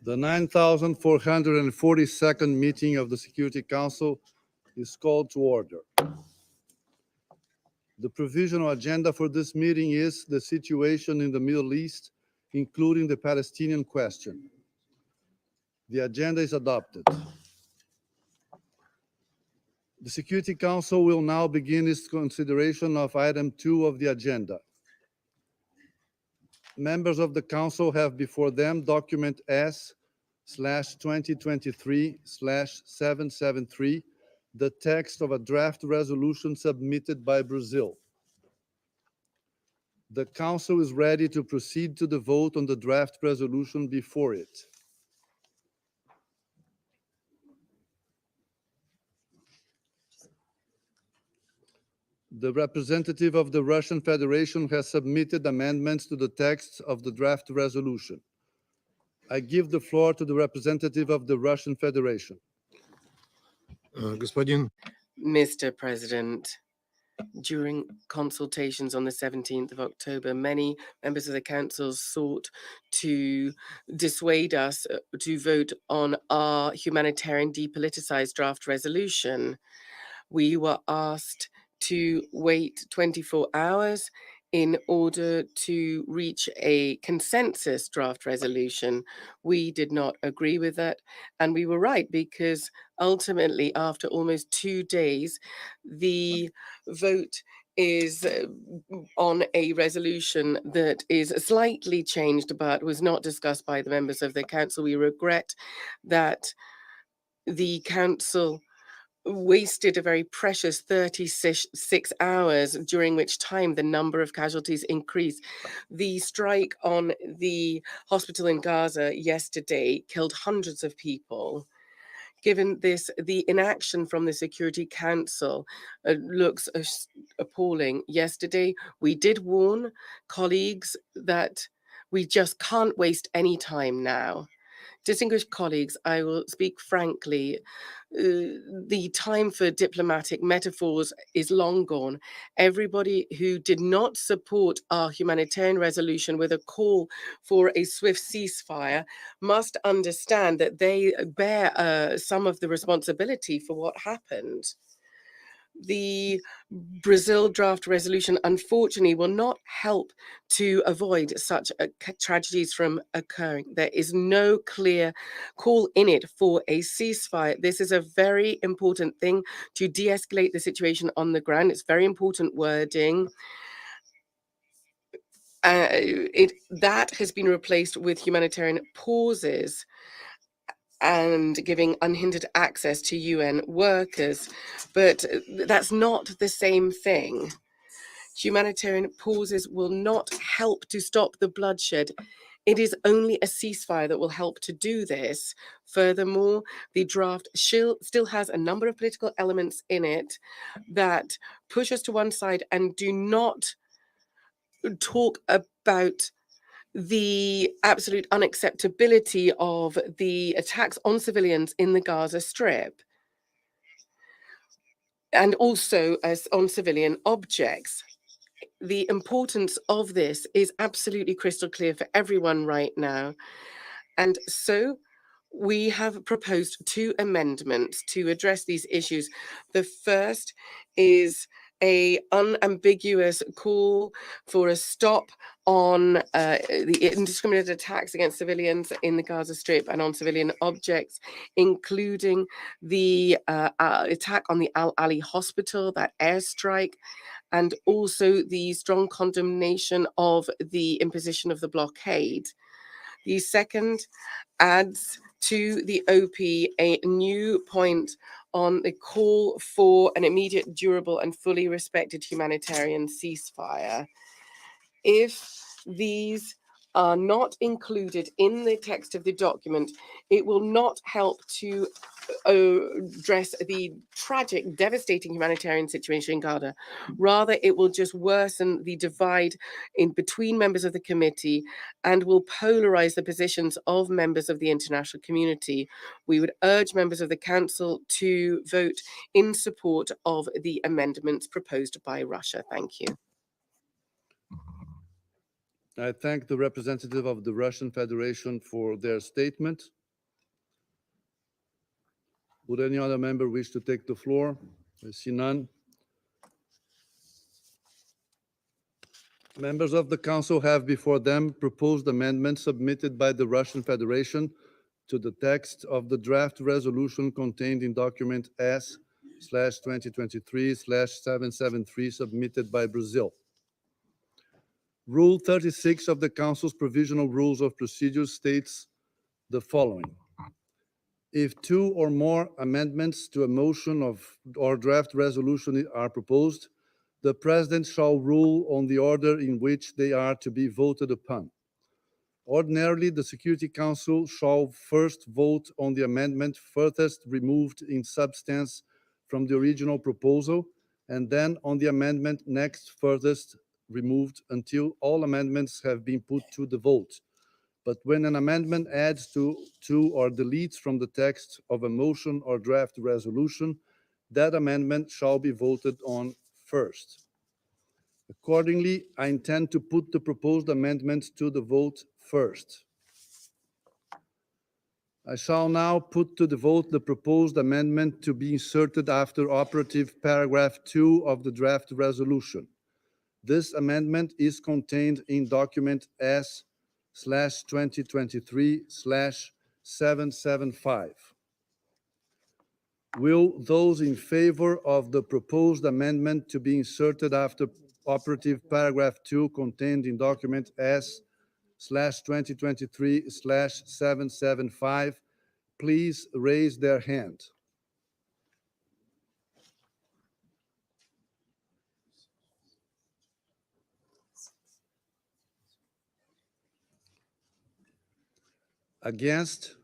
The 9,442nd meeting of the Security Council is called to order. The provisional agenda for this meeting is the situation in the Middle East, including the Palestinian question. The agenda is adopted. The Security Council will now begin its consideration of item 2 of the agenda. Members of the Council have before them document S/2023/773, the text of a draft resolution submitted by Brazil. The Council is ready to proceed to the vote on the draft resolution before it. The representative of the Russian Federation has submitted amendments to the text of the draft resolution. I give the floor to the representative of the Russian Federation. Господин Mr. President, During consultations on the 17th of October, many members of the council sought to dissuade us to vote on our humanitarian depoliticized draft resolution. We were asked to wait 24 hours in order to reach a consensus draft resolution. We did not agree with that, and we were right, because ultimately, after almost 2 days, the vote is on a resolution that is slightly changed but was not discussed by the members of the council. We regret that the council wasted a very precious 36 hours, during which time the number of casualties increased. The strike on the hospital in Gaza yesterday killed hundreds of people. Given this, the inaction from the Security Council looks appalling. Yesterday, we did warn colleagues that we just can't waste any time now. Distinguished colleagues, I will speak frankly. The time for diplomatic metaphors is long gone. Everybody who did not support our humanitarian resolution with a call for a swift ceasefire must understand that they bear some of the responsibility for what happened. The Brazil draft resolution, unfortunately, will not help to avoid such tragedies from occurring. There is no clear call in it for a ceasefire. This is a very important thing to de-escalate the situation on the ground. It's very important wording. That has been replaced with humanitarian pauses and giving unhindered access to UN workers. But that's not the same thing. Humanitarian pauses will not help to stop the bloodshed. It is only a ceasefire that will help to do this. Furthermore, the draft still has a number of political elements in it that push us to one side and do not talk about the absolute unacceptability of the attacks on civilians in the Gaza Strip, and also as on civilian objects. The importance of this is absolutely crystal clear for everyone right now. And so we have proposed 2 amendments to address these issues. The first is an unambiguous call for a stop on the indiscriminate attacks against civilians in the Gaza Strip and on civilian objects, including the attack on the Al Ali hospital, that airstrike, and also the strong condemnation of the imposition of the blockade. The second adds to the OP a new point on the call for an immediate, durable, and fully respected humanitarian ceasefire. If these are not included in the text of the document, it will not help to address the tragic, devastating humanitarian situation in Gaza. Rather, it will just worsen the divide in between members of the committee and will polarize the positions of members of the international community. We would urge members of the council to vote in support of the amendments proposed by Russia. Thank you. I thank the representative of the Russian Federation for their statement. Would any other member wish to take the floor? I see none. Members of the Council have before them proposed amendments submitted by the Russian Federation to the text of the draft resolution contained in document S/2023/773 submitted by Brazil. Rule 36 of the Council's Provisional Rules of Procedure states the following. If 2 or more amendments to a motion or draft resolution are proposed, the President shall rule on the order in which they are to be voted upon. Ordinarily, the Security Council shall first vote on the amendment furthest removed in substance from the original proposal, and then on the amendment next furthest removed until all amendments have been put to the vote. But when an amendment adds to or deletes from the text of a motion or draft resolution, that amendment shall be voted on first. Accordingly, I intend to put the proposed amendments to the vote first. I shall now put to the vote the proposed amendment to be inserted after operative paragraph 2 of the draft resolution. This amendment is contained in document S/2023/775. Will those in favor of the proposed amendment to be inserted after operative paragraph 2 contained in document S/2023/775 please raise their hand? Against?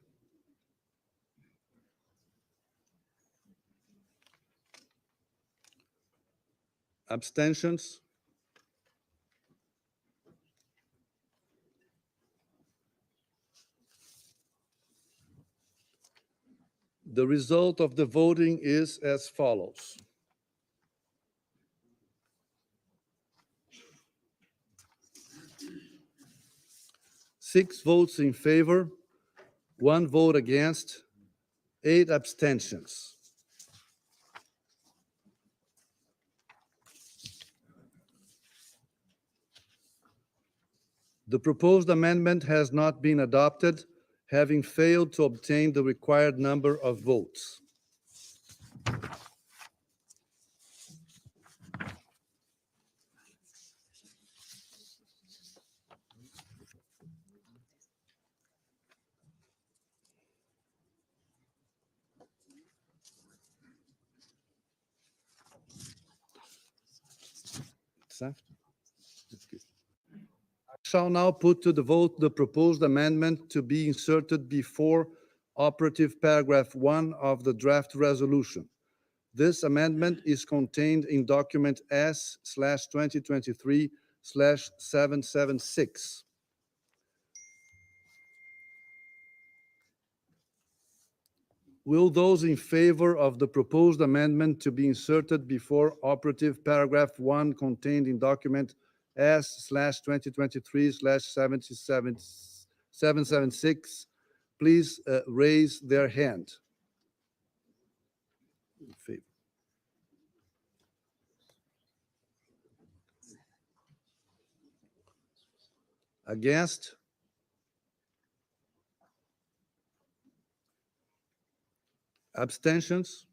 Abstentions? The result of the voting is as follows. Six votes in favor, 1 vote against, 8 abstentions. The proposed amendment has not been adopted, having failed to obtain the required number of votes. I shall now put to the vote the proposed amendment to be inserted before operative paragraph 1 of the draft resolution. This amendment is contained in document S/2023/776. Will those in favor of the proposed amendment to be inserted before operative paragraph 1 contained in document S/2023/776 please raise their hand? In favor. Against? Abstentions?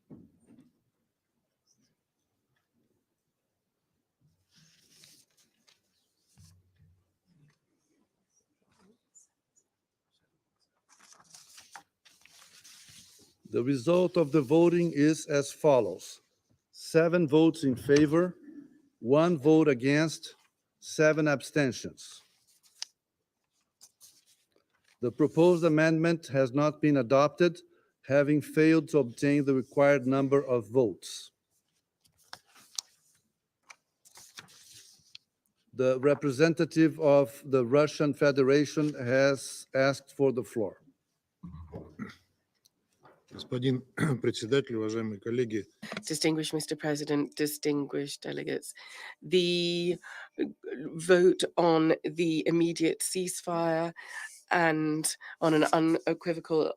The result of the voting is as follows. 7 votes in favor, 1 vote against, 7 abstentions. The proposed amendment has not been adopted, having failed to obtain the required number of votes. The representative of the Russian Federation has asked for the floor. Господин председатель, уважаемые коллеги. Distinguished Mr. President, distinguished delegates, the vote on the immediate ceasefire and on an unequivocal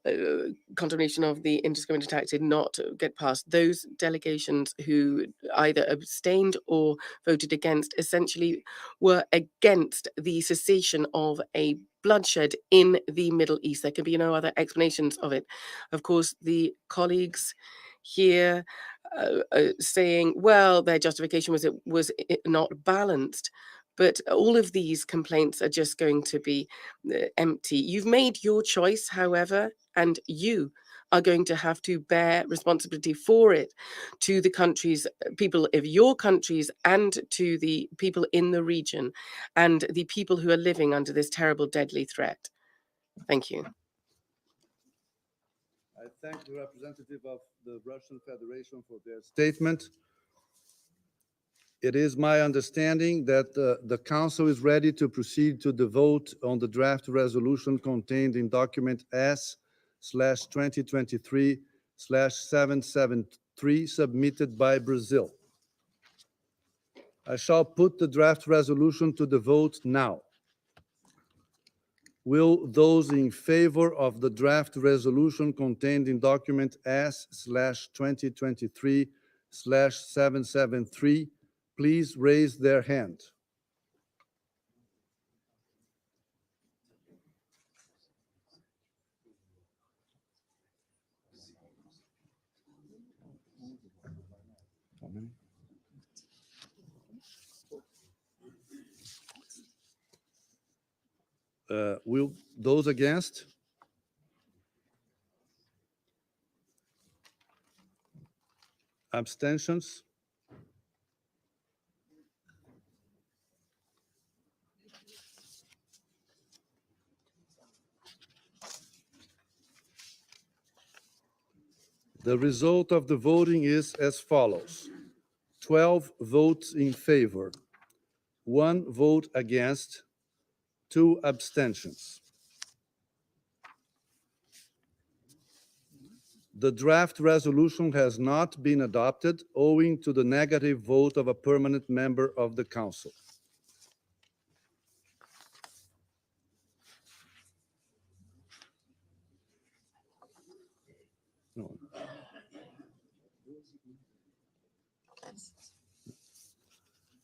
condemnation of the indiscriminate attack did not get passed. Those delegations who either abstained or voted against essentially were against the cessation of a bloodshed in the Middle East. There can be no other explanations of it. Of course, the colleagues here saying, well, their justification was it was not balanced. But all of these complaints are just going to be empty. You've made your choice, however, and you are going to have to bear responsibility for it to the countries, people of your countries, and to the people in the region, and the people who are living under this terrible, deadly threat. Thank you. I thank the representative of the Russian Federation for their statement. It is my understanding that the Council is ready to proceed to the vote on the draft resolution contained in document S/2023/773 submitted by Brazil. I shall put the draft resolution to the vote now. Will those in favor of the draft resolution contained in document S/2023/773 please raise their hand? How many? Will those against? Abstentions? The result of the voting is as follows: 12 votes in favor, 1 vote against, 2 abstentions. The draft resolution has not been adopted owing to the negative vote of a permanent member of the Council. No.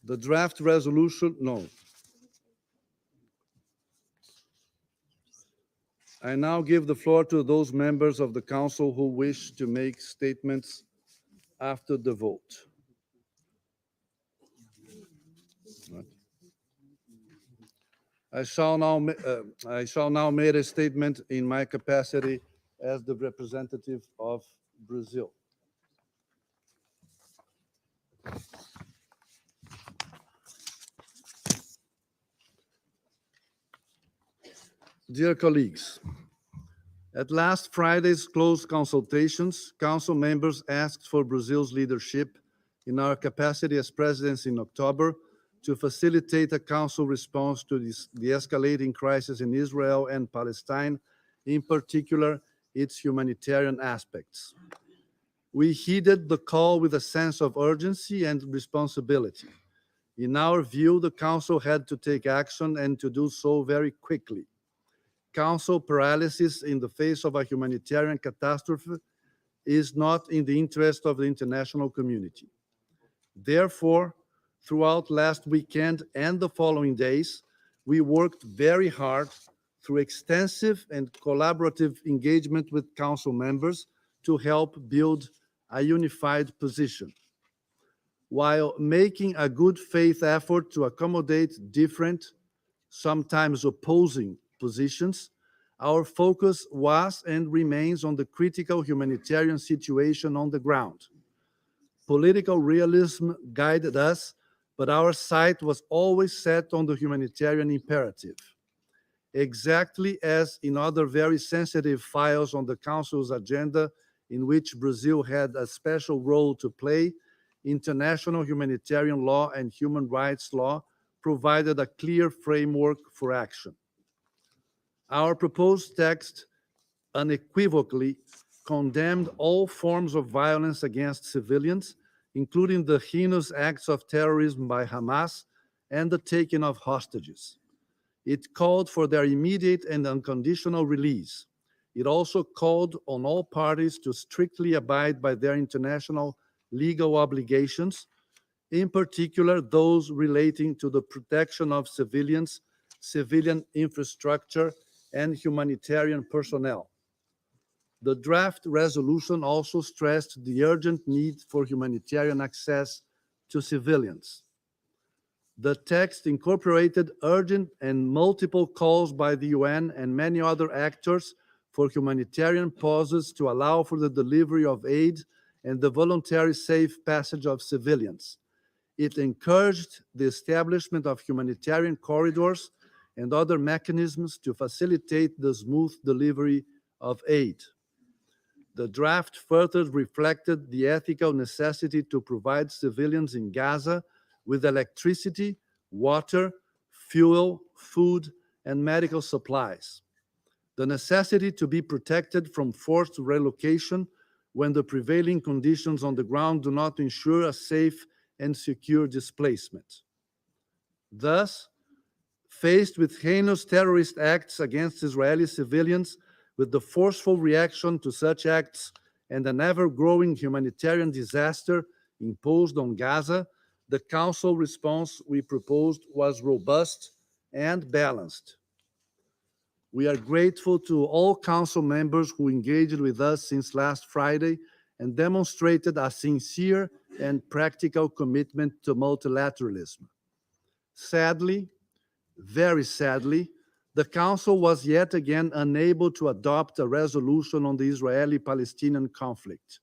The draft resolution, no. I now give the floor to those members of the Council who wish to make statements after the vote. I shall now make a statement in my capacity as the representative of Brazil. Dear colleagues, at last Friday's closed consultations, Council members asked for Brazil's leadership in our capacity as presidents in October to facilitate a Council response to the escalating crisis in Israel and Palestine, in particular, its humanitarian aspects. We heeded the call with a sense of urgency and responsibility. In our view, the Council had to take action and to do so very quickly. Council paralysis in the face of a humanitarian catastrophe is not in the interest of the international community. Therefore, throughout last weekend and the following days, we worked very hard through extensive and collaborative engagement with Council members to help build a unified position. While making a good faith effort to accommodate different, sometimes opposing positions, our focus was and remains on the critical humanitarian situation on the ground. Political realism guided us, but our sight was always set on the humanitarian imperative. Exactly as in other very sensitive files on the Council's agenda in which Brazil had a special role to play, international humanitarian law and human rights law provided a clear framework for action. Our proposed text unequivocally condemned all forms of violence against civilians, including the heinous acts of terrorism by Hamas and the taking of hostages. It called for their immediate and unconditional release. It also called on all parties to strictly abide by their international legal obligations, in particular those relating to the protection of civilians, civilian infrastructure, and humanitarian personnel. The draft resolution also stressed the urgent need for humanitarian access to civilians. The text incorporated urgent and multiple calls by the UN and many other actors for humanitarian pauses to allow for the delivery of aid and the voluntary safe passage of civilians. It encouraged the establishment of humanitarian corridors and other mechanisms to facilitate the smooth delivery of aid. The draft further reflected the ethical necessity to provide civilians in Gaza with electricity, water, fuel, food, and medical supplies. The necessity to be protected from forced relocation when the prevailing conditions on the ground do not ensure a safe and secure displacement. Thus, faced with heinous terrorist acts against Israeli civilians, with the forceful reaction to such acts and an ever-growing humanitarian disaster imposed on Gaza, the Council response we proposed was robust and balanced. We are grateful to all Council members who engaged with us since last Friday and demonstrated a sincere and practical commitment to multilateralism. Sadly, very sadly, the Council was yet again unable to adopt a resolution on the Israeli-Palestinian conflict.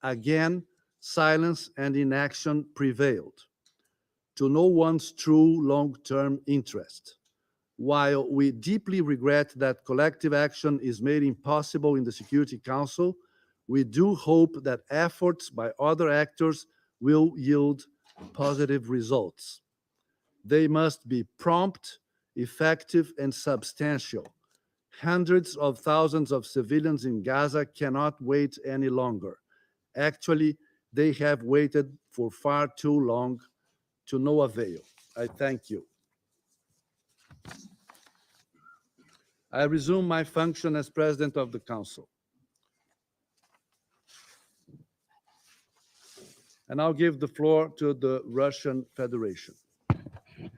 Again, silence and inaction prevailed, to no one's true long-term interest. While we deeply regret that collective action is made impossible in the Security Council, we do hope that efforts by other actors will yield positive results. They must be prompt, effective, and substantial. Hundreds of thousands of civilians in Gaza cannot wait any longer. Actually, they have waited for far too long, to no avail. I thank you. I resume my function as President of the Council. And I'll give the floor to the Russian Federation.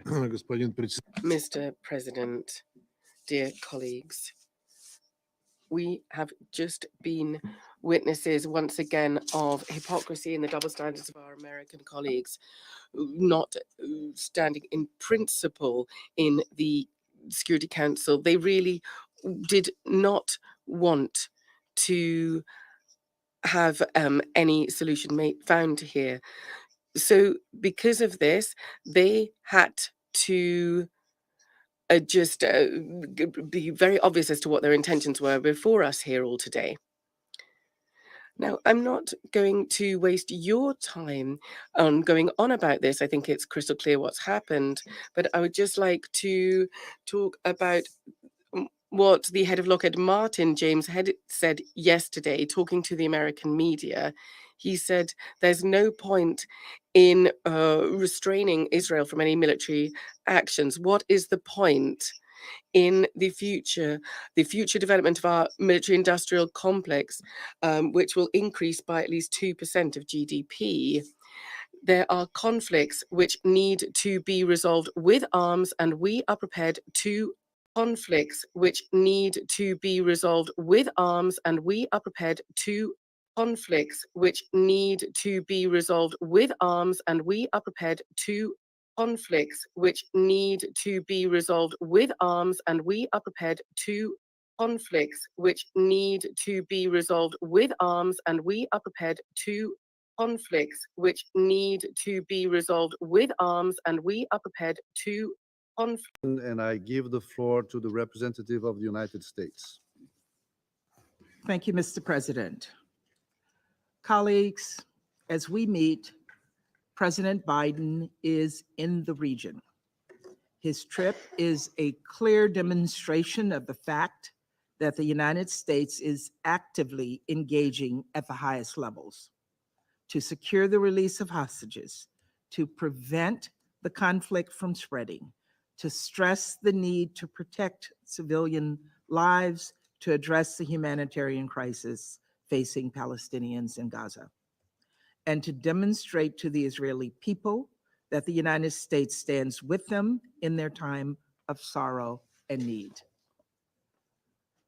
Господин председатель, Mr. President, dear colleagues, we have just been witnesses once again of hypocrisy and the double standards of our American colleagues, not standing in principle in the Security Council. They really did not want to have any solution found here. So because of this, they had to just be very obvious as to what their intentions were before us here all today. Now, I'm not going to waste your time on going on about this. I think it's crystal clear what's happened, but I would just like to talk about what the head of Lockheed Martin, James Head, said yesterday, talking to the American media. He said there's no point in restraining Israel from any military actions. What is the point in the future development of our military industrial complex, which will increase by at least 2% of GDP? There are conflicts which need to be resolved with arms, and we are prepared to conflicts which need to be resolved with arms, and we are prepared to conflicts which need to be resolved with arms, and we are prepared to conflicts which need to be resolved with arms, and we are prepared to conflicts which need to be resolved with arms, and we are prepared to conflicts which need to be resolved with arms, and we are prepared to conflict. And I give the floor to the representative of the United States. Thank you, Mr. President. Colleagues, as we meet, President Biden is in the region. His trip is a clear demonstration of the fact that the United States is actively engaging at the highest levels to secure the release of hostages, to prevent the conflict from spreading, to stress the need to protect civilian lives, to address the humanitarian crisis facing Palestinians in Gaza, and to demonstrate to the Israeli people that the United States stands with them in their time of sorrow and need.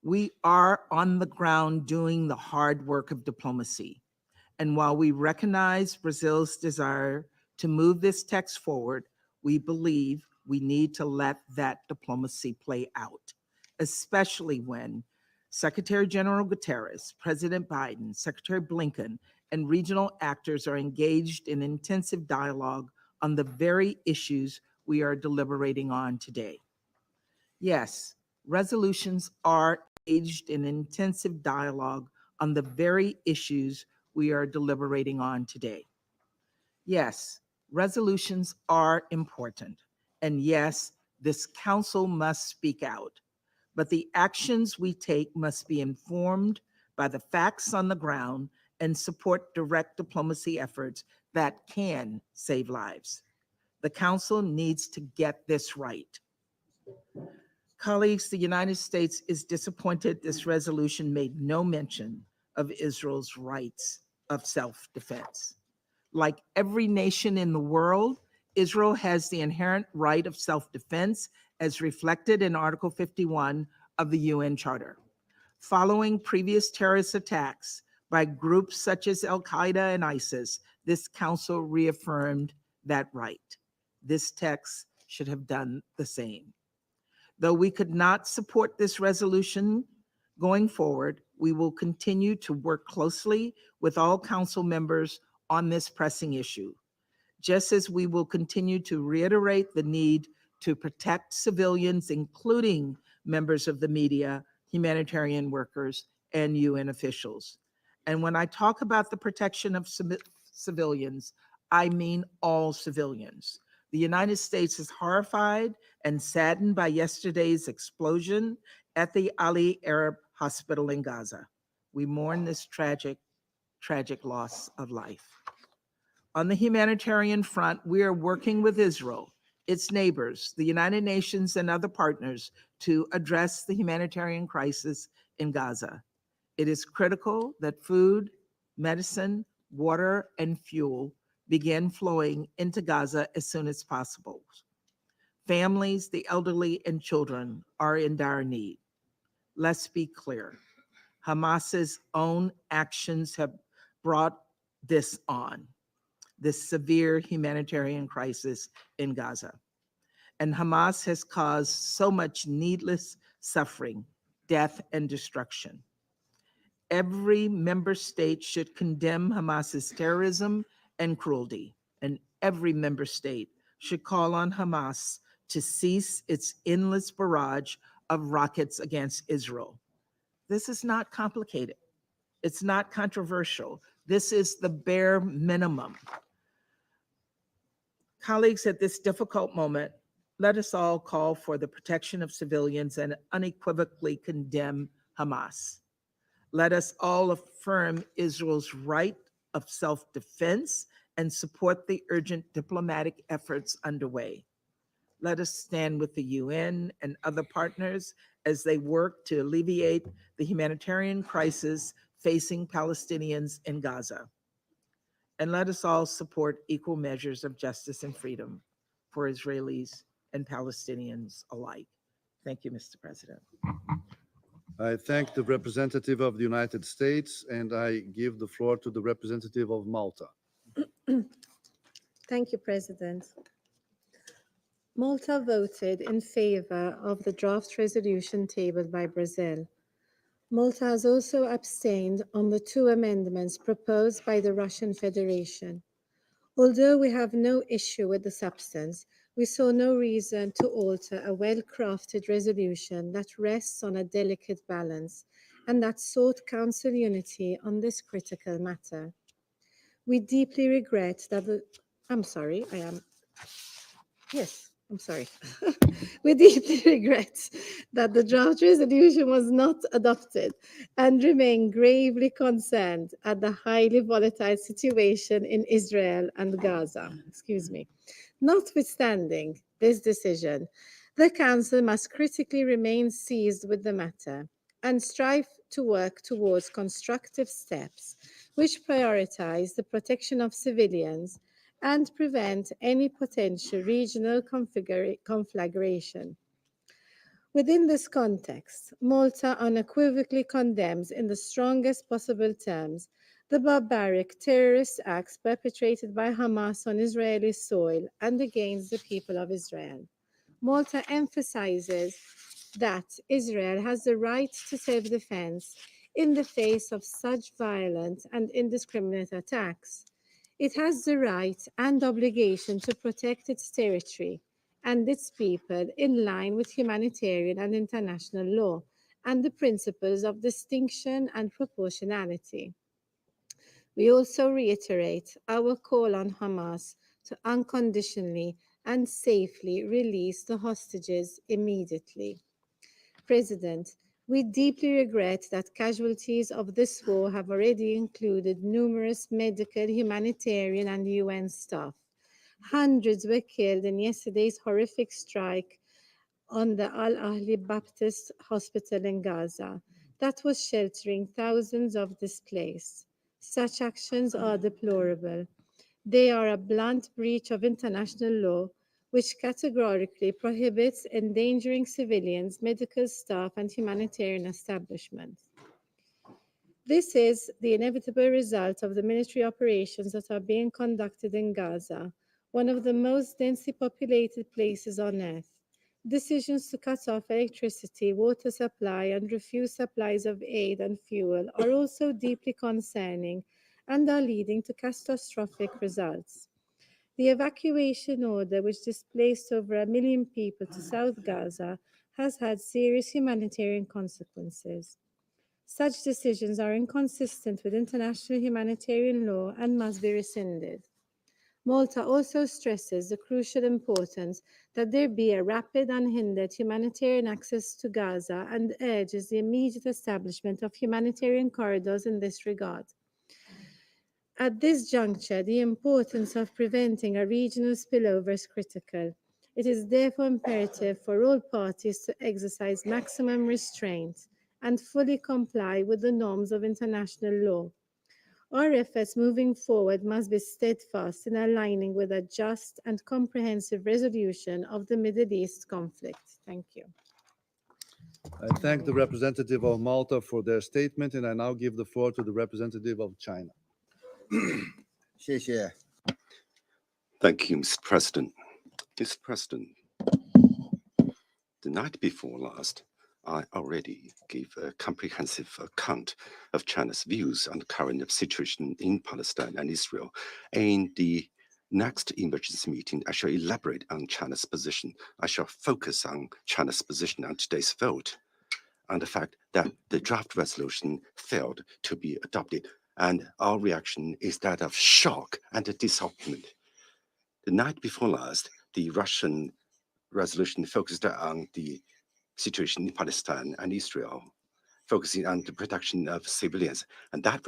We are on the ground doing the hard work of diplomacy. And while we recognize Brazil's desire to move this text forward, we believe we need to let that diplomacy play out, especially when Secretary General Guterres, President Biden, Secretary Blinken, and regional actors are engaged in intensive dialogue on the very issues we are deliberating on today. Yes, resolutions are engaged in intensive dialogue on the very issues we are deliberating on today. Yes, resolutions are important. And yes, this council must speak out. But the actions we take must be informed by the facts on the ground and support direct diplomacy efforts that can save lives. The Council needs to get this right. Colleagues, the United States is disappointed this resolution made no mention of Israel's rights of self-defense. Like every nation in the world, Israel has the inherent right of self-defense as reflected in Article 51 of the UN Charter. Following previous terrorist attacks by groups such as Al-Qaeda and ISIS, this Council reaffirmed that right. This text should have done the same. Though we could not support this resolution going forward, we will continue to work closely with all Council members on this pressing issue, just as we will continue to reiterate the need to protect civilians, including members of the media, humanitarian workers, and UN officials. And when I talk about the protection of civilians, I mean all civilians. The United States is horrified and saddened by yesterday's explosion at the Ali Arab Hospital in Gaza. We mourn this tragic loss of life. On the humanitarian front, we are working with Israel, its neighbors, the United Nations, and other partners to address the humanitarian crisis in Gaza. It is critical that food, medicine, water, and fuel begin flowing into Gaza as soon as possible. Families, the elderly, and children are in dire need. Let's be clear. Hamas's own actions have brought this on, this severe humanitarian crisis in Gaza. And Hamas has caused so much needless suffering, death, and destruction. Every member state should condemn Hamas's terrorism and cruelty, and every member state should call on Hamas to cease its endless barrage of rockets against Israel. This is not complicated. It's not controversial. This is the bare minimum. Colleagues, at this difficult moment, let us all call for the protection of civilians and unequivocally condemn Hamas. Let us all affirm Israel's right of self-defense and support the urgent diplomatic efforts underway. Let us stand with the UN and other partners as they work to alleviate the humanitarian crisis facing Palestinians in Gaza. And let us all support equal measures of justice and freedom for Israelis and Palestinians alike. Thank you, Mr. President. I thank the representative of the United States, and I give the floor to the representative of Malta. Thank you, President. Malta voted in favor of the draft resolution tabled by Brazil. Malta has also abstained on the two amendments proposed by the Russian Federation. Although we have no issue with the substance, we saw no reason to alter a well-crafted resolution that rests on a delicate balance and that sought Council unity on this critical matter. We deeply regret that We deeply regret that the draft resolution was not adopted and remain gravely concerned at the highly volatile situation in Israel and Gaza. Notwithstanding this decision, the Council must critically remain seized with the matter and strive to work towards constructive steps which prioritize the protection of civilians and prevent any potential regional conflagration. Within this context, Malta unequivocally condemns in the strongest possible terms the barbaric terrorist acts perpetrated by Hamas on Israeli soil and against the people of Israel. Malta emphasizes that Israel has the right to self-defense in the face of such violent and indiscriminate attacks. It has the right and obligation to protect its territory and its people in line with humanitarian and international law and the principles of distinction and proportionality. We also reiterate our call on Hamas to unconditionally and safely release the hostages immediately. President, We deeply regret that casualties of this war have already included numerous medical, humanitarian, and UN staff. Hundreds were killed in yesterday's horrific strike on the Al Ahli Baptist Hospital in Gaza that was sheltering thousands of displaced. Such actions are deplorable. They are a blunt breach of international law, which categorically prohibits endangering civilians, medical staff, and humanitarian establishments. This is the inevitable result of the military operations that are being conducted in Gaza, one of the most densely populated places on earth. Decisions to cut off electricity, water supply, and refuse supplies of aid and fuel are also deeply concerning and are leading to catastrophic results. The evacuation order, which displaced over 1 million people to South Gaza, has had serious humanitarian consequences. Such decisions are inconsistent with international humanitarian law and must be rescinded. Malta also stresses the crucial importance that there be a rapid, unhindered humanitarian access to Gaza and urges the immediate establishment of humanitarian corridors in this regard. At this juncture, the importance of preventing a regional spillover is critical. It is therefore imperative for all parties to exercise maximum restraint and fully comply with the norms of international law. Our efforts moving forward must be steadfast in aligning with a just and comprehensive resolution of the Middle East conflict. Thank you. I thank the representative of Malta for their statement, and I now give the floor to the representative of China. 谢谢。 Thank you, Mr. President. Mr. President, the night before last, I already gave a comprehensive account of China's views on the current situation in Palestine and Israel. In the next emergency meeting, I shall elaborate on China's position. I shall focus on China's position on today's vote, on the fact that the draft resolution failed to be adopted, and our reaction is that of shock and disappointment. The night before last, the Russian resolution focused on the situation in Palestine and Israel, focusing on the protection of civilians. And that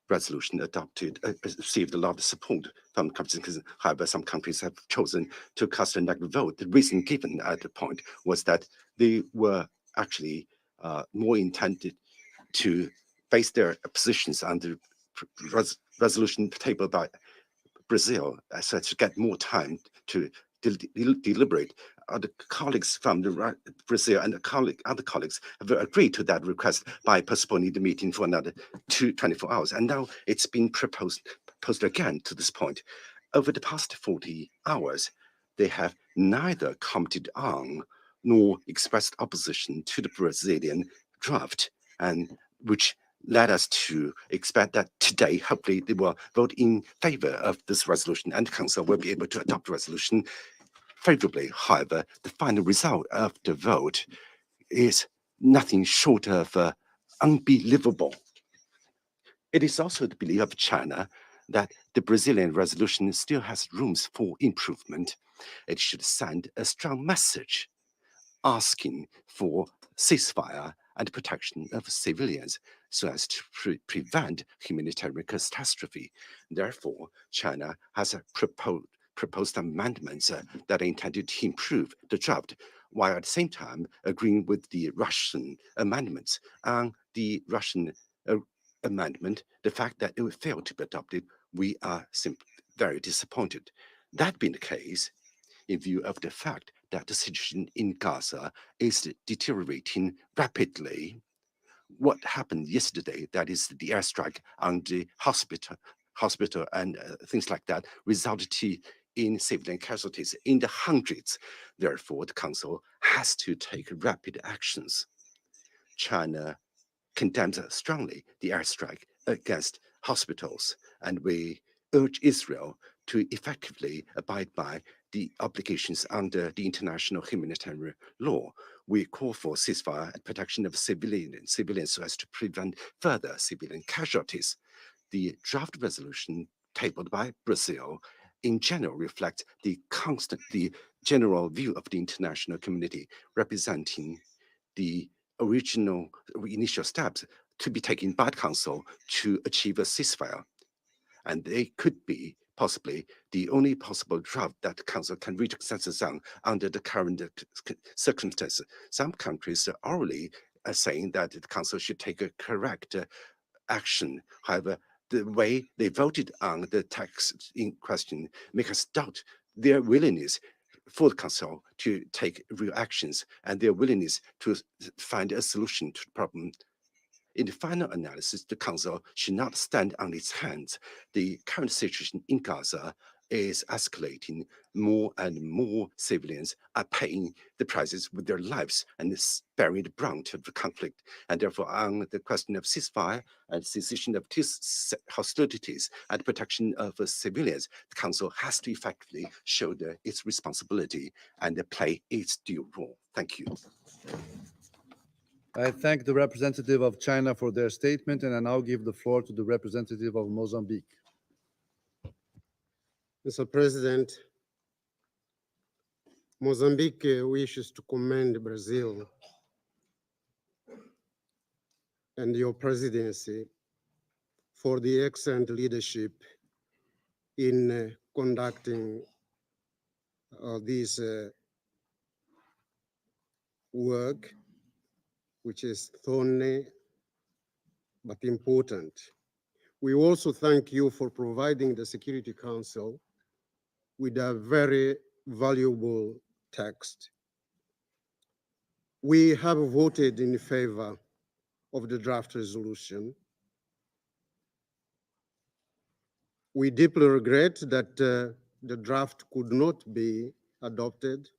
resolution adopted received a lot of support from countries. However, some countries have chosen to cast a negative vote. The reason given at the point was that they were actually more intended to base their positions on the resolution tabled by Brazil, so to get more time to deliberate. The colleagues from Brazil and other colleagues have agreed to that request by postponing the meeting for another 24 hours. And now it's been proposed again to this point. Over the past 40 hours, they have neither commented on nor expressed opposition to the Brazilian draft, and which led us to expect that today, hopefully, they will vote in favor of this resolution, and the Council will be able to adopt the resolution favorably. However, the final result of the vote is nothing short of unbelievable. It is also the belief of China that the Brazilian resolution still has rooms for improvement. It should send a strong message asking for ceasefire and protection of civilians so as to prevent humanitarian catastrophe. Therefore, China has proposed amendments that are intended to improve the draft, while at the same time agreeing with the Russian amendments. On the Russian amendment, the fact that it failed to be adopted, we are simply very disappointed. That being the case, in view of the fact that the situation in Gaza is deteriorating rapidly, what happened yesterday, that is the airstrike on the hospital and things like that, resulted in civilian casualties in the hundreds. Therefore, the Council has to take rapid actions. China condemns strongly the airstrike against hospitals, and we urge Israel to effectively abide by the obligations under the international humanitarian law. We call for ceasefire and protection of civilians so as to prevent further civilian casualties. The draft resolution tabled by Brazil in general reflects the general view of the international community, representing the original initial steps to be taken by the Council to achieve a ceasefire. And they could be possibly the only possible draft that the Council can reach consensus on under the current circumstances. Some countries are already saying that the Council should take a correct action. However, the way they voted on the text in question make us doubt their willingness for the Council to take real actions and their willingness to find a solution to the problem. In the final analysis, the Council should not stand on its hands. The current situation in Gaza is escalating. More and more civilians are paying the prices with their lives and bearing the brunt of the conflict. And therefore, on the question of ceasefire and cessation of hostilities and protection of civilians, the Council has to effectively shoulder its responsibility and play its due role. Thank you. I thank the representative of China for their statement, and I now give the floor to the representative of Mozambique. Mr. President, Mozambique wishes to commend Brazil and your presidency for the excellent leadership in conducting this work, which is thorny but important. We also thank you for providing the Security Council with a very valuable text. We have voted in favor of the draft resolution. We deeply regret that the draft could not be adopted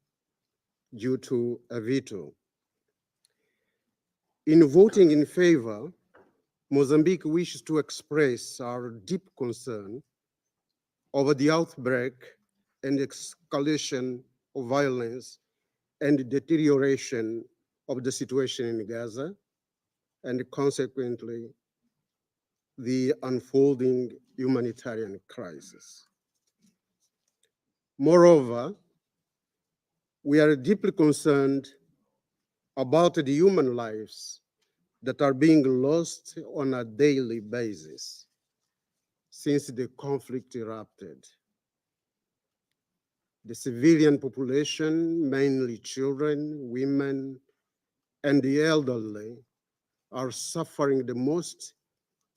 due to a veto. In voting in favor, Mozambique wishes to express our deep concern over the outbreak and escalation of violence and deterioration of the situation in Gaza, and consequently, the unfolding humanitarian crisis. Moreover, we are deeply concerned about the human lives that are being lost on a daily basis since the conflict erupted. The civilian population, mainly children, women, and the elderly, are suffering the most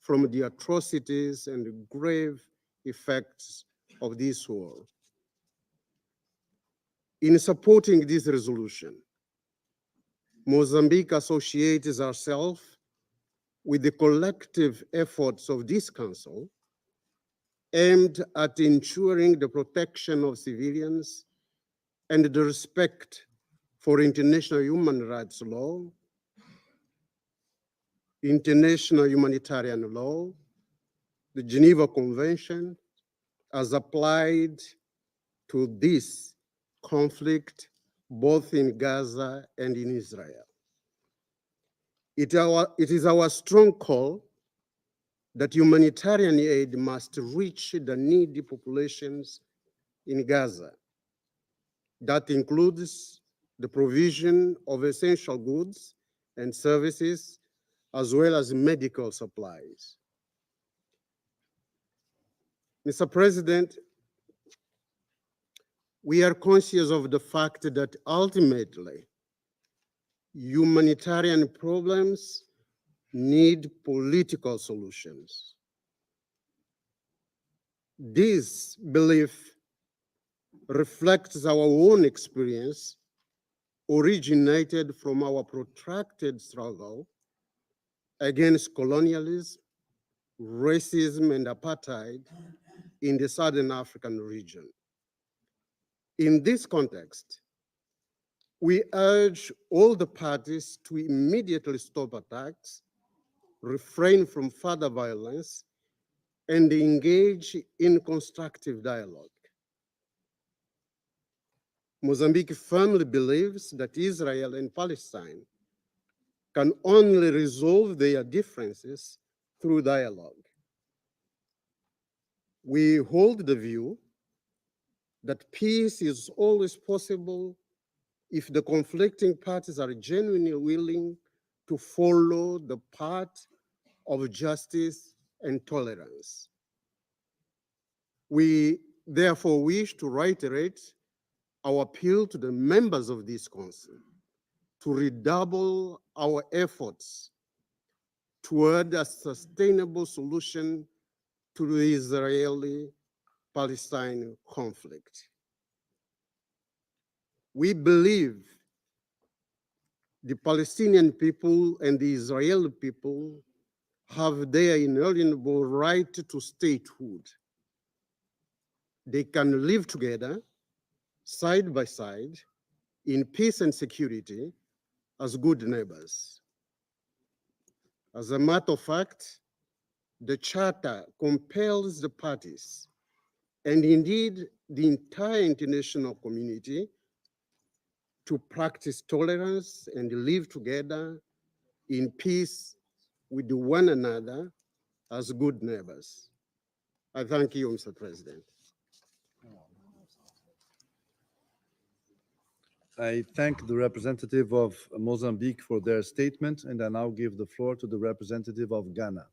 from the atrocities and grave effects of this war. In supporting this resolution, Mozambique associates herself with the collective efforts of this Council aimed at ensuring the protection of civilians and the respect for international human rights law, international humanitarian law, the Geneva Convention, as applied to this conflict, both in Gaza and in Israel. It is our strong call that humanitarian aid must reach the needy populations in Gaza. That includes the provision of essential goods and services, as well as medical supplies. Mr. President, we are conscious of the fact that ultimately, humanitarian problems need political solutions. This belief reflects our own experience, originated from our protracted struggle against colonialism, racism, and apartheid in the Southern African region. In this context, we urge all the parties to immediately stop attacks, refrain from further violence, and engage in constructive dialogue. Mozambique firmly believes that Israel and Palestine can only resolve their differences through dialogue. We hold the view that peace is always possible if the conflicting parties are genuinely willing to follow the path of justice and tolerance. We therefore wish to reiterate our appeal to the members of this council to redouble our efforts toward a sustainable solution to the Israeli-Palestine conflict. We believe the Palestinian people and the Israeli people have their inalienable right to statehood. They can live together, side by side, in peace and security as good neighbors. As a matter of fact, the Charter compels the parties, and indeed the entire international community, to practice tolerance and live together in peace with one another as good neighbors. I thank you, Mr. President. I thank the representative of Mozambique for their statement, and I now give the floor to the representative of Ghana.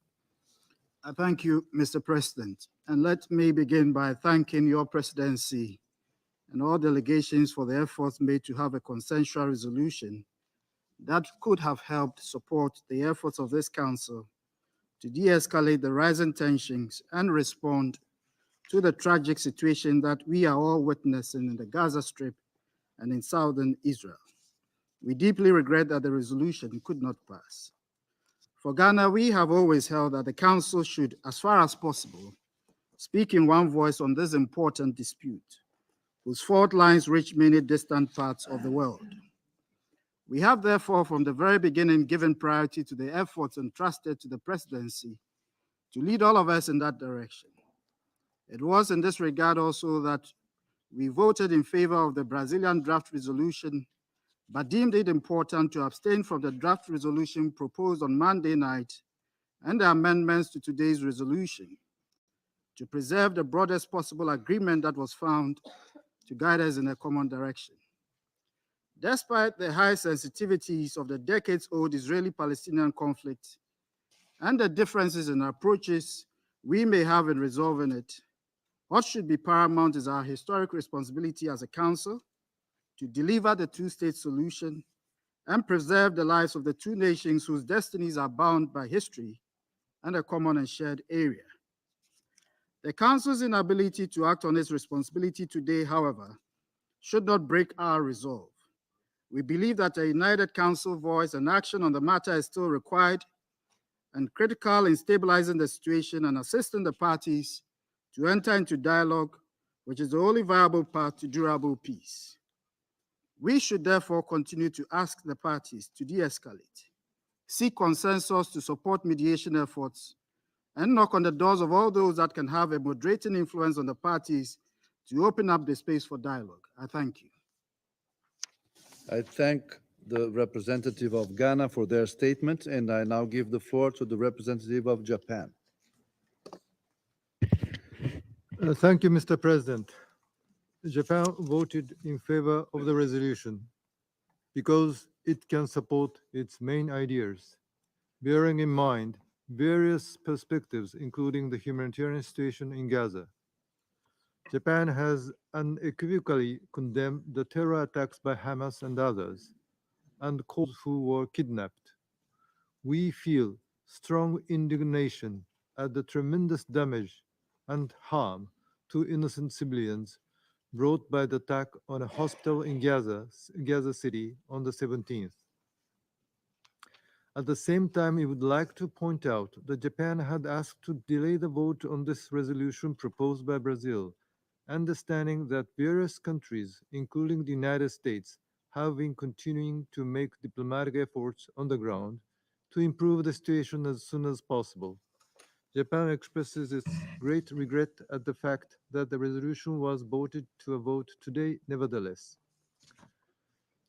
I thank you, Mr. President. And let me begin by thanking your presidency and all delegations for the efforts made to have a consensual resolution that could have helped support the efforts of this council to de-escalate the rising tensions and respond to the tragic situation that we are all witnessing in the Gaza Strip and in southern Israel. We deeply regret that the resolution could not pass. For Ghana, we have always held that the Council should, as far as possible, speak in one voice on this important dispute, whose fault lines reach many distant parts of the world. We have therefore, from the very beginning, given priority to the efforts entrusted to the presidency to lead all of us in that direction. It was in this regard also that we voted in favor of the Brazilian draft resolution, but deemed it important to abstain from the draft resolution proposed on Monday night and the amendments to today's resolution to preserve the broadest possible agreement that was found to guide us in a common direction. Despite the high sensitivities of the decades-old Israeli-Palestinian conflict and the differences in approaches we may have in resolving it, what should be paramount is our historic responsibility as a council to deliver the two-state solution and preserve the lives of the two nations whose destinies are bound by history and a common and shared area. The Council's inability to act on its responsibility today, however, should not break our resolve. We believe that a united Council voice and action on the matter is still required and critical in stabilizing the situation and assisting the parties to enter into dialogue, which is the only viable path to durable peace. We should therefore continue to ask the parties to de-escalate, seek consensus to support mediation efforts, and knock on the doors of all those that can have a moderating influence on the parties to open up the space for dialogue. I thank you. I thank the representative of Ghana for their statement, and I now give the floor to the representative of Japan. Thank you, Mr. President. Japan voted in favor of the resolution because it can support its main ideas, bearing in mind various perspectives, including the humanitarian situation in Gaza. Japan has unequivocally condemned the terror attacks by Hamas and others, and those who were kidnapped. We feel strong indignation at the tremendous damage and harm to innocent civilians brought by the attack on a hospital in Gaza City on the 17th. At the same time, we would like to point out that Japan had asked to delay the vote on this resolution proposed by Brazil, understanding that various countries, including the United States, have been continuing to make diplomatic efforts on the ground to improve the situation as soon as possible. Japan expresses its great regret at the fact that the resolution was voted to a vote today nevertheless.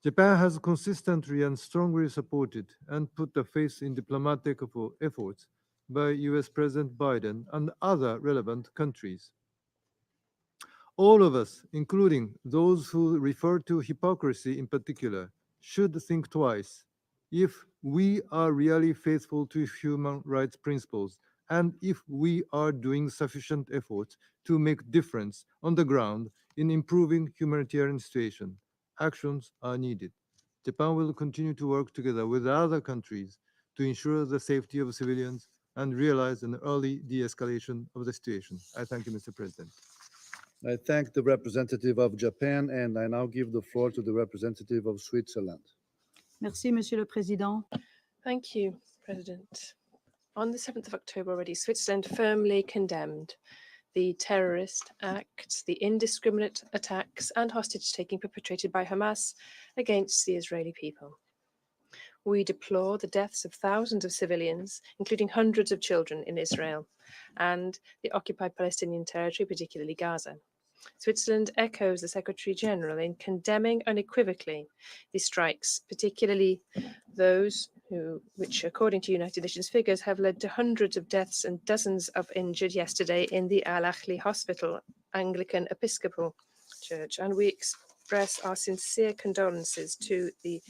Japan has consistently and strongly supported and put the faith in diplomatic efforts by US President Biden and other relevant countries. All of us, including those who refer to hypocrisy in particular, should think twice If we are really faithful to human rights principles, and if we are doing sufficient efforts to make difference on the ground in improving humanitarian situation, actions are needed. Japan will continue to work together with other countries to ensure the safety of civilians and realize an early de-escalation of the situation. I thank you, Mr. President. I thank the representative of Japan, and I now give the floor to the representative of Switzerland. Merci, Monsieur le Président. Thank you, President. On the 7th of October already, Switzerland firmly condemned the terrorist acts, the indiscriminate attacks and hostage-taking perpetrated by Hamas against the Israeli people. We deplore the deaths of thousands of civilians, including hundreds of children in Israel and the occupied Palestinian territory, particularly Gaza. Switzerland echoes the Secretary General in condemning unequivocally these strikes, particularly those which, according to United Nations figures, have led to hundreds of deaths and dozens of injured yesterday in the Al-Ahli Hospital, Anglican Episcopal Church. And we express our sincere condolences to the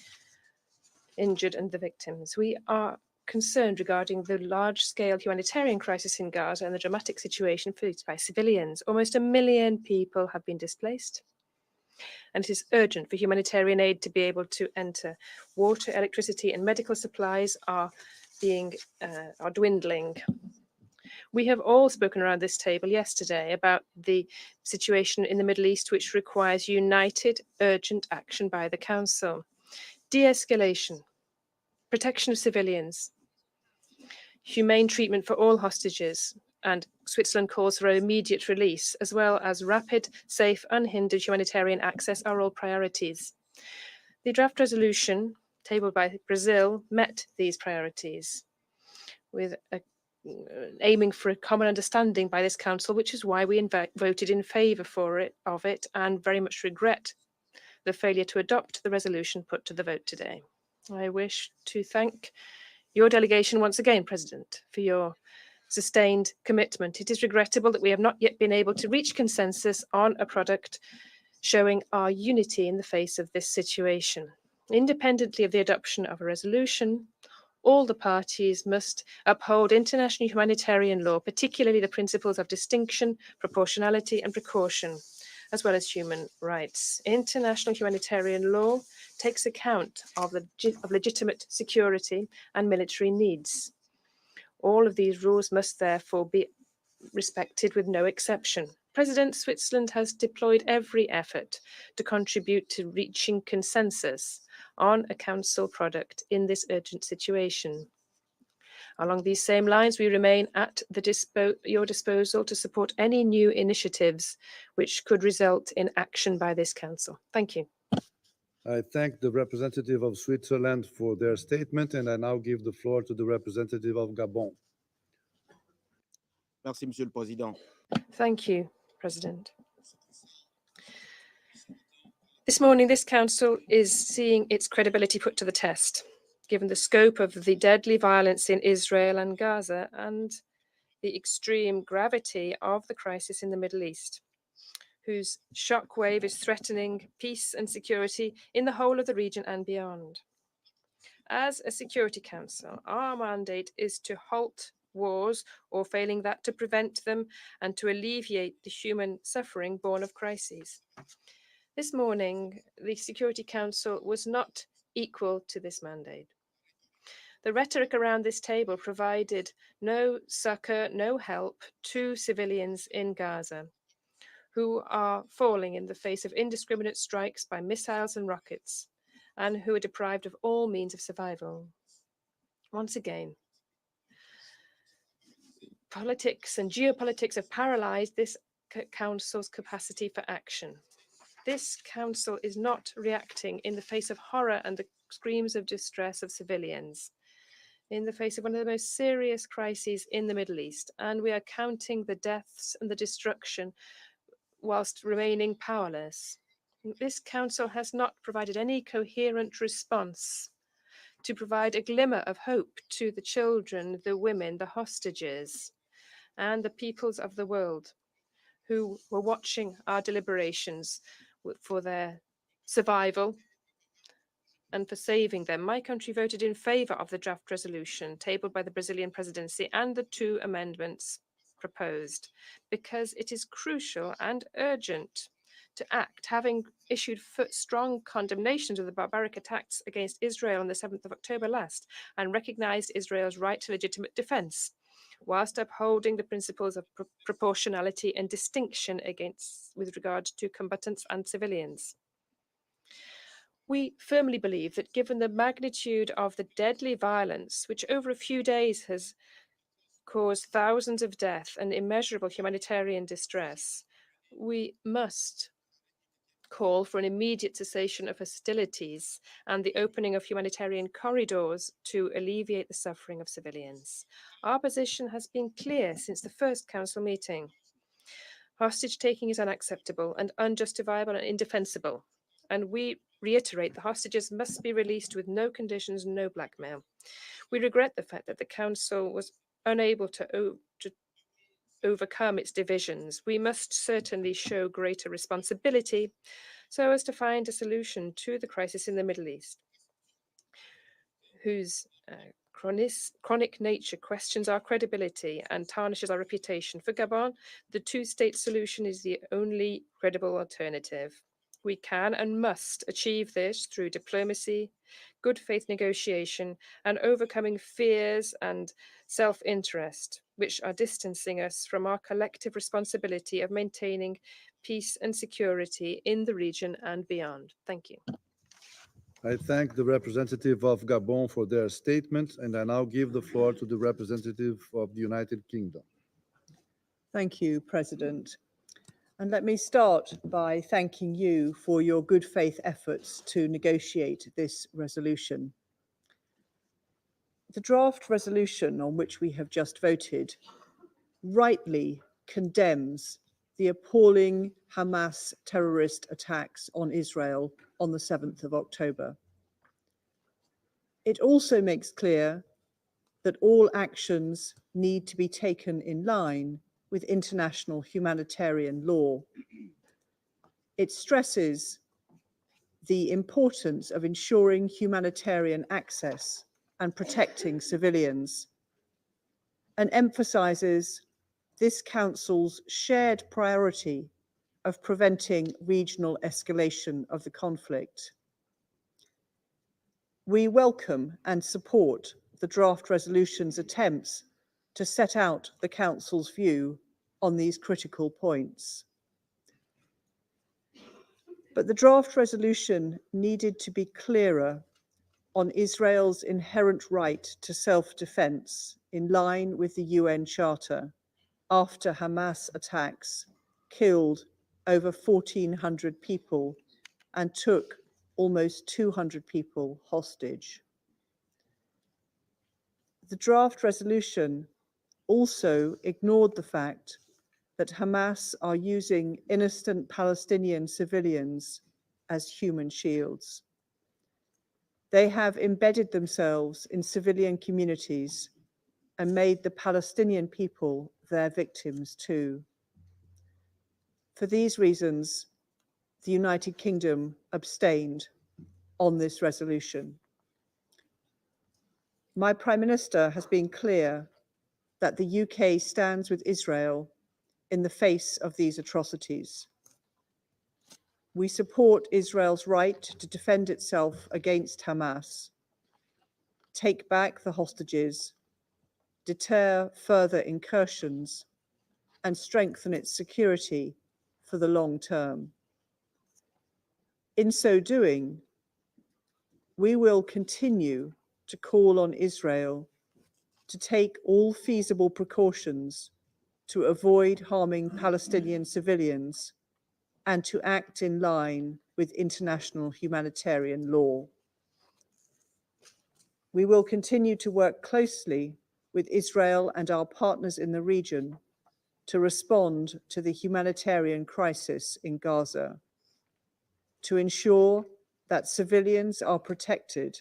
injured and the victims. We are concerned regarding the large-scale humanitarian crisis in Gaza and the dramatic situation faced by civilians. Almost 1 million people have been displaced, and it is urgent for humanitarian aid to be able to enter. Water, electricity, and medical supplies are dwindling. We have all spoken around this table yesterday about the situation in the Middle East, which requires united, urgent action by the Council. De-escalation, protection of civilians, humane treatment for all hostages, and Switzerland calls for immediate release, as well as rapid, safe, unhindered humanitarian access are all priorities. The draft resolution tabled by Brazil met these priorities with aiming for a common understanding by this council, which is why we voted in favour of it and very much regret the failure to adopt the resolution put to the vote today. I wish to thank your delegation once again, President, for your sustained commitment. It is regrettable that we have not yet been able to reach consensus on a product showing our unity in the face of this situation. Independently of the adoption of a resolution, all the parties must uphold international humanitarian law, particularly the principles of distinction, proportionality, and precaution, as well as human rights. International humanitarian law takes account of legitimate security and military needs. All of these rules must therefore be respected with no exception. President, Switzerland has deployed every effort to contribute to reaching consensus on a council product in this urgent situation. Along these same lines, we remain at your disposal to support any new initiatives which could result in action by this council. Thank you. I thank the representative of Switzerland for their statement, and I now give the floor to the representative of Gabon. Merci, Monsieur le Président. Thank you, President. This morning, this council is seeing its credibility put to the test, given the scope of the deadly violence in Israel and Gaza and the extreme gravity of the crisis in the Middle East, whose shockwave is threatening peace and security in the whole of the region and beyond. As a Security Council, our mandate is to halt wars, or failing that, to prevent them and to alleviate the human suffering born of crises. This morning, the Security Council was not equal to this mandate. The rhetoric around this table provided no succor, no help to civilians in Gaza, who are falling in the face of indiscriminate strikes by missiles and rockets, and who are deprived of all means of survival. Once again, politics and geopolitics have paralyzed this council's capacity for action. This council is not reacting in the face of horror and the screams of distress of civilians, in the face of one of the most serious crises in the Middle East, and we are counting the deaths and the destruction whilst remaining powerless. This council has not provided any coherent response to provide a glimmer of hope to the children, the women, the hostages, and the peoples of the world who were watching our deliberations for their survival and for saving them, my country voted in favour of the draft resolution tabled by the Brazilian presidency and the 2 amendments proposed, because it is crucial and urgent to act, having issued strong condemnations of the barbaric attacks against Israel on the 7th of October last, and recognised Israel's right to legitimate defence, whilst upholding the principles of proportionality and distinction with regard to combatants and civilians. We firmly believe that given the magnitude of the deadly violence, which over a few days has caused thousands of deaths and immeasurable humanitarian distress, we must call for an immediate cessation of hostilities and the opening of humanitarian corridors to alleviate the suffering of civilians. Our position has been clear since the first Council meeting. Hostage taking is unacceptable and unjustifiable and indefensible, and we reiterate the hostages must be released with no conditions, no blackmail. We regret the fact that the Council was unable to overcome its divisions. We must certainly show greater responsibility so as to find a solution to the crisis in the Middle East, whose chronic nature questions our credibility and tarnishes our reputation. For Gabon, the 2-state solution is the only credible alternative. We can and must achieve this through diplomacy, good faith negotiation, and overcoming fears and self-interest, which are distancing us from our collective responsibility of maintaining peace and security in the region and beyond. Thank you. I thank the representative of Gabon for their statement, and I now give the floor to the representative of the United Kingdom. Thank you, President. And let me start by thanking you for your good faith efforts to negotiate this resolution. The draft resolution on which we have just voted rightly condemns the appalling Hamas terrorist attacks on Israel on the 7th of October. It also makes clear that all actions need to be taken in line with international humanitarian law. It stresses the importance of ensuring humanitarian access and protecting civilians, and emphasizes this Council's shared priority of preventing regional escalation of the conflict. We welcome and support the draft resolution's attempts to set out the Council's view on these critical points. But the draft resolution needed to be clearer on Israel's inherent right to self-defense in line with the UN Charter after Hamas attacks killed over 1,400 people and took almost 200 people hostage. The draft resolution also ignored the fact that Hamas are using innocent Palestinian civilians as human shields. They have embedded themselves in civilian communities and made the Palestinian people their victims too. For these reasons, the United Kingdom abstained on this resolution. My Prime Minister has been clear that the UK stands with Israel in the face of these atrocities. We support Israel's right to defend itself against Hamas, take back the hostages, deter further incursions, and strengthen its security for the long term. In so doing, we will continue to call on Israel to take all feasible precautions to avoid harming Palestinian civilians and to act in line with international humanitarian law. We will continue to work closely with Israel and our partners in the region to respond to the humanitarian crisis in Gaza, to ensure that civilians are protected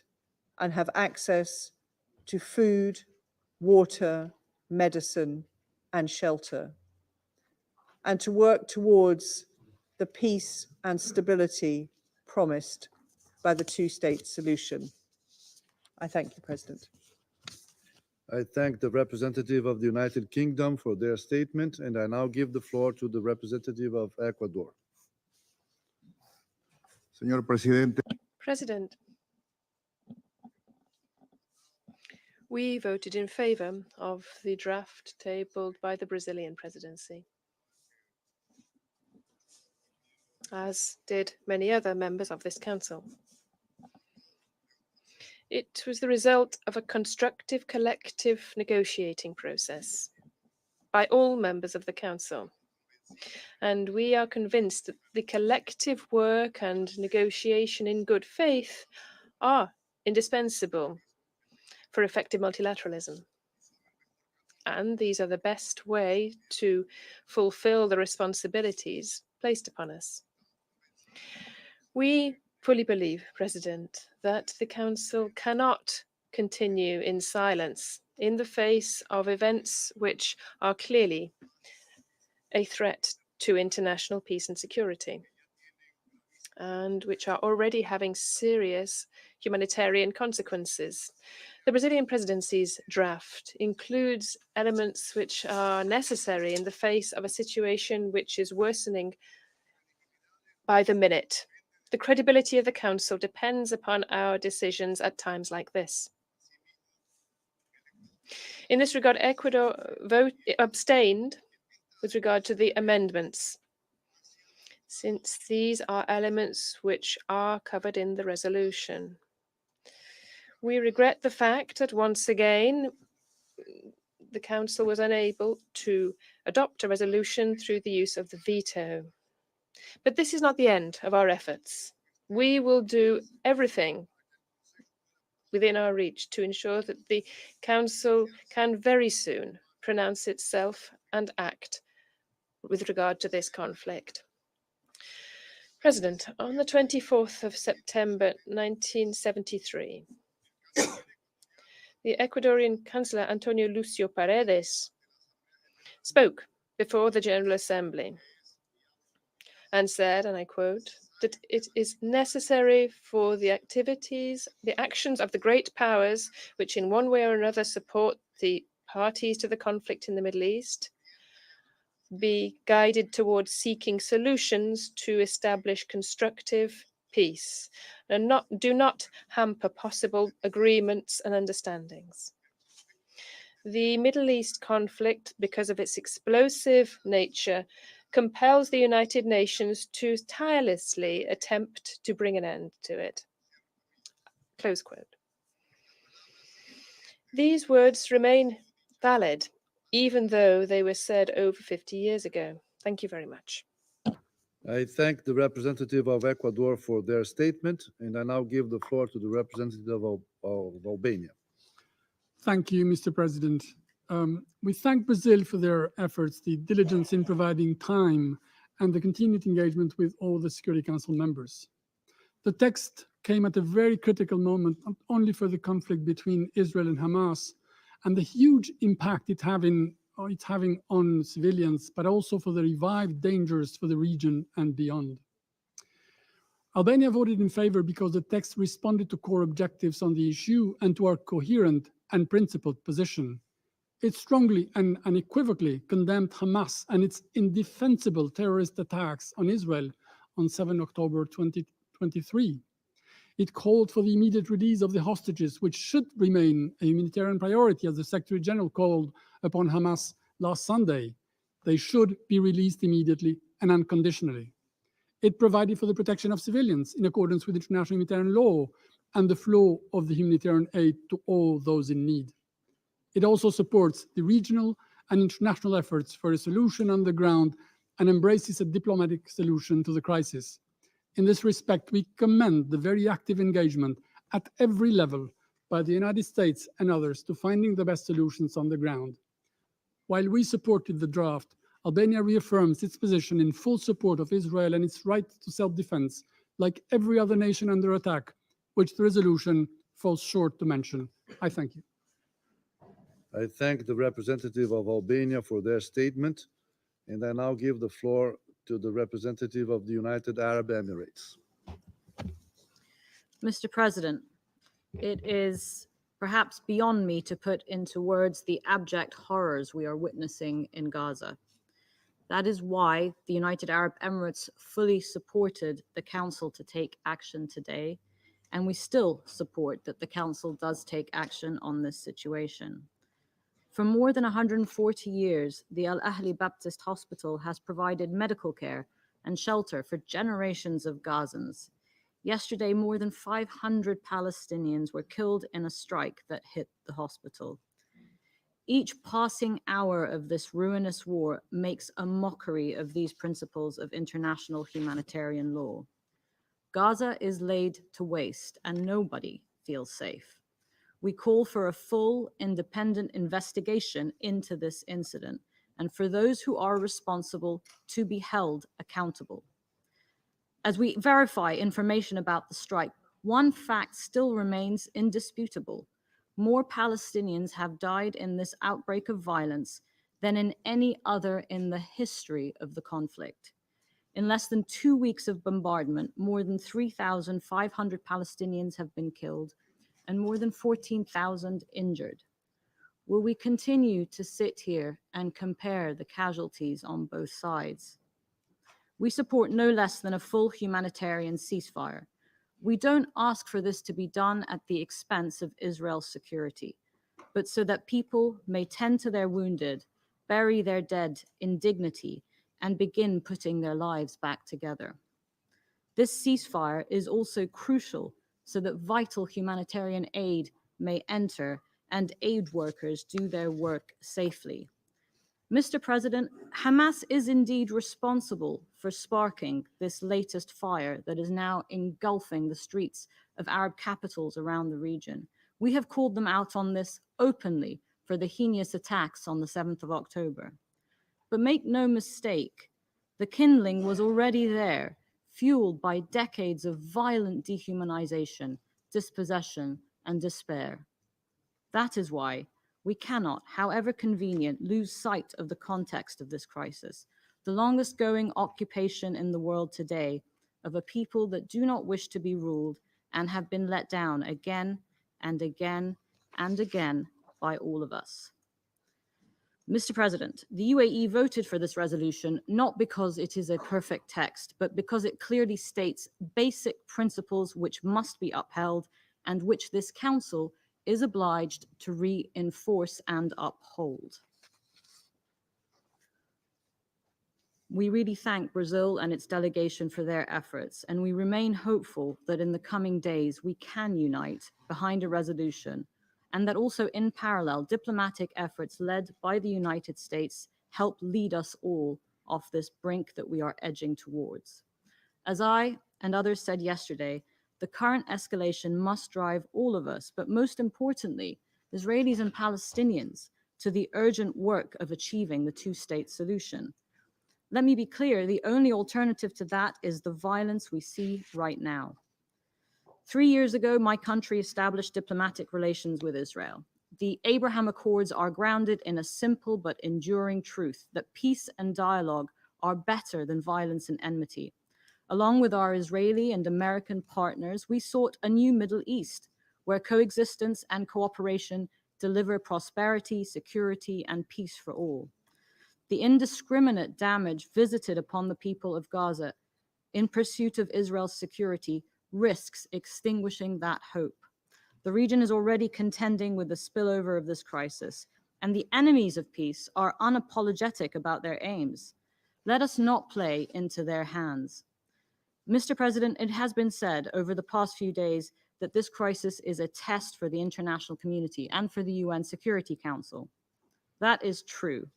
and have access to food, water, medicine, and shelter, and to work towards the peace and stability promised by the two-state solution. I thank you, President. I thank the representative of the United Kingdom for their statement, and I now give the floor to the representative of Ecuador. Señor presidente, President, we voted in favor of the draft tabled by the Brazilian presidency, as did many other members of this council. It was the result of a constructive collective negotiating process by all members of the council. And we are convinced that the collective work and negotiation in good faith are indispensable for effective multilateralism. And these are the best way to fulfill the responsibilities placed upon us. We fully believe, President, that the Council cannot continue in silence in the face of events which are clearly a threat to international peace and security, and which are already having serious humanitarian consequences. The Brazilian presidency's draft includes elements which are necessary in the face of a situation which is worsening by the minute. The credibility of the Council depends upon our decisions at times like this. In this regard, Ecuador abstained with regard to the amendments, since these are elements which are covered in the resolution. We regret the fact that once again, the Council was unable to adopt a resolution through the use of the veto. But this is not the end of our efforts. We will do everything within our reach to ensure that the Council can very soon pronounce itself and act with regard to this conflict. President, on the 24th of September 1973, the Ecuadorian Chancellor Antonio Lucio Paredes spoke before the General Assembly and said, and I quote, that it is necessary for the actions of the great powers which in one way or another support the parties to the conflict in the Middle East be guided towards seeking solutions to establish constructive peace and do not hamper possible agreements and understandings. The Middle East conflict, because of its explosive nature, compels the United Nations to tirelessly attempt to bring an end to it. Close quote. These words remain valid, even though they were said over 50 years ago. Thank you very much. I thank the representative of Ecuador for their statement, and I now give the floor to the representative of Albania. Thank you, Mr. President. We thank Brazil for their efforts, the diligence in providing time, and the continued engagement with all the Security Council members. The text came at a very critical moment, not only for the conflict between Israel and Hamas and the huge impact it's having on civilians, but also for the revived dangers for the region and beyond. Albania voted in favor because the text responded to core objectives on the issue and to our coherent and principled position. It strongly and unequivocally condemned Hamas and its indefensible terrorist attacks on Israel on 7 October 2023. It called for the immediate release of the hostages, which should remain a humanitarian priority, as the Secretary General called upon Hamas last Sunday. They should be released immediately and unconditionally. It provided for the protection of civilians in accordance with international humanitarian law and the flow of the humanitarian aid to all those in need. It also supports the regional and international efforts for a solution on the ground and embraces a diplomatic solution to the crisis. In this respect, we commend the very active engagement at every level by the United States and others to finding the best solutions on the ground. While we supported the draft, Albania reaffirms its position in full support of Israel and its right to self-defense, like every other nation under attack, which the resolution falls short to mention. I thank you. I thank the representative of Albania for their statement, and I now give the floor to the representative of the United Arab Emirates. Mr. President, it is perhaps beyond me to put into words the abject horrors we are witnessing in Gaza. That is why the United Arab Emirates fully supported the Council to take action today, and we still support that the Council does take action on this situation. For more than 140 years, the Al Ahli Baptist Hospital has provided medical care and shelter for generations of Gazans. Yesterday, more than 500 Palestinians were killed in a strike that hit the hospital. Each passing hour of this ruinous war makes a mockery of these principles of international humanitarian law. Gaza is laid to waste and nobody feels safe. We call for a full, independent investigation into this incident and for those who are responsible to be held accountable. As we verify information about the strike, one fact still remains indisputable. More Palestinians have died in this outbreak of violence than in any other in the history of the conflict. In less than 2 weeks of bombardment, more than 3,500 Palestinians have been killed and more than 14,000 injured. Will we continue to sit here and compare the casualties on both sides? We support no less than a full humanitarian ceasefire. We don't ask for this to be done at the expense of Israel's security, but so that people may tend to their wounded, bury their dead in dignity, and begin putting their lives back together. This ceasefire is also crucial so that vital humanitarian aid may enter and aid workers do their work safely. Mr. President, Hamas is indeed responsible for sparking this latest fire that is now engulfing the streets of Arab capitals around the region. We have called them out on this openly for the heinous attacks on the 7th of October. But make no mistake, the kindling was already there, fueled by decades of violent dehumanization, dispossession, and despair. That is why we cannot, however convenient, lose sight of the context of this crisis, the longest going occupation in the world today of a people that do not wish to be ruled and have been let down again and again and again by all of us. Mr. President, the UAE voted for this resolution not because it is a perfect text, but because it clearly states basic principles which must be upheld and which this Council is obliged to reinforce and uphold. We really thank Brazil and its delegation for their efforts, and we remain hopeful that in the coming days we can unite behind a resolution, and that also in parallel, diplomatic efforts led by the United States help lead us all off this brink that we are edging towards. As I and others said yesterday, the current escalation must drive all of us, but most importantly, Israelis and Palestinians, to the urgent work of achieving the two-state solution. Let me be clear, the only alternative to that is the violence we see right now. 3 years ago, my country established diplomatic relations with Israel. The Abraham Accords are grounded in a simple but enduring truth that peace and dialogue are better than violence and enmity. Along with our Israeli and American partners, we sought a new Middle East where coexistence and cooperation deliver prosperity, security, and peace for all. The indiscriminate damage visited upon the people of Gaza in pursuit of Israel's security risks extinguishing that hope. The region is already contending with the spillover of this crisis, and the enemies of peace are unapologetic about their aims. Let us not play into their hands. Mr. President, it has been said over the past few days that this crisis is a test for the international community and for the UN Security Council. That is true.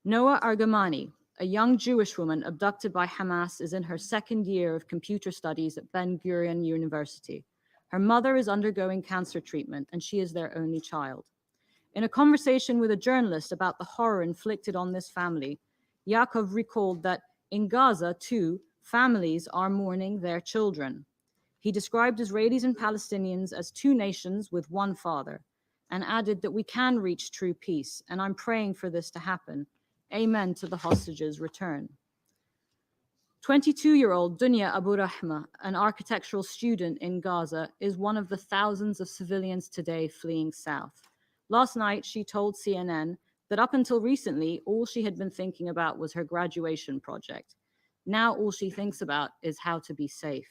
Noa Argamani, a young Jewish woman abducted by Hamas, is in her second year of computer studies at Ben-Gurion University. Her mother is undergoing cancer treatment, and she is their only child. In a conversation with a journalist about the horror inflicted on this family, Yaakov recalled that in Gaza, too, families are mourning their children. He described Israelis and Palestinians as two nations with one father, and added that we can reach true peace, and I'm praying for this to happen. Amen to the hostages' return. 22-year-old Dunya Abu Rahma, an architectural student in Gaza, is one of the thousands of civilians today fleeing south. Last night, she told CNN that up until recently, all she had been thinking about was her graduation project. Now all she thinks about is how to be safe.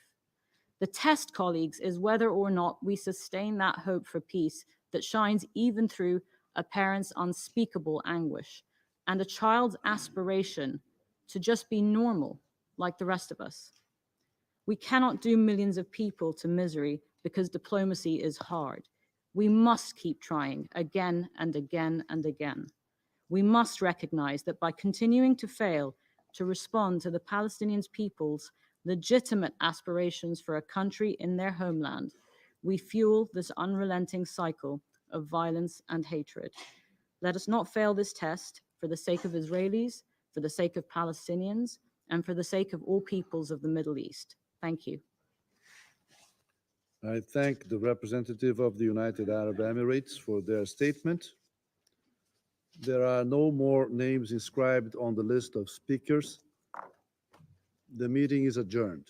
The test, colleagues, is whether or not we sustain that hope for peace that shines even through a parent's unspeakable anguish and a child's aspiration to just be normal like the rest of us. We cannot doom millions of people to misery because diplomacy is hard. We must keep trying again and again and again. We must recognize that by continuing to fail to respond to the Palestinian people's legitimate aspirations for a country in their homeland, we fuel this unrelenting cycle of violence and hatred. Let us not fail this test for the sake of Israelis, for the sake of Palestinians, and for the sake of all peoples of the Middle East. Thank you. I thank the representative of the United Arab Emirates for their statement. There are no more names inscribed on the list of speakers. The meeting is adjourned.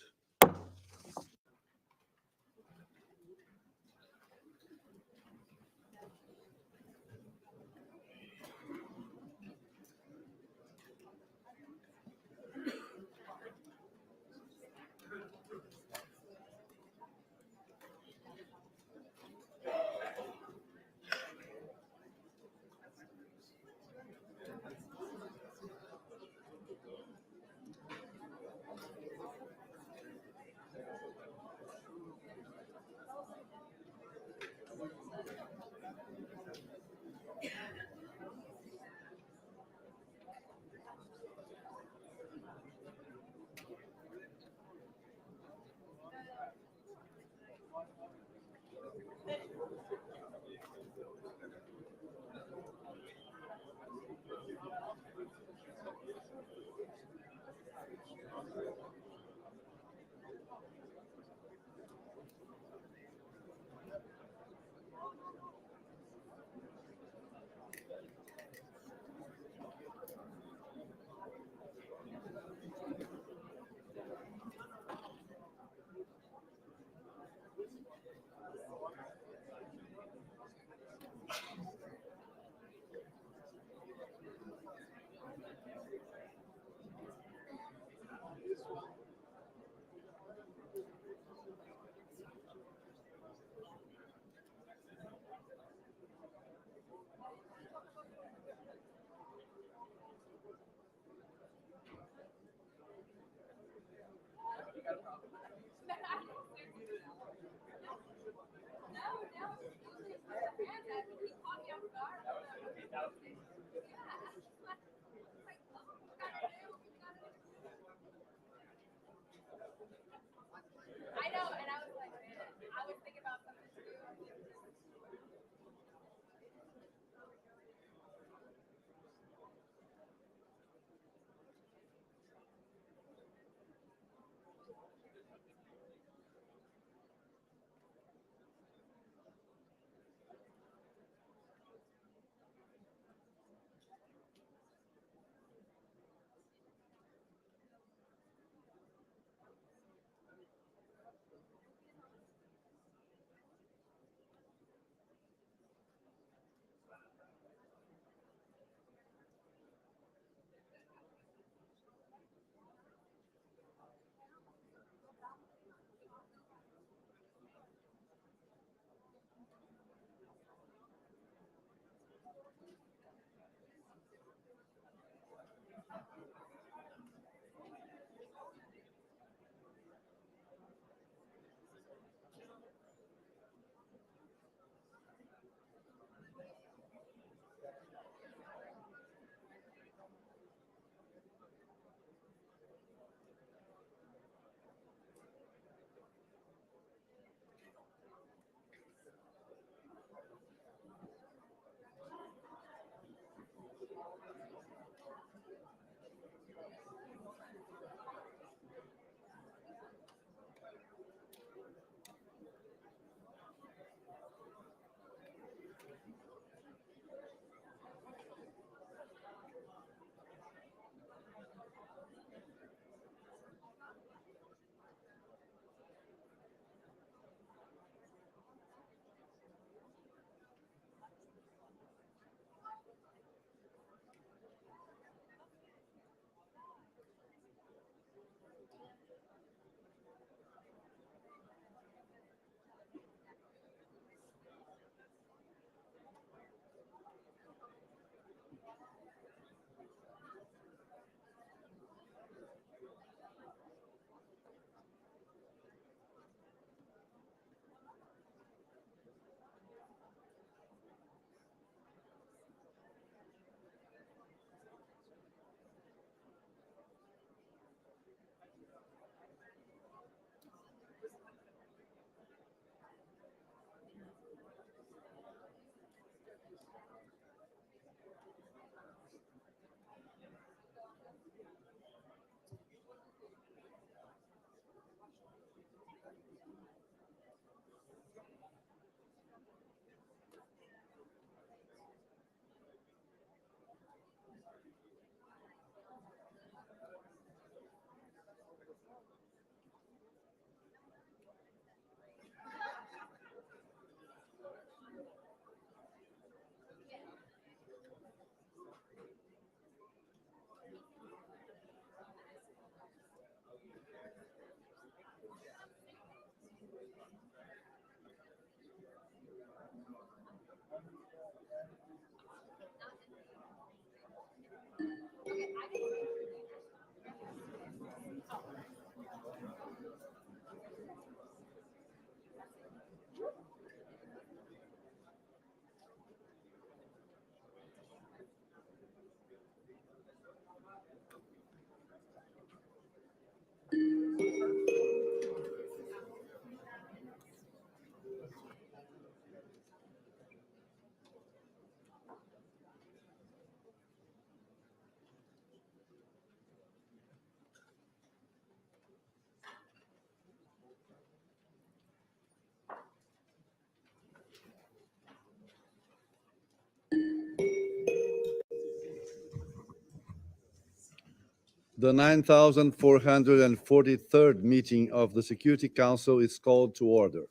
The 9,443rd meeting of the Security Council is called to order.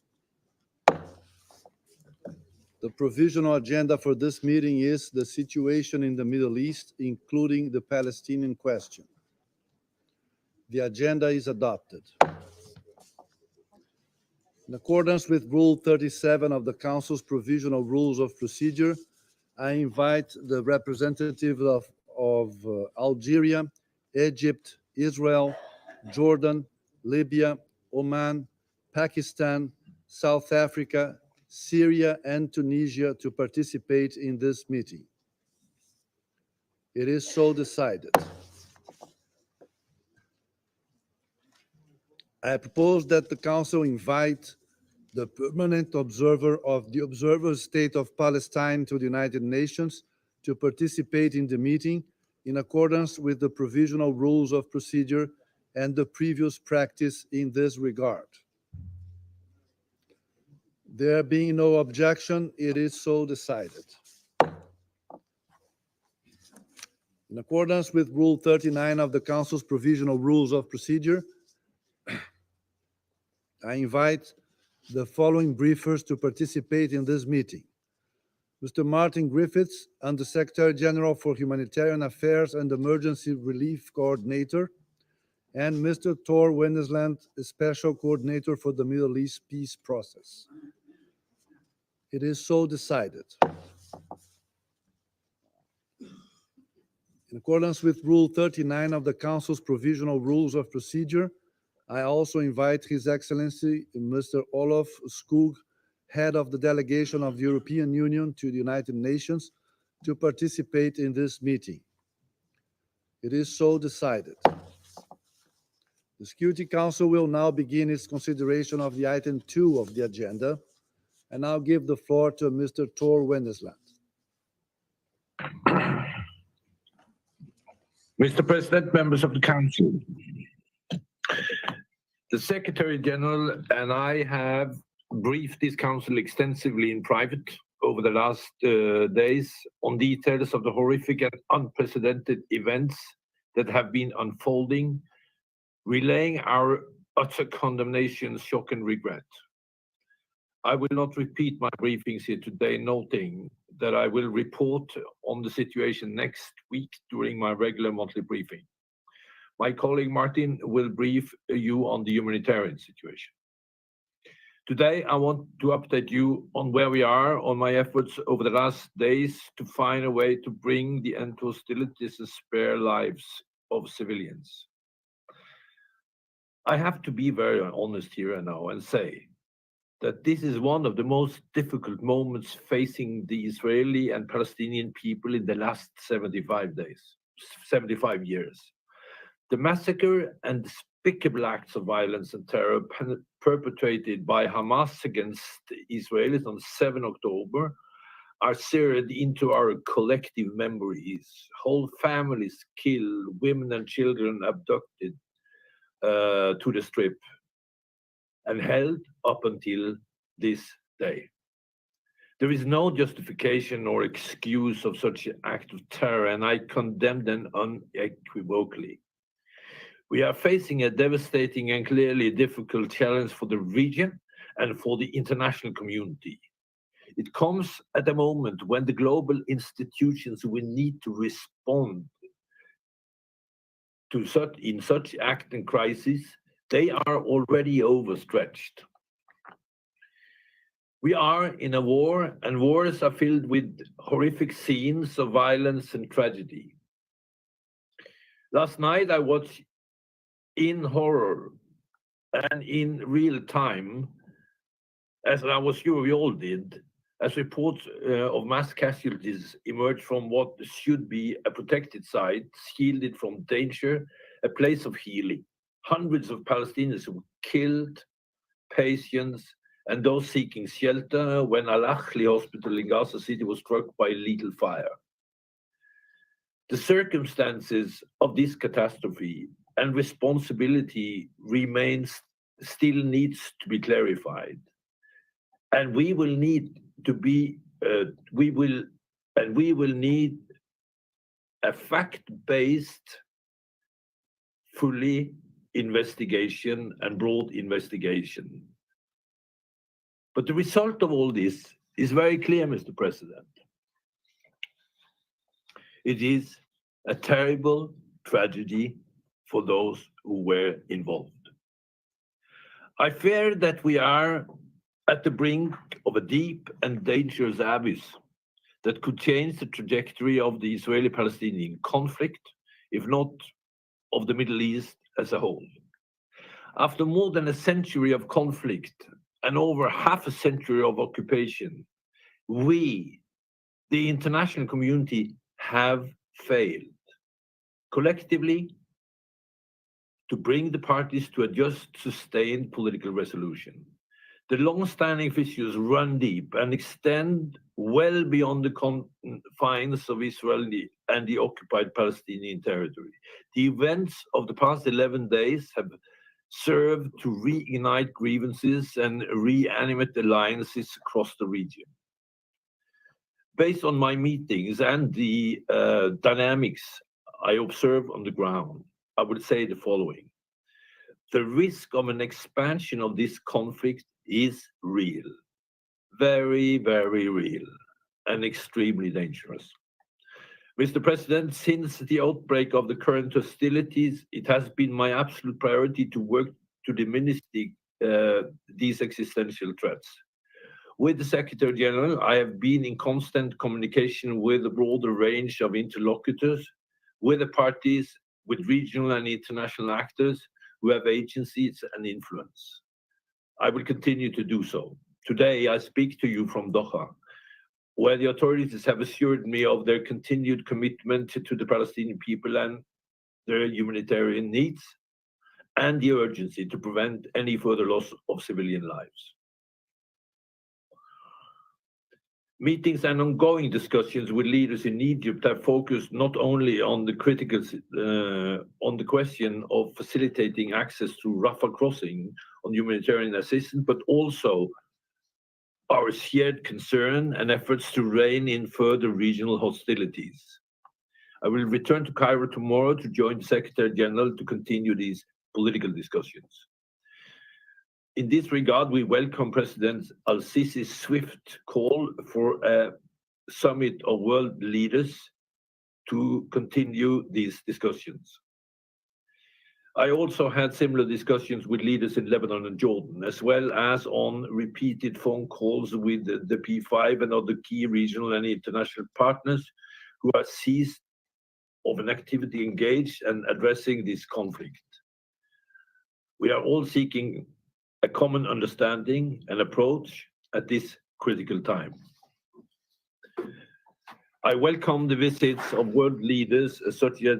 The provisional agenda for this meeting is the situation in the Middle East, including the Palestinian question. The agenda is adopted. In accordance with Rule 37 of the Council's Provisional Rules of Procedure, I invite the representatives of Algeria, Egypt, Israel, Jordan, Libya, Oman, Pakistan, South Africa, Syria, and Tunisia to participate in this meeting. It is so decided. I propose that the Council invite the permanent observer of the Observer State of Palestine to the United Nations to participate in the meeting in accordance with the provisional rules of procedure and the previous practice in this regard. There being no objection, it is so decided. In accordance with Rule 39 of the Council's Provisional Rules of Procedure, I invite the following briefers to participate in this meeting: Mr. Martin Griffiths, Under-Secretary General for Humanitarian Affairs and Emergency Relief Coordinator, and Mr. Tor Wennesland, Special Coordinator for the Middle East Peace Process. It is so decided. In accordance with Rule 39 of the Council's Provisional Rules of Procedure, I also invite His Excellency Mr. Olof Skog, Head of the Delegation of the European Union to the United Nations, to participate in this meeting. It is so decided. The Security Council will now begin its consideration of the item 2 of the agenda, and I'll give the floor to Mr. Tor Wennesland. Mr. President, members of the Council, the Secretary General and I have briefed this Council extensively in private over the last days on details of the horrific and unprecedented events that have been unfolding, relaying our utter condemnation, shock, and regret. I will not repeat my briefings here today, noting that I will report on the situation next week during my regular monthly briefing. My colleague Martin will brief you on the humanitarian situation. Today, I want to update you on where we are on my efforts over the last days to find a way to bring the end to hostilities and spare lives of civilians. I have to be very honest here and now and say that this is one of the most difficult moments facing the Israeli and Palestinian people in the last 75 years. The massacre and despicable acts of violence and terror perpetrated by Hamas against Israelis on 7 October are seared into our collective memories. Whole families killed, women and children abducted to the Strip and held up until this day. There is no justification or excuse of such an act of terror, and I condemn them unequivocally. We are facing a devastating and clearly difficult challenge for the region and for the international community. It comes at a moment when the global institutions will need to respond to such act and crisis. They are already overstretched. We are in a war, and wars are filled with horrific scenes of violence and tragedy. Last night, I watched in horror and in real time, as I was sure we all did, as reports of mass casualties emerged from what should be a protected site, shielded from danger, a place of healing. Hundreds of Palestinians were killed, patients, and those seeking shelter when Al-Ahli hospital in Gaza City was struck by lethal fire. The circumstances of this catastrophe and responsibility still needs to be clarified. And we will need a fact-based fully investigation and broad investigation. But the result of all this is very clear, Mr. President. It is a terrible tragedy for those who were involved. I fear that we are at the brink of a deep and dangerous abyss that could change the trajectory of the Israeli-Palestinian conflict, if not of the Middle East as a whole. After more than a century of conflict and over half a century of occupation, we, the international community, have failed collectively to bring the parties to a just, sustained political resolution. The long-standing issues run deep and extend well beyond the confines of Israel and the occupied Palestinian territory. The events of the past 11 days have served to reignite grievances and reanimate alliances across the region. Based on my meetings and the dynamics I observe on the ground, I would say the following. The risk of an expansion of this conflict is real, very, very real, and extremely dangerous. Mr. President, since the outbreak of the current hostilities, it has been my absolute priority to work to diminish these existential threats. With the Secretary General, I have been in constant communication with a broader range of interlocutors, with the parties, with regional and international actors who have agencies and influence. I will continue to do so. Today, I speak to you from Doha, where the authorities have assured me of their continued commitment to the Palestinian people and their humanitarian needs, and the urgency to prevent any further loss of civilian lives. Meetings and ongoing discussions with leaders in Egypt have focused not only on the question of facilitating access to Rafah crossing on humanitarian assistance, but also our shared concern and efforts to rein in further regional hostilities. I will return to Cairo tomorrow to join the Secretary General to continue these political discussions. In this regard, we welcome President al-Sisi's swift call for a summit of world leaders to continue these discussions. I also had similar discussions with leaders in Lebanon and Jordan, as well as on repeated phone calls with the P5 and other key regional and international partners who are seized of an activity engaged and addressing this conflict. We are all seeking a common understanding and approach at this critical time. I welcome the visits of world leaders such as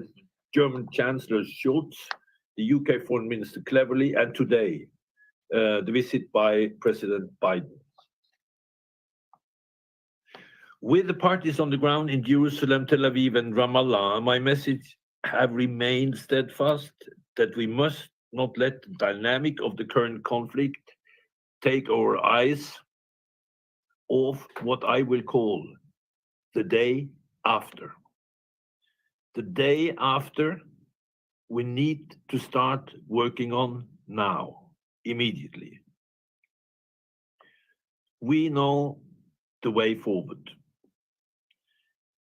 German Chancellor Scholz, the UK Foreign Minister Cleverly, and today, the visit by President Biden. With the parties on the ground in Jerusalem, Tel Aviv, and Ramallah, my message have remained steadfast that we must not let the dynamic of the current conflict take our eyes off what I will call the day after. The day after we need to start working on now, immediately. We know the way forward.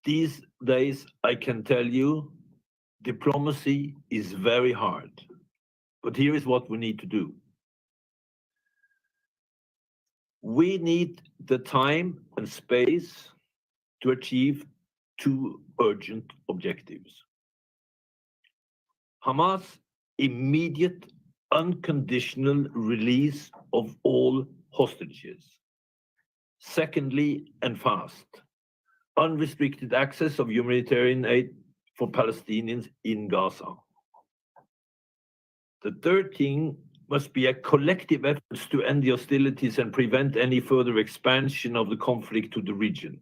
These days, I can tell you, diplomacy is very hard. But here is what we need to do. We need the time and space to achieve two urgent objectives. Hamas' immediate, unconditional release of all hostages. Secondly, and fast, unrestricted access of humanitarian aid for Palestinians in Gaza. The third thing must be a collective effort to end the hostilities and prevent any further expansion of the conflict to the region.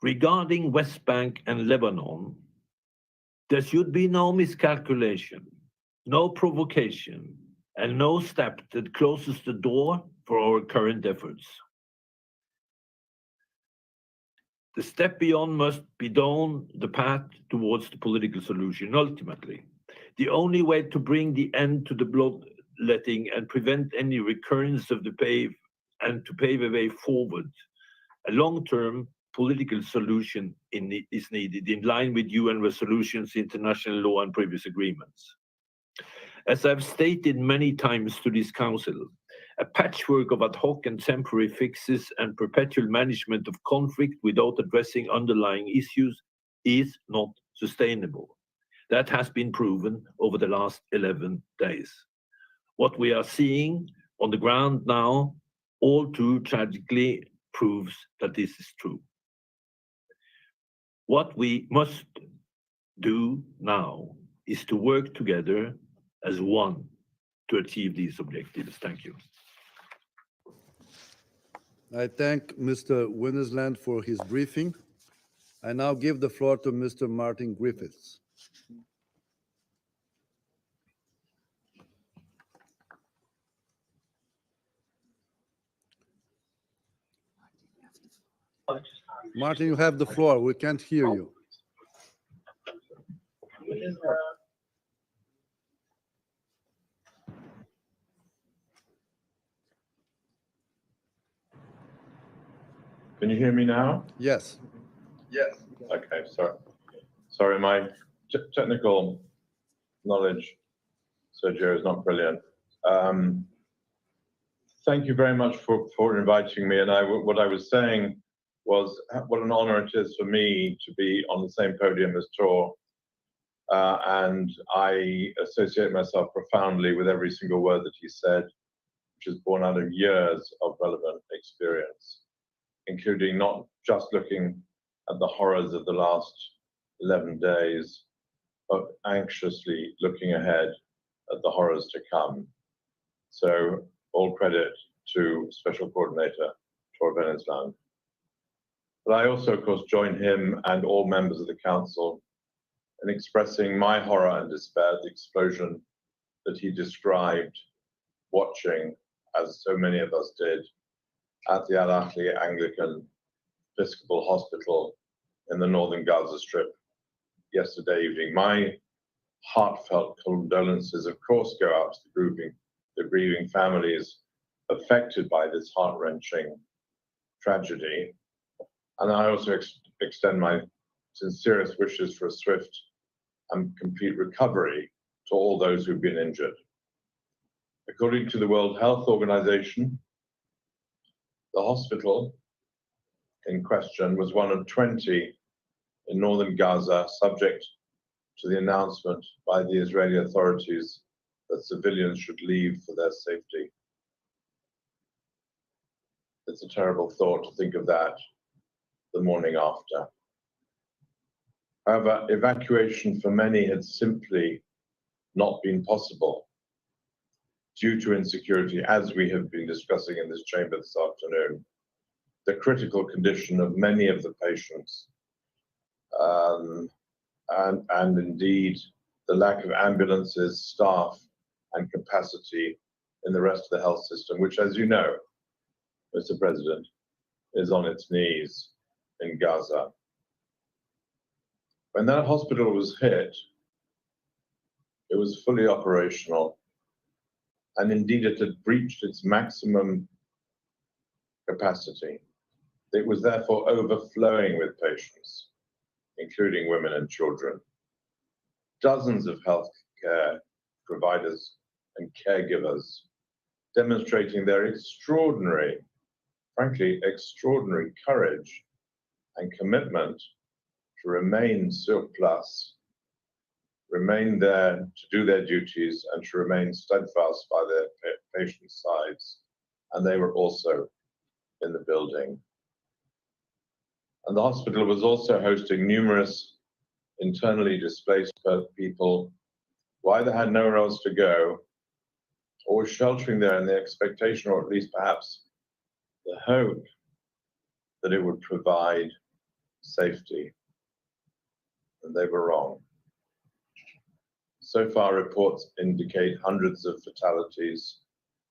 Regarding West Bank and Lebanon, there should be no miscalculation, no provocation, and no step that closes the door for our current efforts. The step beyond must be down the path towards the political solution. Ultimately, the only way to bring the end to the bloodletting and prevent any recurrence of the and to pave a way forward, a long-term political solution is needed in line with UN resolutions, international law, and previous agreements. As I've stated many times to this Council, a patchwork of ad hoc and temporary fixes and perpetual management of conflict without addressing underlying issues is not sustainable. That has been proven over the last 11 days. What we are seeing on the ground now, all too tragically, proves that this is true. What we must do now is to work together as one to achieve these objectives. Thank you. I thank Mr. Winnesland for his briefing. I now give the floor to Mr. Martin Griffiths. Martin, you have the floor. We can't hear you. Can you hear me now? Yes. Yes. Okay, sorry, my technical knowledge, Sergio, is not brilliant. Thank you very much for inviting me. And what I was saying was what an honor it is for me to be on the same podium as Tor. And I associate myself profoundly with every single word that he said, which is born out of years of relevant experience, including not just looking at the horrors of the last 11 days, but anxiously looking ahead at the horrors to come. So all credit to Special Coordinator Tor Wennesland. But I also, of course, join him and all members of the Council in expressing my horror and despair at the explosion that he described, watching, as so many of us did, at the Al-Ahli Anglican Episcopal Hospital in the northern Gaza Strip yesterday evening. My heartfelt condolences, of course, go out to the grieving families affected by this heart-wrenching tragedy. And I also extend my sincerest wishes for a swift and complete recovery to all those who've been injured. According to the World Health Organization, the hospital in question was one of 20 in northern Gaza, subject to the announcement by the Israeli authorities that civilians should leave for their safety. It's a terrible thought to think of that the morning after. However, evacuation for many had simply not been possible due to insecurity, as we have been discussing in this chamber this afternoon, the critical condition of many of the patients, and indeed the lack of ambulances, staff, and capacity in the rest of the health system, which, as you know, Mr. President, is on its knees in Gaza. When that hospital was hit, it was fully operational, and indeed it had breached its maximum capacity. It was therefore overflowing with patients, including women and children. Dozens of healthcare providers and caregivers demonstrating their extraordinary, frankly, extraordinary courage and commitment to remain sur place, remain there to do their duties and to remain steadfast by their patients' sides. And they were also in the building. And the hospital was also hosting numerous internally displaced people who either had nowhere else to go or were sheltering there in the expectation, or at least perhaps the hope, that it would provide safety. And they were wrong. So far, reports indicate hundreds of fatalities,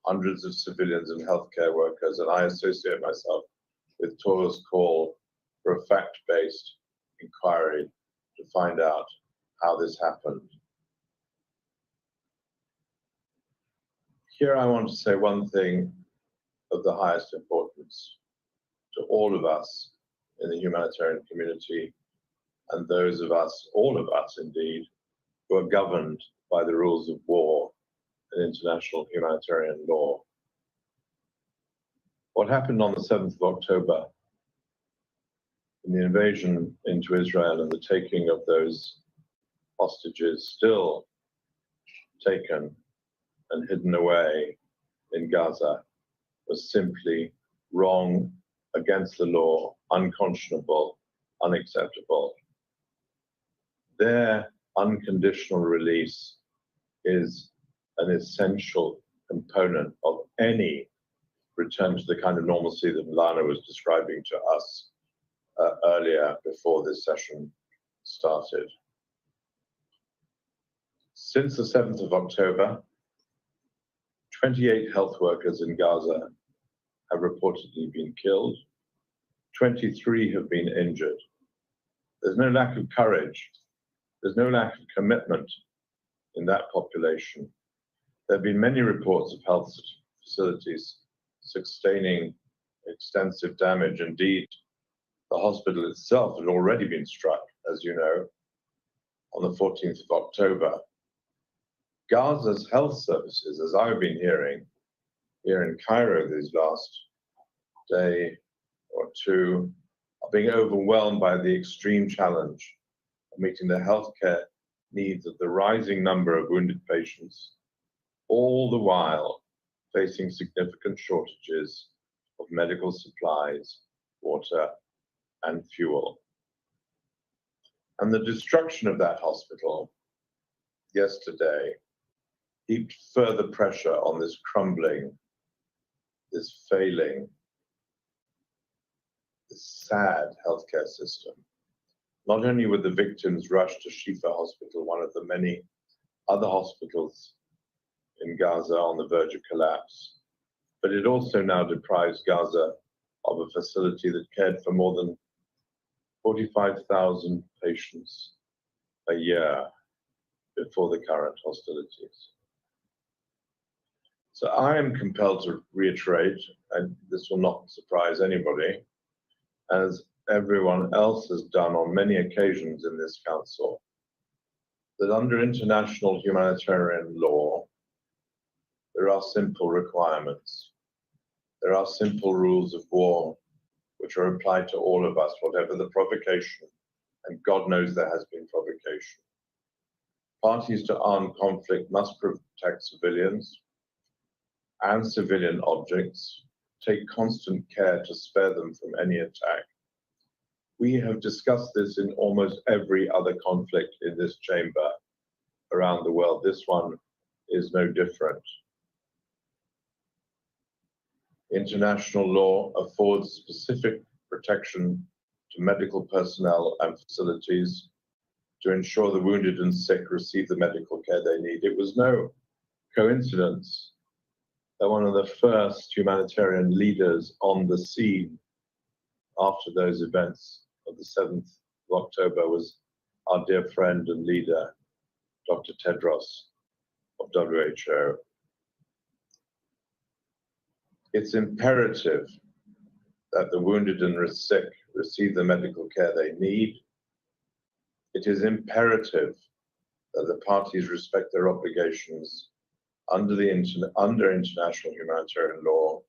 hundreds of civilians and healthcare workers, and I associate myself with Tor's call for a fact-based inquiry to find out how this happened. Here I want to say one thing of the highest importance to all of us in the humanitarian community and those of us, all of us indeed, who are governed by the rules of war and international humanitarian law. What happened on the 7th of October in the invasion into Israel and the taking of those hostages still taken and hidden away in Gaza was simply wrong, against the law, unconscionable, unacceptable. Their unconditional release is an essential component of any return to the kind of normalcy that Lana was describing to us earlier before this session started. Since the 7th of October, 28 health workers in Gaza have reportedly been killed. 23 have been injured. There's no lack of courage. There's no lack of commitment in that population. There have been many reports of health facilities sustaining extensive damage. Indeed, the hospital itself had already been struck, as you know, on the 14th of October. Gaza's health services, as I've been hearing here in Cairo these last day or two, are being overwhelmed by the extreme challenge of meeting the healthcare needs of the rising number of wounded patients, all the while facing significant shortages of medical supplies, water, and fuel. And the destruction of that hospital yesterday heaped further pressure on this crumbling, this failing, this sad healthcare system. Not only were the victims rushed to Shifa Hospital, one of the many other hospitals in Gaza on the verge of collapse, but it also now deprives Gaza of a facility that cared for more than 45,000 patients a year before the current hostilities. So I am compelled to reiterate, and this will not surprise anybody, as everyone else has done on many occasions in this council, that under international humanitarian law, there are simple requirements. There are simple rules of war which are applied to all of us, whatever the provocation, and God knows there has been provocation. Parties to armed conflict must protect civilians and civilian objects, take constant care to spare them from any attack. We have discussed this in almost every other conflict in this chamber around the world. This one is no different. International law affords specific protection to medical personnel and facilities to ensure the wounded and sick receive the medical care they need. It was no coincidence that one of the first humanitarian leaders on the scene after those events of the 7th of October was our dear friend and leader, Dr. Tedros of WHO. It's imperative that the wounded and sick receive the medical care they need. It is imperative that the parties respect their obligations under international humanitarian law,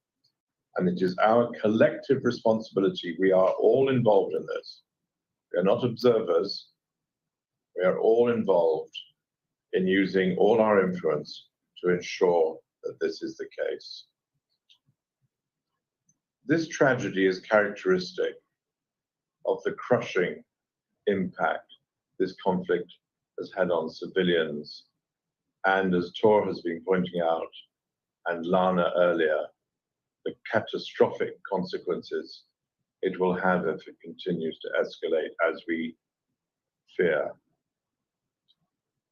and it is our collective responsibility. We are all involved in this. We are not observers. We are all involved in using all our influence to ensure that this is the case. This tragedy is characteristic of the crushing impact this conflict has had on civilians, and as Tor has been pointing out, and Lana earlier, the catastrophic consequences it will have if it continues to escalate as we fear.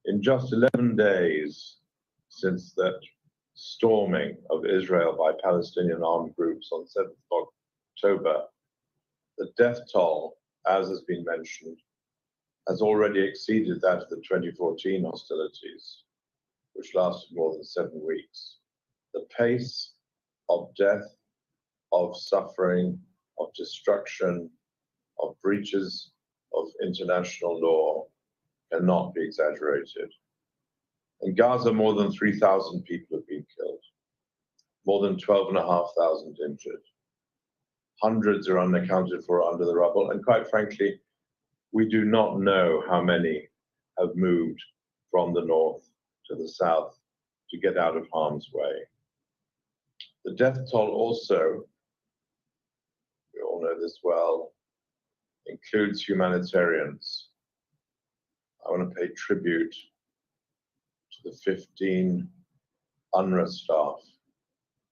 In just 11 days since that storming of Israel by Palestinian armed groups on 7th of October, The death toll, as has been mentioned, has already exceeded that of the 2014 hostilities, which lasted more than 7 weeks. The pace of death, of suffering, of destruction, of breaches of international law cannot be exaggerated. In Gaza, more than 3,000 people have been killed, more than 12,500 injured. Hundreds are unaccounted for under the rubble, and quite frankly, we do not know how many have moved from the north to the south to get out of harm's way. The death toll also, we all know this well, includes humanitarians. I want to pay tribute to the 15 UNRWA staff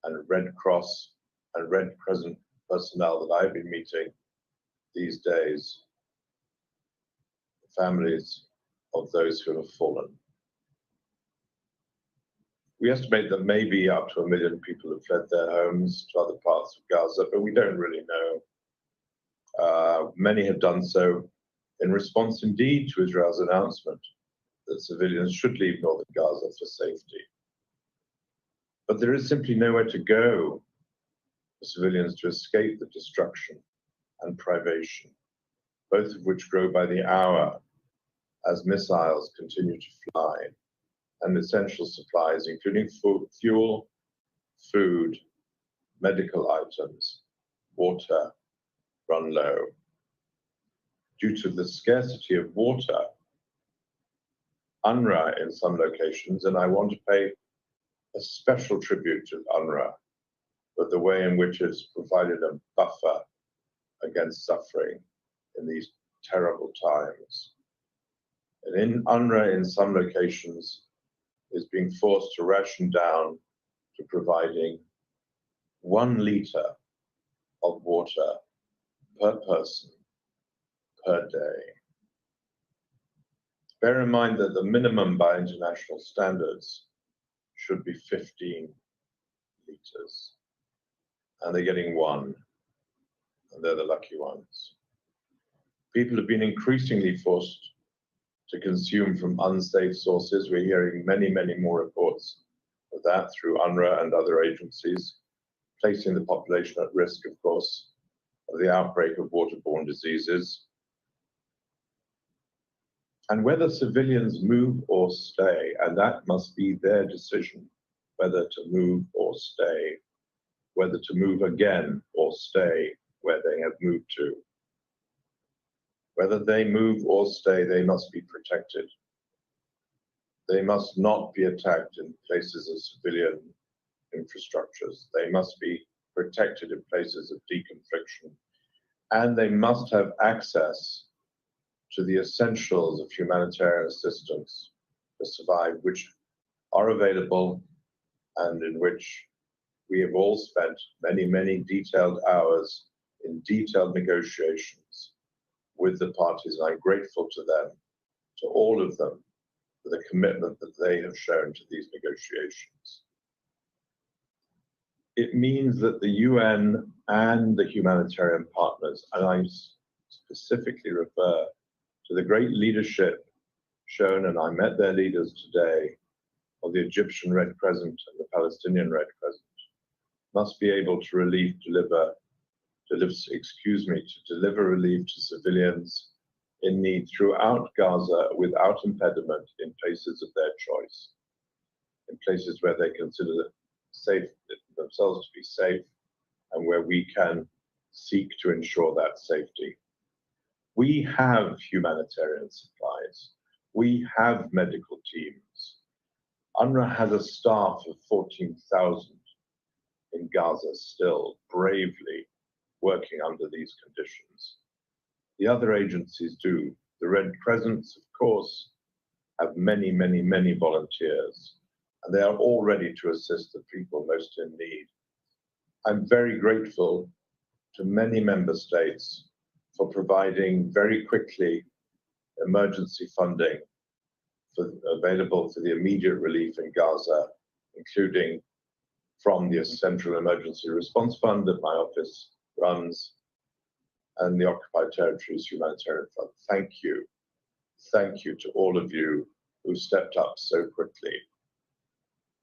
and Red Cross and Red Crescent personnel that I've been meeting these days, the families of those who have fallen. We estimate that maybe up to 1 million people have fled their homes to other parts of Gaza, but we don't really know. Many have done so in response indeed to Israel's announcement that civilians should leave northern Gaza for safety. But there is simply nowhere to go for civilians to escape the destruction and privation, both of which grow by the hour as missiles continue to fly, and essential supplies, including fuel, food, medical items, water, run low. Due to the scarcity of water, UNRWA in some locations, and I want to pay a special tribute to UNRWA for the way in which it's provided a buffer against suffering in these terrible times. And in UNRWA in some locations is being forced to ration down to providing 1 liter of water per person per day. Bear in mind that the minimum by international standards should be 15 liters, and they're getting 1, and they're the lucky ones. People have been increasingly forced to consume from unsafe sources. We're hearing many, many more reports of that through UNRWA and other agencies, placing the population at risk, of course, of the outbreak of waterborne diseases. And whether civilians move or stay, and that must be their decision, whether to move or stay, whether to move again or stay where they have moved to. Whether they move or stay, they must be protected. They must not be attacked in places of civilian infrastructures. They must be protected in places of deconfliction. And they must have access to the essentials of humanitarian assistance to survive, which are available and in which we have all spent many, many detailed hours in detailed negotiations with the parties, and I'm grateful to them, to all of them, for the commitment that they have shown to these negotiations. It means that the UN and the humanitarian partners, and I specifically refer to the great leadership shown, and I met their leaders today, of the Egyptian Red Crescent and the Palestinian Red Crescent, must be able to deliver relief to civilians in need throughout Gaza without impediment in places of their choice, in places where they consider themselves to be safe and where we can seek to ensure that safety. We have humanitarian supplies. We have medical teams. UNRWA has a staff of 14,000 in Gaza still bravely working under these conditions. The other agencies do. The Red Crescents, of course, have many, many, many volunteers, and they are all ready to assist the people most in need. I'm very grateful to many member states for providing very quickly emergency funding available for the immediate relief in Gaza, including from the Central Emergency Response Fund that my office runs, and the Occupied Territories Humanitarian Fund. Thank you. Thank you to all of you who stepped up so quickly.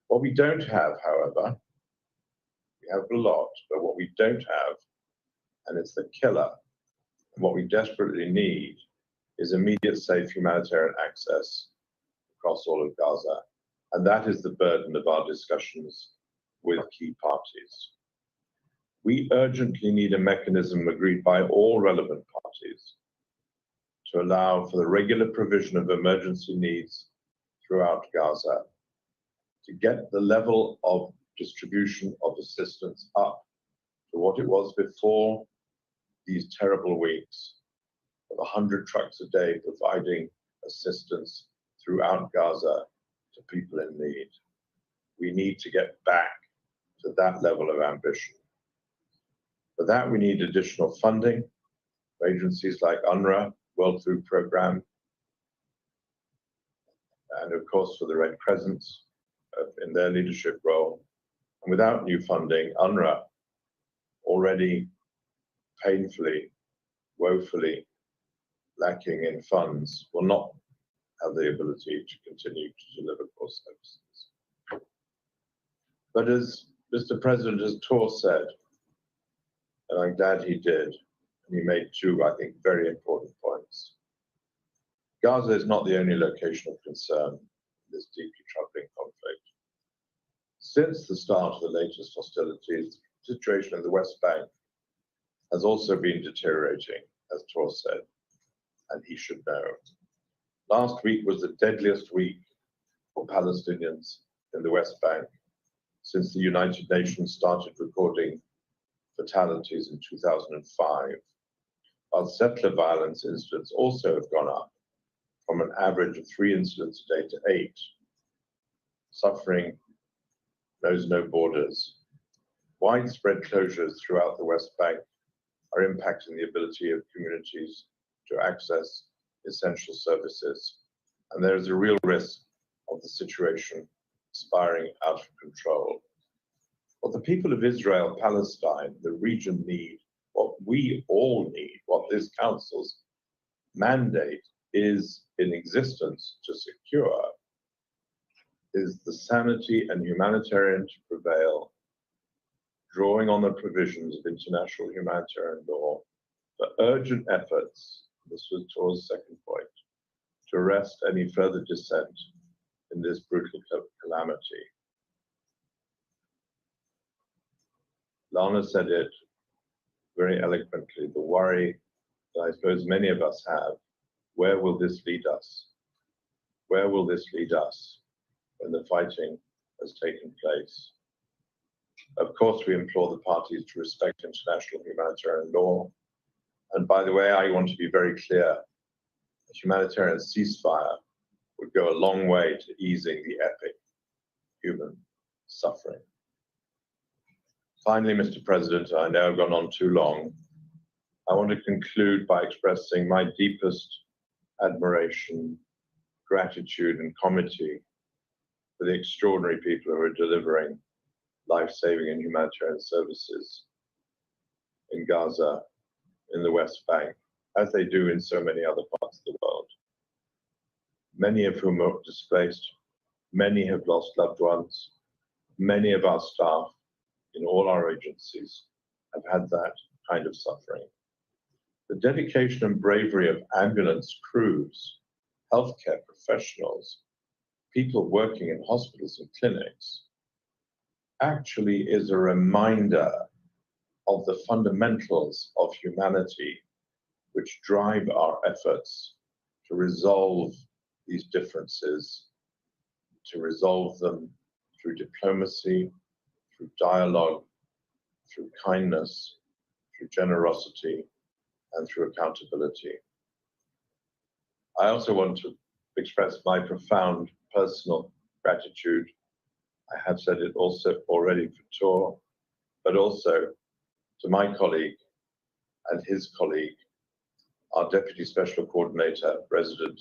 What we don't have, however, we have a lot, but what we don't have, and it's the killer, and what we desperately need is immediate safe humanitarian access across all of Gaza. And that is the burden of our discussions with key parties. We urgently need a mechanism agreed by all relevant parties to allow for the regular provision of emergency needs throughout Gaza, to get the level of distribution of assistance up to what it was before these terrible weeks of 100 trucks a day providing assistance throughout Gaza to people in need. We need to get back to that level of ambition. For that, we need additional funding for agencies like UNRWA, World Food Programme, and of course for the Red Crescent in their leadership role. And without new funding, UNRWA, already painfully, woefully lacking in funds, will not have the ability to continue to deliver core services. But as Mr. President, as Tor said, and I'm glad he did, and he made two, I think, very important points. Gaza is not the only location of concern in this deeply troubling conflict. Since the start of the latest hostilities, the situation in the West Bank has also been deteriorating, as Tor said, and he should know. Last week was the deadliest week for Palestinians in the West Bank since the United Nations started recording fatalities in 2005, while settler violence incidents also have gone up from an average of 3 incidents a day to 8. Suffering knows no borders. Widespread closures throughout the West Bank are impacting the ability of communities to access essential services, and there is a real risk of the situation spiraling out of control. What the people of Israel, Palestine, the region need, what we all need, what this council's mandate is in existence to secure, is the sanity and humanitarian to prevail, drawing on the provisions of international humanitarian law for urgent efforts, this was Tor's second point, to arrest any further descent in this brutal calamity. Lana said it very eloquently, the worry that I suppose many of us have, where will this lead us? Where will this lead us when the fighting has taken place? Of course, we implore the parties to respect international humanitarian law. And by the way, I want to be very clear, a humanitarian ceasefire would go a long way to easing the epic human suffering. Finally, Mr. President, I know I've gone on too long. I want to conclude by expressing my deepest admiration, gratitude, and comity for the extraordinary people who are delivering life-saving and humanitarian services in Gaza, in the West Bank, as they do in so many other parts of the world. Many of whom are displaced, many have lost loved ones, many of our staff in all our agencies have had that kind of suffering. The dedication and bravery of ambulance crews, healthcare professionals, people working in hospitals and clinics, actually is a reminder of the fundamentals of humanity which drive our efforts to resolve these differences, to resolve them through diplomacy, through dialogue, through kindness, through generosity, and through accountability. I also want to express my profound personal gratitude. I have said it also already for Tor, but also to my colleague and his colleague, our Deputy Special Coordinator, Resident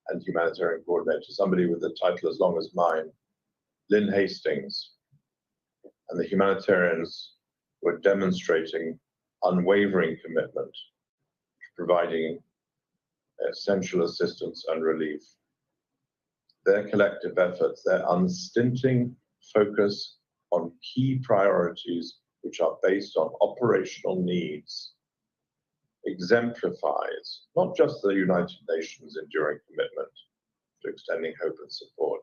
and Humanitarian Coordinator, somebody with a title as long as mine, Lynn Hastings, and the humanitarians were demonstrating unwavering commitment providing essential assistance and relief. Their collective efforts, their unstinting focus on key priorities which are based on operational needs, exemplifies not just the United Nations' enduring commitment to extending hope and support,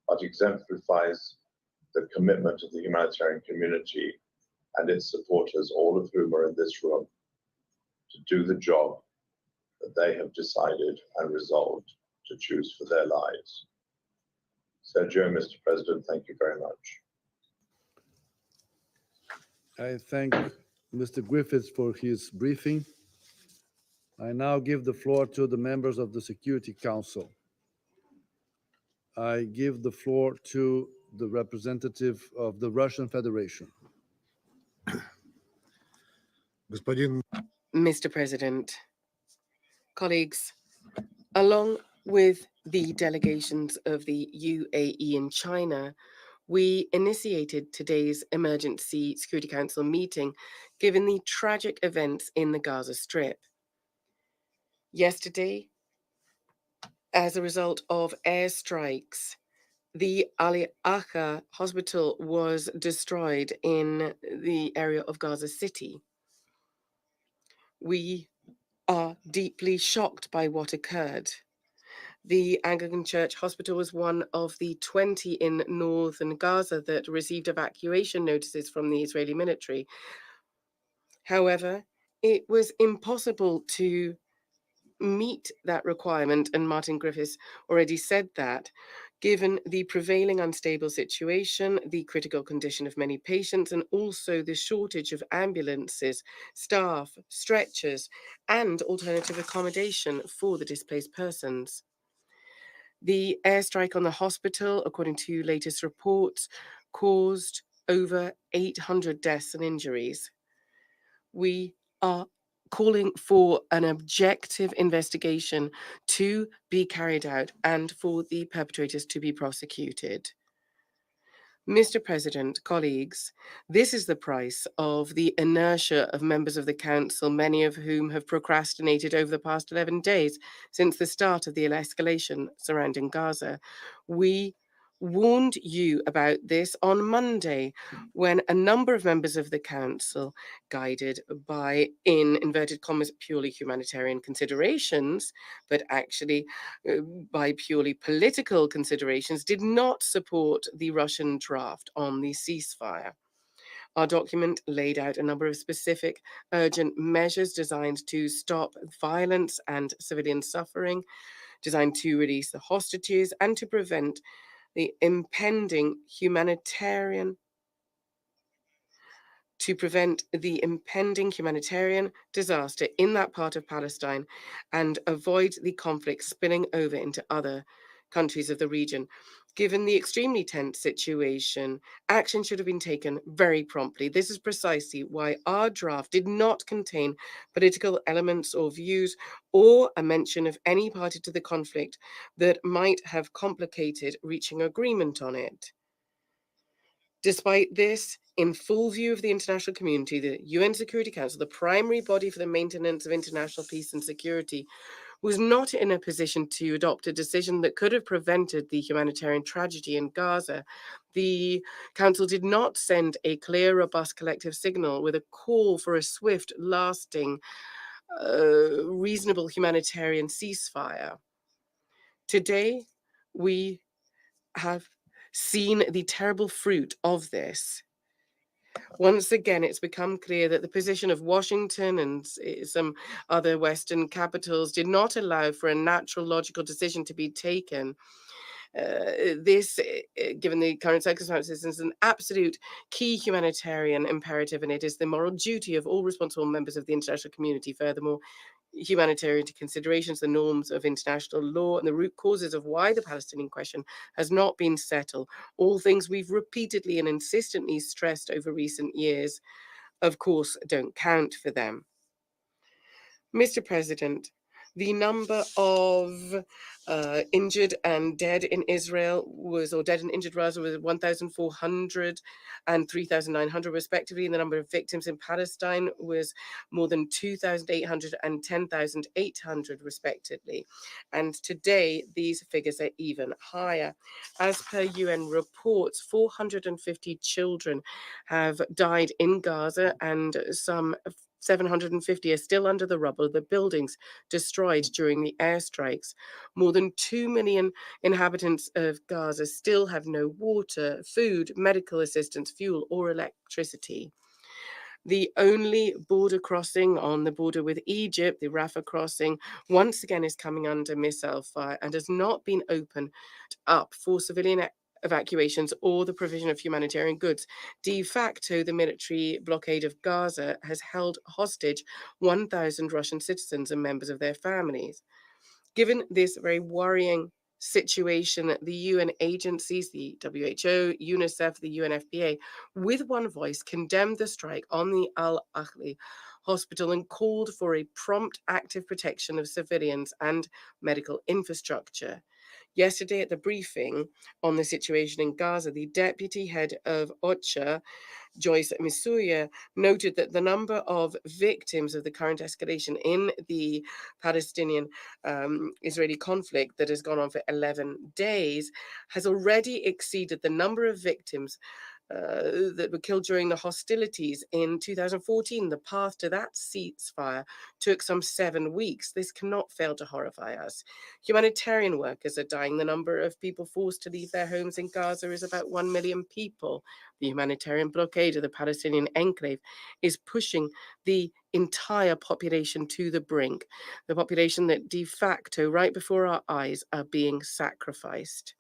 but exemplifies the commitment of the humanitarian community and its supporters, all of whom are in this room, to do the job that they have decided and resolved to choose for their lives. Sergio, Mr. President, thank you very much. I thank Mr. Griffiths for his briefing. I now give the floor to the members of the Security Council. I give the floor to the representative of the Russian Federation. Mr. President, colleagues, along with the delegations of the UAE and China, we initiated today's Emergency Security Council meeting given the tragic events in the Gaza Strip. Yesterday, as a result of airstrikes, the Ali Akha hospital was destroyed in the area of Gaza City. We are deeply shocked by what occurred. The Anglican Church Hospital was one of the 20 in northern Gaza that received evacuation notices from the Israeli military. However, it was impossible to meet that requirement, and Martin Griffiths already said that, given the prevailing unstable situation, the critical condition of many patients, and also the shortage of ambulances, staff, stretchers, and alternative accommodation for the displaced persons. The airstrike on the hospital, according to latest reports, caused over 800 deaths and injuries. We are calling for an objective investigation to be carried out and for the perpetrators to be prosecuted. Mr. President, colleagues, this is the price of the inertia of members of the Council, many of whom have procrastinated over the past 11 days since the start of the escalation surrounding Gaza. We warned you about this on Monday when a number of members of the Council, guided by, in inverted commas, purely humanitarian considerations, but actually by purely political considerations, did not support the Russian draft on the ceasefire. Our document laid out a number of specific urgent measures designed to stop violence and civilian suffering, designed to release the hostages and to prevent the impending humanitarian disaster in that part of Palestine and avoid the conflict spilling over into other countries of the region. Given the extremely tense situation, action should have been taken very promptly. This is precisely why our draft did not contain political elements or views or a mention of any party to the conflict that might have complicated reaching agreement on it. Despite this, in full view of the international community, the UN Security Council, the primary body for the maintenance of international peace and security, was not in a position to adopt a decision that could have prevented the humanitarian tragedy in Gaza. The Council did not send a clear, robust collective signal with a call for a swift, lasting, reasonable humanitarian ceasefire. Today, we have seen the terrible fruit of this. Once again, it's become clear that the position of Washington and some other Western capitals did not allow for a natural, logical decision to be taken. This, given the current circumstances, is an absolute key humanitarian imperative, and it is the moral duty of all responsible members of the international community. Furthermore, humanitarian considerations, the norms of international law, and the root causes of why the Palestinian question has not been settled, all things we've repeatedly and insistently stressed over recent years, of course, don't count for them. Mr. President, The number of injured and dead in Israel was, or dead and injured rather, was 1,400 and 3,900 respectively. And the number of victims in Palestine was more than 2,800 and 10,800 respectively. And today, these figures are even higher. As per UN reports, 450 children have died in Gaza, and some 750 are still under the rubble of the buildings destroyed during the airstrikes. More than 2 million inhabitants of Gaza still have no water, food, medical assistance, fuel, or electricity. The only border crossing on the border with Egypt, the Rafah crossing, once again is coming under missile fire and has not been opened up for civilian evacuations or the provision of humanitarian goods. De facto, the military blockade of Gaza has held hostage 1,000 Russian citizens and members of their families. Given this very worrying situation, the UN agencies, the WHO, UNICEF, the UNFPA, with one voice condemned the strike on the Al-Ahli hospital and called for a prompt active protection of civilians and medical infrastructure. Yesterday at the briefing on the situation in Gaza, the deputy head of OCHA, Joyce Misuya, noted that the number of victims of the current escalation in the Palestinian-Israeli conflict that has gone on for 11 days has already exceeded the number of victims that were killed during the hostilities in 2014. The path to that ceasefire took some 7 weeks. This cannot fail to horrify us. Humanitarian workers are dying. The number of people forced to leave their homes in Gaza is about 1 million people. The humanitarian blockade of the Palestinian enclave is pushing the entire population to the brink, the population that de facto, right before our eyes, are being sacrificed.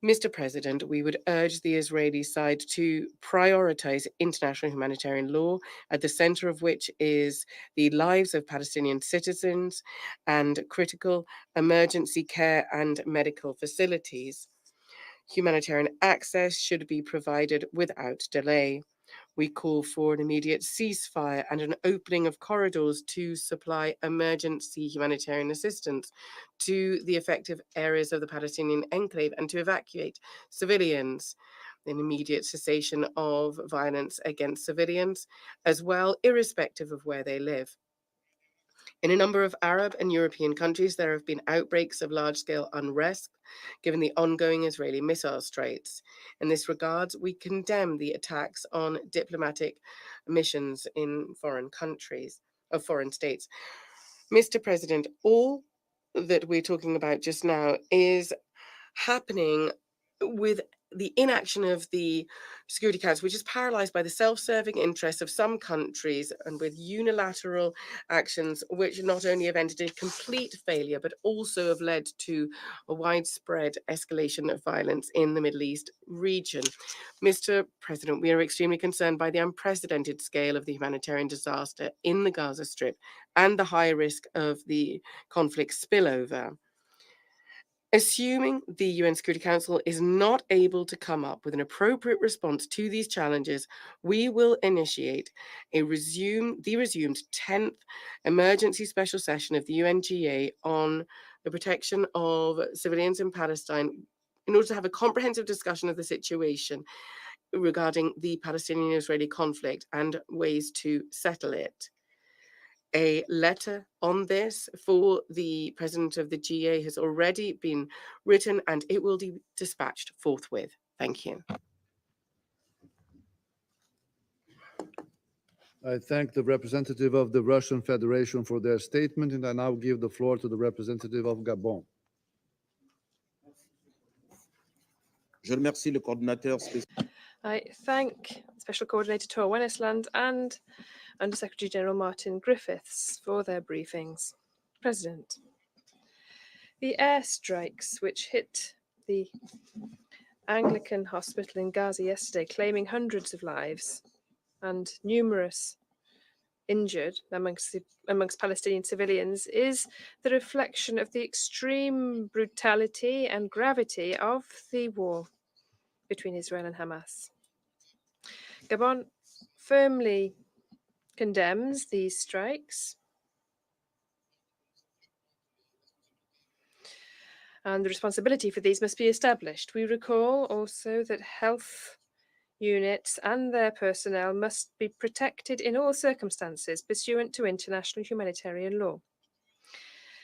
Mr. President, we would urge the Israeli side to prioritize international humanitarian law, at the center of which is the lives of Palestinian citizens and critical emergency care and medical facilities. Humanitarian access should be provided without delay. We call for an immediate ceasefire and an opening of corridors to supply emergency humanitarian assistance to the affected areas of the Palestinian enclave and to evacuate civilians. An immediate cessation of violence against civilians as well, irrespective of where they live. In a number of Arab and European countries, there have been outbreaks of large-scale unrest, given the ongoing Israeli missile strikes. In this regard, we condemn the attacks on diplomatic missions in foreign countries, of foreign states. Mr. President, all that we're talking about just now is happening with the inaction of the Security Council, which is paralyzed by the self-serving interests of some countries and with unilateral actions which not only have ended in complete failure, but also have led to a widespread escalation of violence in the Middle East region. Mr. President, we are extremely concerned by the unprecedented scale of the humanitarian disaster in the Gaza Strip and the high risk of the conflict spillover. Assuming the UN Security Council is not able to come up with an appropriate response to these challenges, we will initiate the resumed 10th emergency special session of the UNGA on the protection of civilians in Palestine in order to have a comprehensive discussion of the situation regarding the Palestinian-Israeli conflict and ways to settle it. A letter on this for the president of the GA has already been written and it will be dispatched forthwith. Thank you. I thank the representative of the Russian Federation for their statement, and I now give the floor to the representative of Gabon. Je remercie le coordinateur I thank Special Coordinator Tor Wennesland and Under Secretary General Martin Griffiths for their briefings. President, the airstrikes which hit the Anglican hospital in Gaza yesterday, claiming hundreds of lives and numerous injured amongst Palestinian civilians, is the reflection of the extreme brutality and gravity of the war between Israel and Hamas. Gabon firmly condemns these strikes and the responsibility for these must be established. We recall also that health units and their personnel must be protected in all circumstances pursuant to international humanitarian law.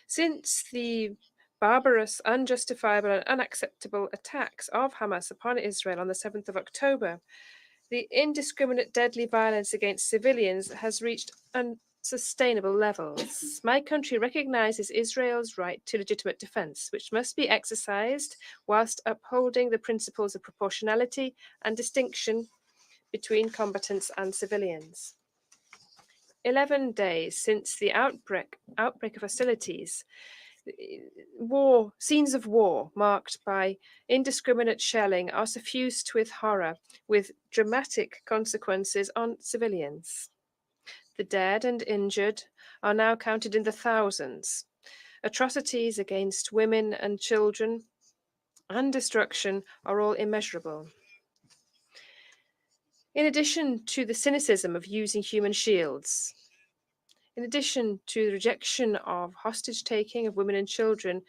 Since the barbarous, unjustifiable, and unacceptable attacks of Hamas upon Israel on the 7th of October, the indiscriminate deadly violence against civilians has reached unsustainable levels. My country recognizes Israel's right to legitimate defense, which must be exercised whilst upholding the principles of proportionality and distinction between combatants and civilians. 11 days since the outbreak of hostilities, scenes of war marked by indiscriminate shelling are suffused with horror, with dramatic consequences on civilians. The dead and injured are now counted in the thousands. Atrocities against women and children and destruction are all immeasurable. In addition to the cynicism of using human shields, in addition to the rejection of hostage-taking of women and children,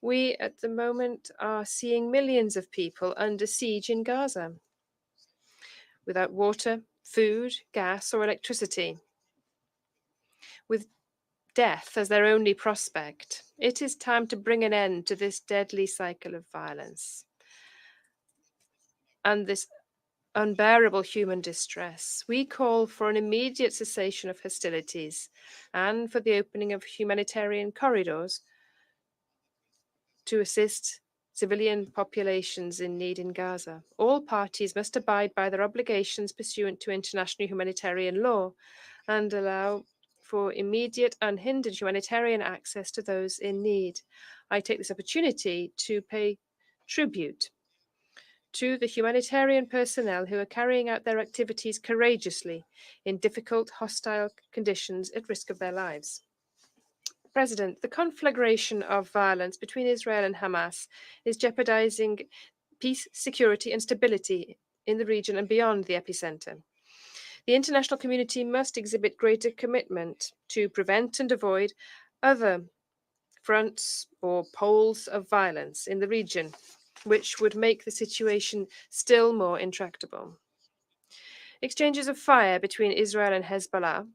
we at the moment are seeing millions of people under siege in Gaza, without water, food, gas, or electricity, with death as their only prospect. It is time to bring an end to this deadly cycle of violence and this unbearable human distress. We call for an immediate cessation of hostilities and for the opening of humanitarian corridors to assist civilian populations in need in Gaza. All parties must abide by their obligations pursuant to international humanitarian law and allow for immediate, unhindered humanitarian access to those in need. I take this opportunity to pay tribute to the humanitarian personnel who are carrying out their activities courageously in difficult, hostile conditions at risk of their lives. President, the conflagration of violence between Israel and Hamas is jeopardizing peace, security, and stability in the region and beyond the epicenter. The international community must exhibit greater commitment to prevent and avoid other fronts or poles of violence in the region, which would make the situation still more intractable. Exchanges of fire between Israel and Hezbollah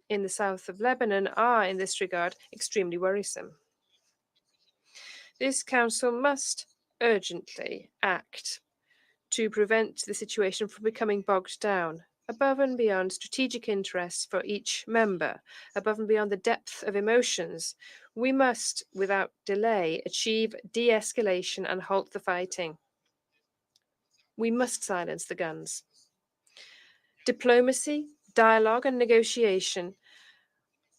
in the south of Lebanon are, in this regard, extremely worrisome. This Council must urgently act to prevent the situation from becoming bogged down, above and beyond strategic interests for each member, above and beyond the depth of emotions. We must, without delay, achieve de-escalation and halt the fighting. We must silence the guns. Diplomacy, dialogue, and negotiation,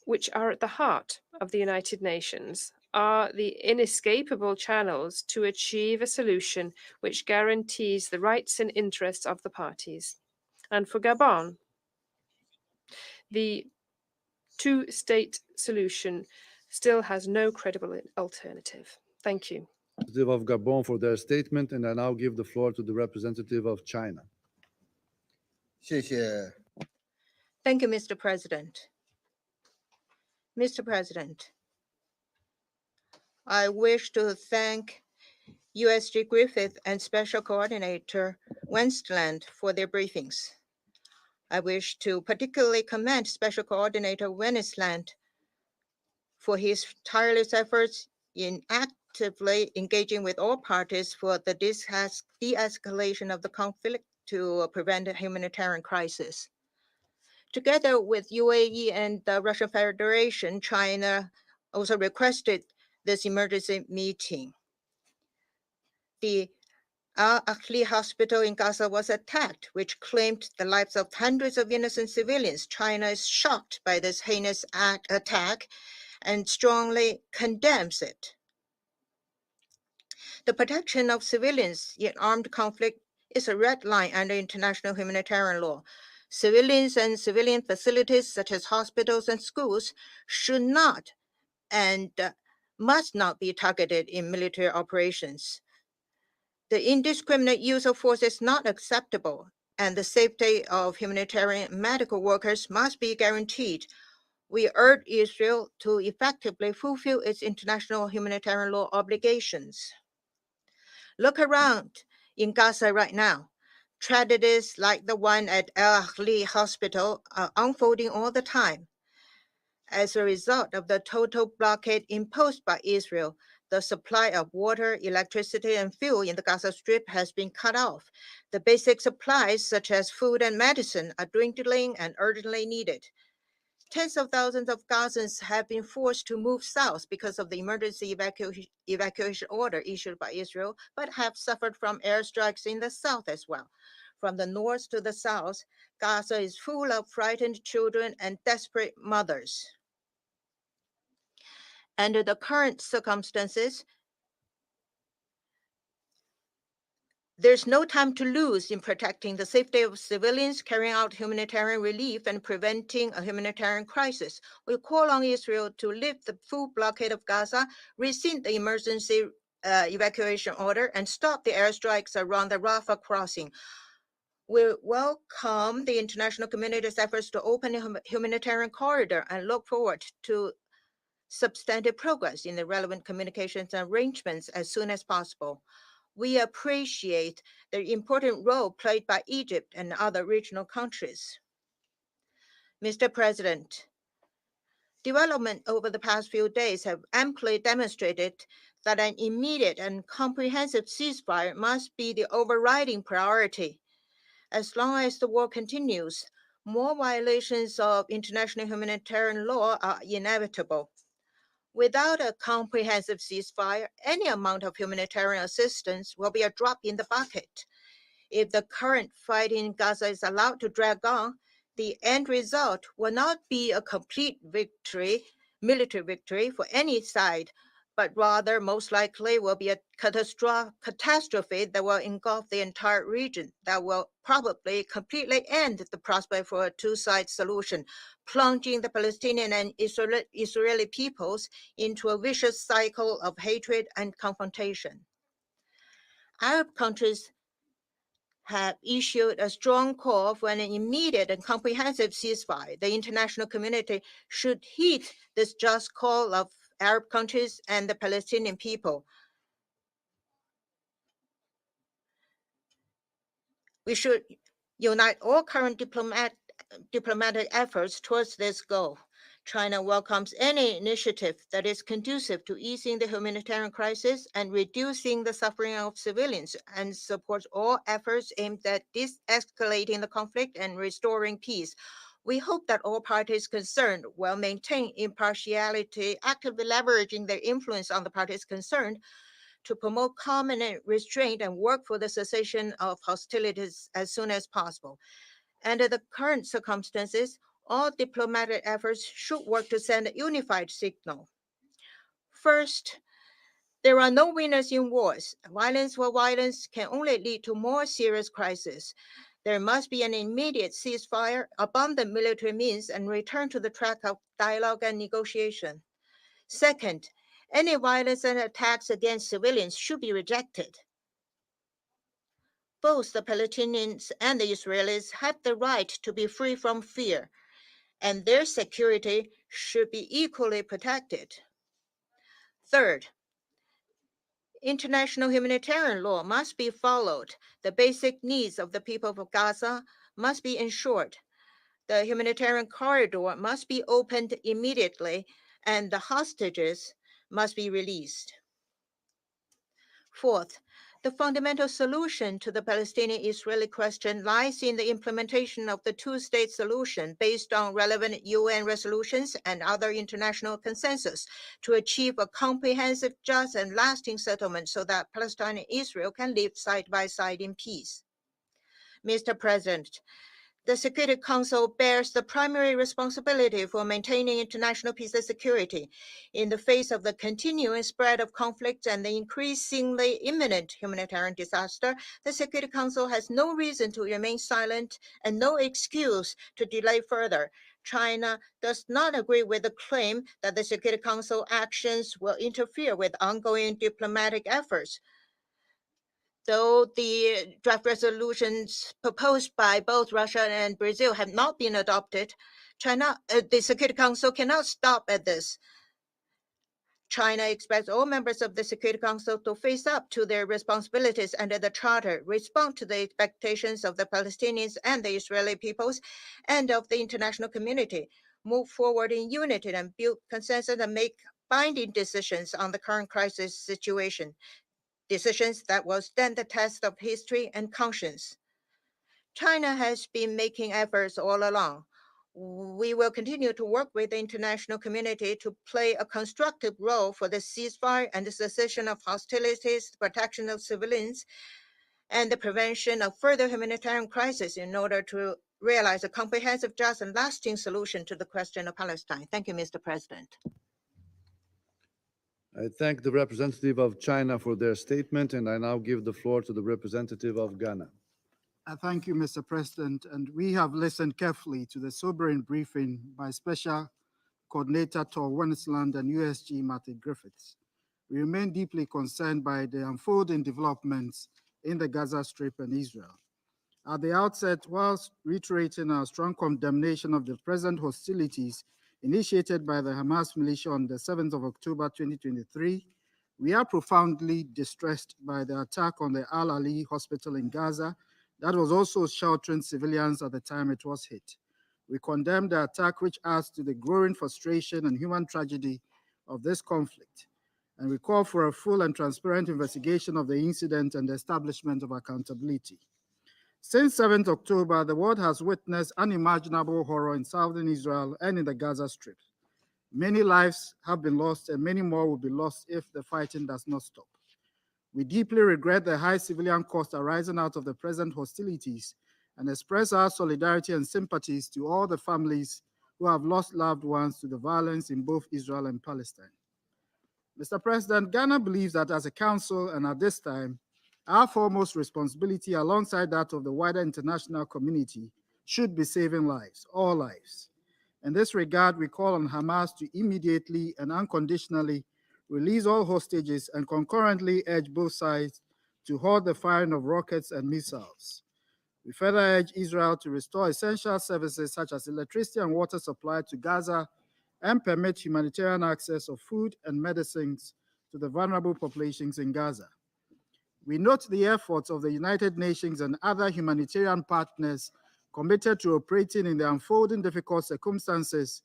which are at the heart of the United Nations, are the inescapable channels to achieve a solution which guarantees the rights and interests of the parties. And for Gabon, the two-state solution still has no credible alternative. Thank you. Representative of Gabon for their statement, and I now give the floor to the representative of China. 谢谢 Thank you, Mr. President. Mr. President, I wish to thank USG Griffith and Special Coordinator Westland for their briefings. I wish to particularly commend Special Coordinator Westland for his tireless efforts in actively engaging with all parties for the de-escalation of the conflict to prevent a humanitarian crisis. Together with UAE and the Russian Federation, China also requested this emergency meeting. The Al-Ahli hospital in Gaza was attacked, which claimed the lives of hundreds of innocent civilians. China is shocked by this heinous attack and strongly condemns it. The protection of civilians in armed conflict is a red line under international humanitarian law. Civilians and civilian facilities such as hospitals and schools should not and must not be targeted in military operations. The indiscriminate use of force is not acceptable, and the safety of humanitarian medical workers must be guaranteed. We urge Israel to effectively fulfill its international humanitarian law obligations. Look around in Gaza right now. Tragedies like the one at Al-Ahli Hospital are unfolding all the time. As a result of the total blockade imposed by Israel, the supply of water, electricity, and fuel in the Gaza Strip has been cut off. The basic supplies, such as food and medicine, are dwindling and urgently needed. Tens of thousands of Gazans have been forced to move south because of the emergency evacuation order issued by Israel, but have suffered from airstrikes in the south as well. From the north to the south, Gaza is full of frightened children and desperate mothers. Under the current circumstances, there's no time to lose in protecting the safety of civilians, carrying out humanitarian relief, and preventing a humanitarian crisis. We call on Israel to lift the full blockade of Gaza, rescind the emergency evacuation order, and stop the airstrikes around the Rafah crossing. We welcome the international community's efforts to open a humanitarian corridor and look forward to substantive progress in the relevant communications and arrangements as soon as possible. We appreciate the important role played by Egypt and other regional countries. Mr. President, development over the past few days have amply demonstrated that an immediate and comprehensive ceasefire must be the overriding priority. As long as the war continues, more violations of international humanitarian law are inevitable. Without a comprehensive ceasefire, any amount of humanitarian assistance will be a drop in the bucket. If the current fight in Gaza is allowed to drag on, the end result will not be a complete victory, military victory for any side, but rather most likely will be a catastrophe that will engulf the entire region, that will probably completely end the prospect for a two-side solution, plunging the Palestinian and Israeli peoples into a vicious cycle of hatred and confrontation. Arab countries have issued a strong call for an immediate and comprehensive ceasefire. The international community should heed this just call of Arab countries and the Palestinian people. We should unite all current diplomatic efforts towards this goal. China welcomes any initiative that is conducive to easing the humanitarian crisis and reducing the suffering of civilians, and supports all efforts aimed at de-escalating the conflict and restoring peace. We hope that all parties concerned will maintain impartiality, actively leveraging their influence on the parties concerned to promote calm and restraint and work for the cessation of hostilities as soon as possible. Under the current circumstances, all diplomatic efforts should work to send a unified signal. First, there are no winners in wars. Violence for violence can only lead to more serious crises. There must be an immediate ceasefire, abundant military means, and return to the track of dialogue and negotiation. Second, any violence and attacks against civilians should be rejected. Both the Palestinians and the Israelis have the right to be free from fear, and their security should be equally protected. Third, international humanitarian law must be followed. The basic needs of the people of Gaza must be ensured. The humanitarian corridor must be opened immediately, and the hostages must be released. Fourth, the fundamental solution to the Palestinian-Israeli question lies in the implementation of the two-state solution based on relevant UN resolutions and other international consensus to achieve a comprehensive, just, and lasting settlement so that Palestine and Israel can live side by side in peace. Mr. President, the Security Council bears the primary responsibility for maintaining international peace and security. In the face of the continuing spread of conflict and the increasingly imminent humanitarian disaster, the Security Council has no reason to remain silent and no excuse to delay further. China does not agree with the claim that the Security Council actions will interfere with ongoing diplomatic efforts. Though the draft resolutions proposed by both Russia and Brazil have not been adopted, the Security Council cannot stop at this. China expects all members of the Security Council to face up to their responsibilities under the Charter, respond to the expectations of the Palestinians and the Israeli peoples and of the international community, move forward in unity and build consensus and make binding decisions on the current crisis situation, decisions that will stand the test of history and conscience. China has been making efforts all along. We will continue to work with the international community to play a constructive role for the ceasefire and the cessation of hostilities, the protection of civilians, and the prevention of further humanitarian crisis in order to realize a comprehensive, just, and lasting solution to the question of Palestine. Thank you, Mr. President. I thank the representative of China for their statement, and I now give the floor to the representative of Ghana. Thank you, Mr. President. And we have listened carefully to the sobering briefing by Special Coordinator Tor Wennesland and USG Martin Griffiths. We remain deeply concerned by the unfolding developments in the Gaza Strip and Israel. At the outset, whilst reiterating our strong condemnation of the present hostilities initiated by the Hamas militia on the 7th of October 2023, we are profoundly distressed by the attack on the Al-Ali hospital in Gaza that was also sheltering civilians at the time it was hit. We condemn the attack, which adds to the growing frustration and human tragedy of this conflict, and we call for a full and transparent investigation of the incident and the establishment of accountability. Since 7th October, the world has witnessed unimaginable horror in southern Israel and in the Gaza Strip. Many lives have been lost and many more will be lost if the fighting does not stop. We deeply regret the high civilian cost arising out of the present hostilities and express our solidarity and sympathies to all the families who have lost loved ones to the violence in both Israel and Palestine. Mr. President, Ghana believes that as a council and at this time, our foremost responsibility alongside that of the wider international community should be saving lives, all lives. In this regard, we call on Hamas to immediately and unconditionally release all hostages and concurrently urge both sides to halt the firing of rockets and missiles. We further urge Israel to restore essential services such as electricity and water supply to Gaza and permit humanitarian access of food and medicines to the vulnerable populations in Gaza. We note the efforts of the United Nations and other humanitarian partners committed to operating in the unfolding difficult circumstances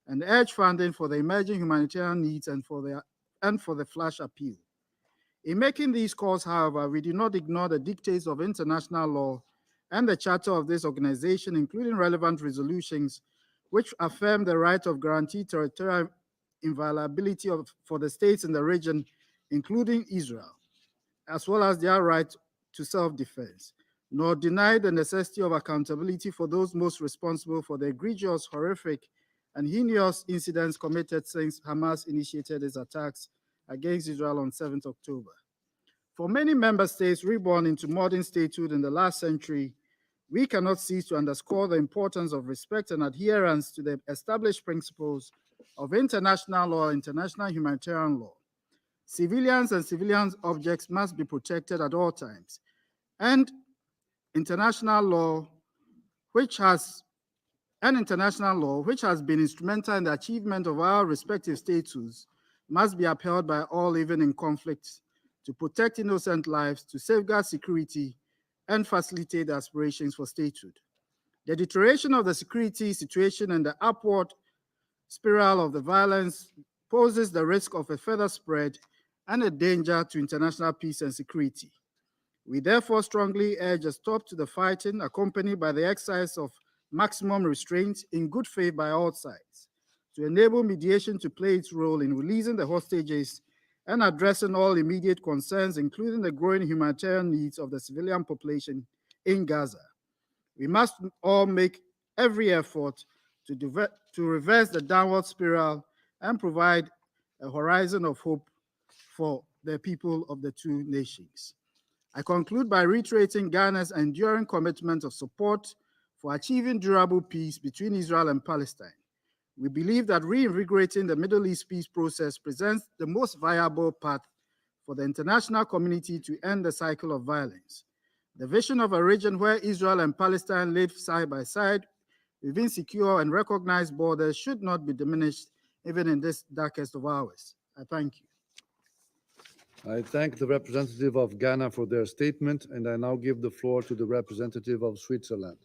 and urge funding for the emerging humanitarian needs and for the flash appeal. In making these calls, however, we do not ignore the dictates of international law and the charter of this organization, including relevant resolutions which affirm the right of guaranteed territorial inviolability for the states in the region, including Israel, as well as their right to self-defense, nor deny the necessity of accountability for those most responsible for the egregious, horrific, and heinous incidents committed since Hamas initiated its attacks against Israel on 7th October. For many member states reborn into modern statehood in the last century, we cannot cease to underscore the importance of respect and adherence to the established principles of international law and international humanitarian law. Civilians and civilian objects must be protected at all times, and international law, which has been instrumental in the achievement of our respective statuses, must be upheld by all, even in conflicts, to protect innocent lives, to safeguard security, and facilitate the aspirations for statehood. The deterioration of the security situation and the upward spiral of the violence poses the risk of a further spread and a danger to international peace and security. We therefore strongly urge a stop to the fighting, accompanied by the exercise of maximum restraint in good faith by all sides, to enable mediation to play its role in releasing the hostages and addressing all immediate concerns, including the growing humanitarian needs of the civilian population in Gaza. We must all make every effort to reverse the downward spiral and provide a horizon of hope for the people of the two nations. I conclude by reiterating Ghana's enduring commitment of support for achieving durable peace between Israel and Palestine. We believe that reinvigorating the Middle East peace process presents the most viable path for the international community to end the cycle of violence. The vision of a region where Israel and Palestine live side by side within secure and recognized borders should not be diminished even in this darkest of hours. I thank you. I thank the representative of Ghana for their statement, and I now give the floor to the representative of Switzerland.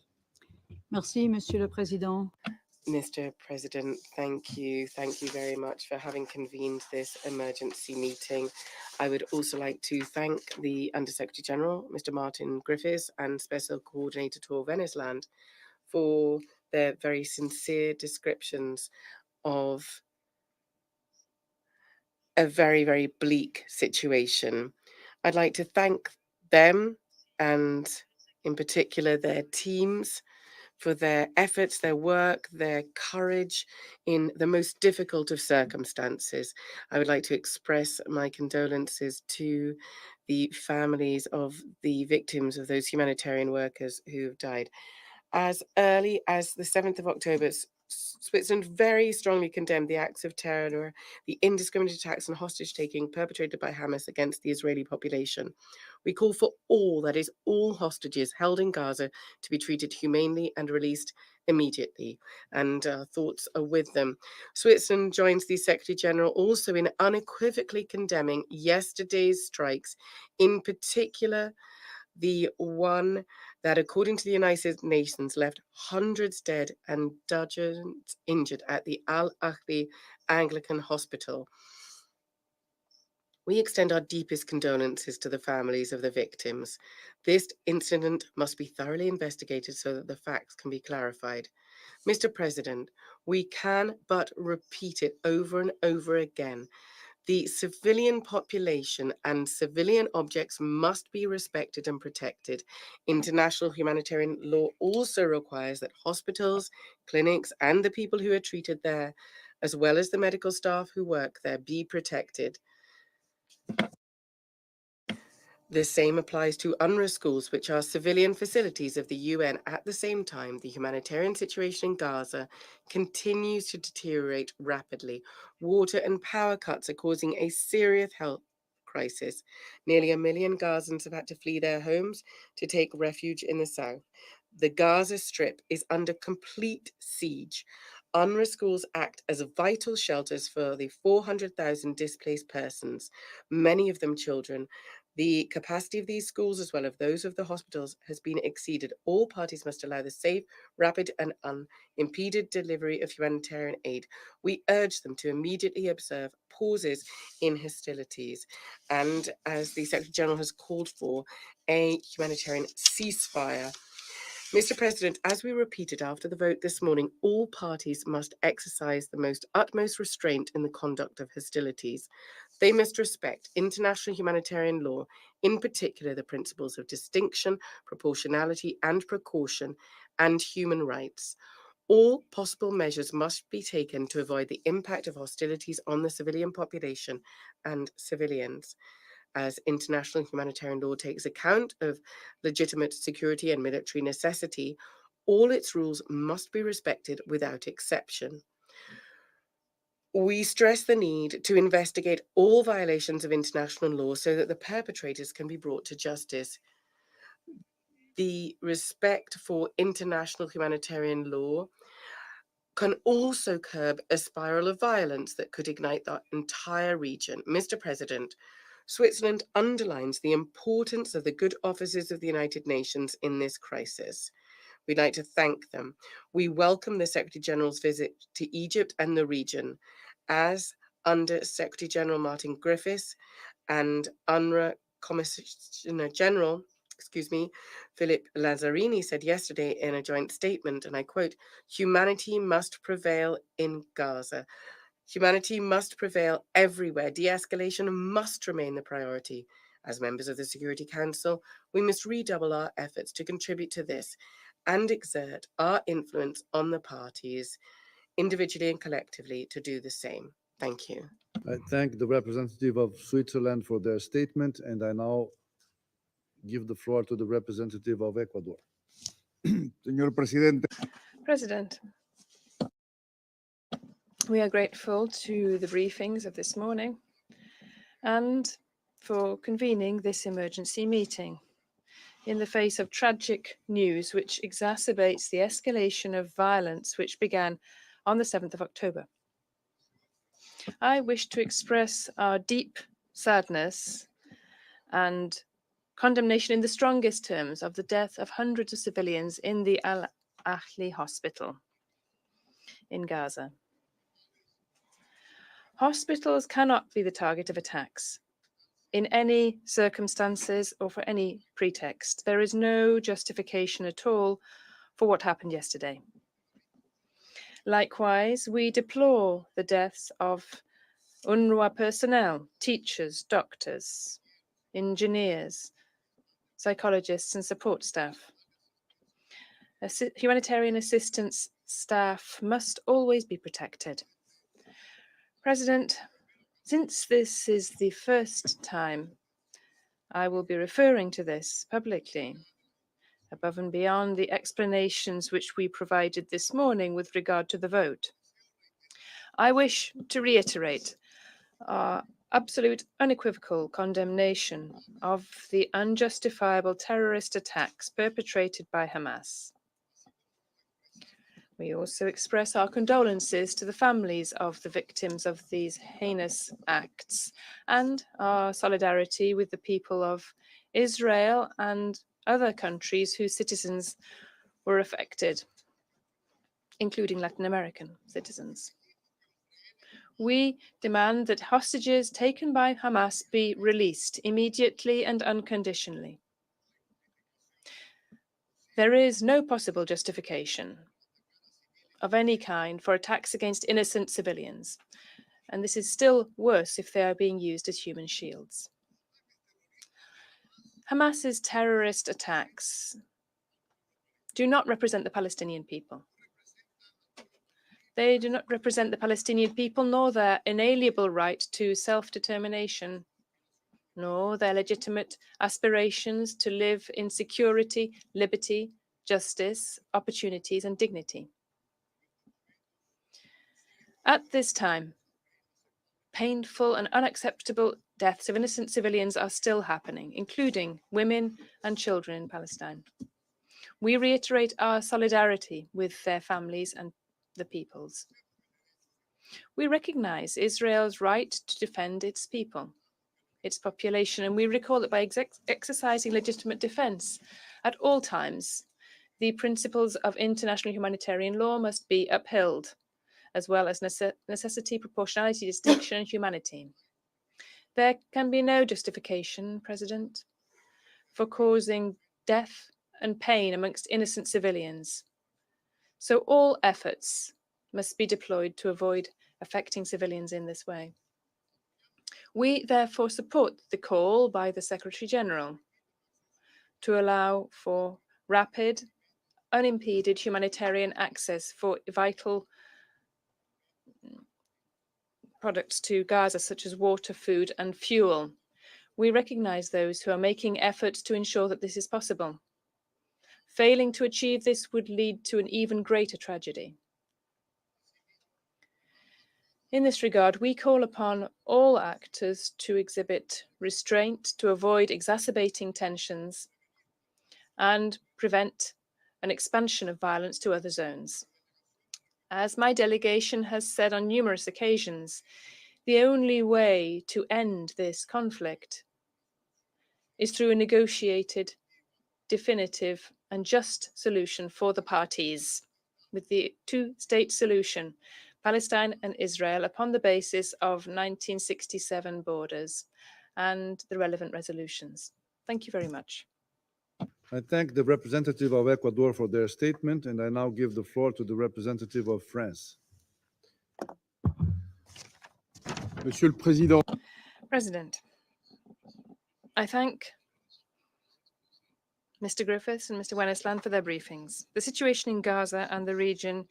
Merci, Monsieur le Président. Mr. President, thank you. Thank you very much for having convened this emergency meeting. I would also like to thank the Undersecretary General, Mr. Martin Griffiths, and Special Coordinator Tor Venesland for their very sincere descriptions of a very, very bleak situation. I'd like to thank them and in particular their teams for their efforts, their work, their courage in the most difficult of circumstances. I would like to express my condolences to the families of the victims of those humanitarian workers who have died. As early as the 7th of October, Switzerland very strongly condemned the acts of terror, the indiscriminate attacks and hostage-taking perpetrated by Hamas against the Israeli population. We call for all, that is, all hostages held in Gaza to be treated humanely and released immediately. And our thoughts are with them. Switzerland joins the Secretary General also in unequivocally condemning yesterday's strikes, in particular the one that, according to the United Nations, left hundreds dead and dozens injured at the Al-Ahli Anglican Hospital. We extend our deepest condolences to the families of the victims. This incident must be thoroughly investigated so that the facts can be clarified. Mr. President, we can but repeat it over and over again. The civilian population and civilian objects must be respected and protected. International humanitarian law also requires that hospitals, clinics, and the people who are treated there, as well as the medical staff who work there, be protected. The same applies to UNRWA schools, which are civilian facilities of the UN. At the same time, the humanitarian situation in Gaza continues to deteriorate rapidly. Water and power cuts are causing a serious health crisis. Nearly 1 million Gazans have had to flee their homes to take refuge in the south. The Gaza Strip is under complete siege. UNRWA schools act as vital shelters for the 400,000 displaced persons, many of them children. The capacity of these schools, as well as those of the hospitals, has been exceeded. All parties must allow the safe, rapid, and unimpeded delivery of humanitarian aid. We urge them to immediately observe pauses in hostilities. And as the Secretary General has called for, a humanitarian ceasefire. Mr. President, as we repeated after the vote this morning, all parties must exercise the utmost restraint in the conduct of hostilities. They must respect international humanitarian law, in particular the principles of distinction, proportionality, and precaution, and human rights. All possible measures must be taken to avoid the impact of hostilities on the civilian population and civilians. As international humanitarian law takes account of legitimate security and military necessity, all its rules must be respected without exception. We stress the need to investigate all violations of international law so that the perpetrators can be brought to justice. The respect for international humanitarian law can also curb a spiral of violence that could ignite the entire region. Mr. President, Switzerland underlines the importance of the good offices of the United Nations in this crisis. We'd like to thank them. We welcome the Secretary General's visit to Egypt and the region. As Under Secretary General Martin Griffiths and UNRWA Commissioner General, Philip Lazzarini said yesterday in a joint statement, and I quote, "Humanity must prevail in Gaza. Humanity must prevail everywhere. De-escalation must remain the priority. As members of the Security Council, we must redouble our efforts to contribute to this and exert our influence on the parties, individually and collectively, to do the same." Thank you. I thank the representative of Switzerland for their statement, and I now give the floor to the representative of Ecuador. Señor presidente. President, we are grateful to the briefings of this morning and for convening this emergency meeting in the face of tragic news which exacerbates the escalation of violence which began on the 7th of October. I wish to express our deep sadness and condemnation in the strongest terms of the death of hundreds of civilians in the Al-Ahli hospital in Gaza. Hospitals cannot be the target of attacks in any circumstances or for any pretext. There is no justification at all for what happened yesterday. Likewise, we deplore the deaths of UNRWA personnel, teachers, doctors, engineers, psychologists and support staff. Humanitarian assistance staff must always be protected. President, since this is the first time I will be referring to this publicly, above and beyond the explanations which we provided this morning with regard to the vote, I wish to reiterate our absolute unequivocal condemnation of the unjustifiable terrorist attacks perpetrated by Hamas. We also express our condolences to the families of the victims of these heinous acts and our solidarity with the people of Israel and other countries whose citizens were affected, including Latin American citizens. We demand that hostages taken by Hamas be released immediately and unconditionally. There is no possible justification of any kind for attacks against innocent civilians, and this is still worse if they are being used as human shields. Hamas's terrorist attacks do not represent the Palestinian people. They do not represent the Palestinian people nor their inalienable right to self-determination, nor their legitimate aspirations to live in security, liberty, justice, opportunities, and dignity. At this time, painful and unacceptable deaths of innocent civilians are still happening, including women and children in Palestine. We reiterate our solidarity with their families and the peoples. We recognize Israel's right to defend its people, its population, and we recall that by exercising legitimate defense at all times, the principles of international humanitarian law must be upheld, as well as necessity, proportionality, distinction, and humanity. There can be no justification, President, for causing death and pain amongst innocent civilians. So all efforts must be deployed to avoid affecting civilians in this way. We therefore support the call by the Secretary General to allow for rapid, unimpeded humanitarian access for vital products to Gaza, such as water, food, and fuel. We recognize those who are making efforts to ensure that this is possible. Failing to achieve this would lead to an even greater tragedy. In this regard, we call upon all actors to exhibit restraint to avoid exacerbating tensions and prevent an expansion of violence to other zones. As my delegation has said on numerous occasions, the only way to end this conflict is through a negotiated, definitive, and just solution for the parties, with the two-state solution, Palestine and Israel, upon the basis of 1967 borders and the relevant resolutions. Thank you very much. I thank the representative of Ecuador for their statement, and I now give the floor to the representative of France. Monsieur le Président, President, I thank Mr. Griffiths and Mr. Wennesland for their briefings. The situation in Gaza and the region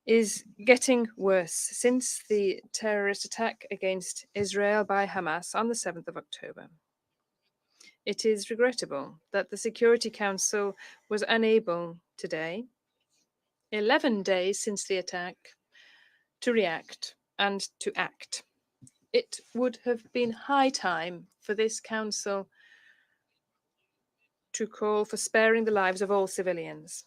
is getting worse since the terrorist attack against Israel by Hamas on the 7th of October. It is regrettable that the Security Council was unable today, 11 days since the attack, to react and to act. It would have been high time for this council to call for sparing the lives of all civilians.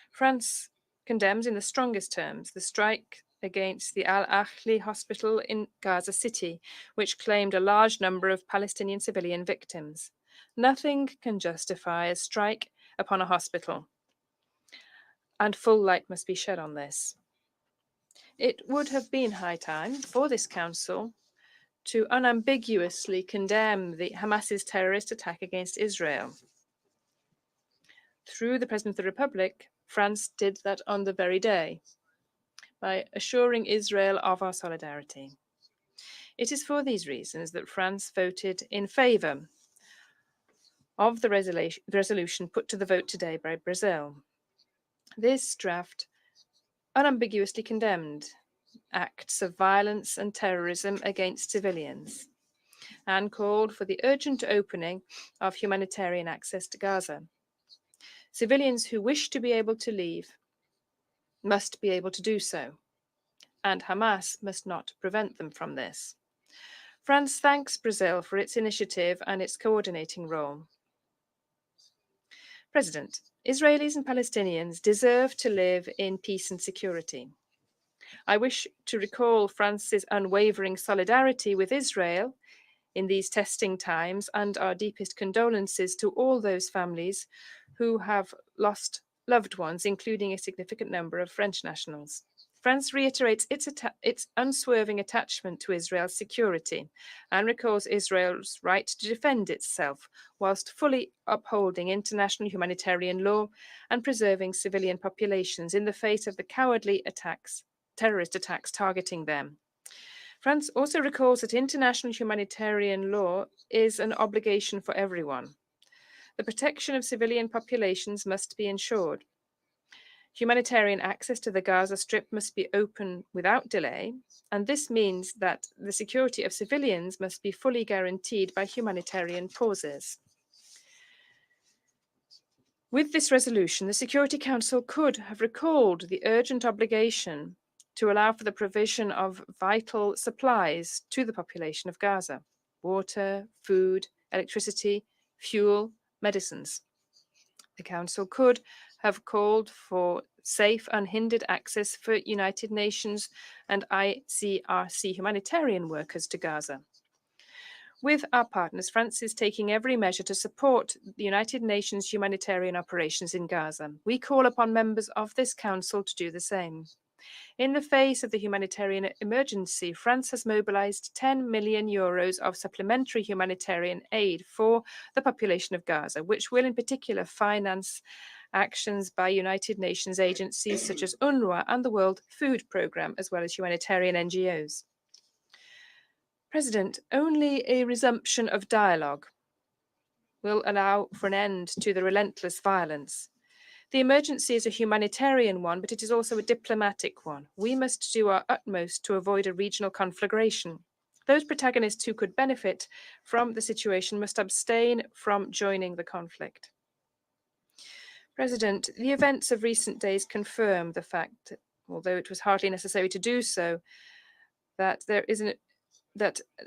France condemns in the strongest terms the strike against the Al-Ahli hospital in Gaza City, which claimed a large number of Palestinian civilian victims. Nothing can justify a strike upon a hospital, and full light must be shed on this. It would have been high time for this Council to unambiguously condemn the Hamas's terrorist attack against Israel. Through the President of the Republic, France did that on the very day by assuring Israel of our solidarity. It is for these reasons that France voted in favour of the resolution put to the vote today by Brazil. This draft unambiguously condemned acts of violence and terrorism against civilians and called for the urgent opening of humanitarian access to Gaza. Civilians who wish to be able to leave must be able to do so, and Hamas must not prevent them from this. France thanks Brazil for its initiative and its coordinating role. President, Israelis and Palestinians deserve to live in peace and security. I wish to recall France's unwavering solidarity with Israel in these testing times and our deepest condolences to all those families who have lost loved ones, including a significant number of French nationals. France reiterates its unswerving attachment to Israel's security and recalls Israel's right to defend itself whilst fully upholding international humanitarian law and preserving civilian populations in the face of the cowardly terrorist attacks targeting them. France also recalls that international humanitarian law is an obligation for everyone. The protection of civilian populations must be ensured. Humanitarian access to the Gaza Strip must be open without delay, and this means that the security of civilians must be fully guaranteed by humanitarian pauses. With this resolution, the Security Council could have recalled the urgent obligation to allow for the provision of vital supplies to the population of Gaza: water, food, electricity, fuel, medicines. The Council could have called for safe, unhindered access for United Nations and ICRC humanitarian workers to Gaza. With our partners, France is taking every measure to support the United Nations humanitarian operations in Gaza. We call upon members of this Council to do the same. In the face of the humanitarian emergency, France has mobilized 10 million euros of supplementary humanitarian aid for the population of Gaza, which will in particular finance actions by United Nations agencies such as UNRWA and the World Food Programme, as well as humanitarian NGOs. President, only a resumption of dialogue will allow for an end to the relentless violence. The emergency is a humanitarian one, but it is also a diplomatic one. We must do our utmost to avoid a regional conflagration. Those protagonists who could benefit from the situation must abstain from joining the conflict. President, the events of recent days confirm the fact, although it was hardly necessary to do so, that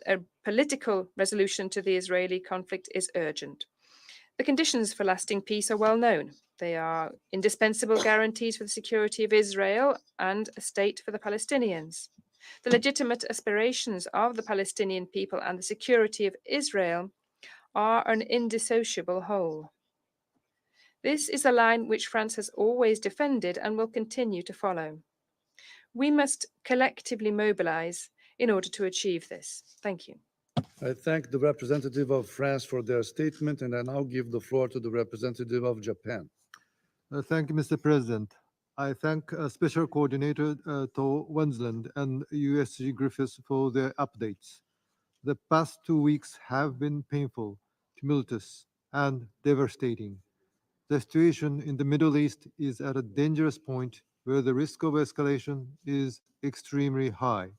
a political resolution to the Israeli conflict is urgent. The conditions for lasting peace are well known. They are indispensable guarantees for the security of Israel and a state for the Palestinians. The legitimate aspirations of the Palestinian people and the security of Israel are an indissociable whole. This is a line which France has always defended and will continue to follow. We must collectively mobilize in order to achieve this. Thank you. I thank the representative of France for their statement, and I now give the floor to the representative of Japan. Thank you, Mr. President. I thank Special Coordinator Tor Wensland and USG Griffiths for their updates. The past 2 weeks have been painful, tumultuous, and devastating. The situation in the Middle East is at a dangerous point where the risk of escalation is extremely high.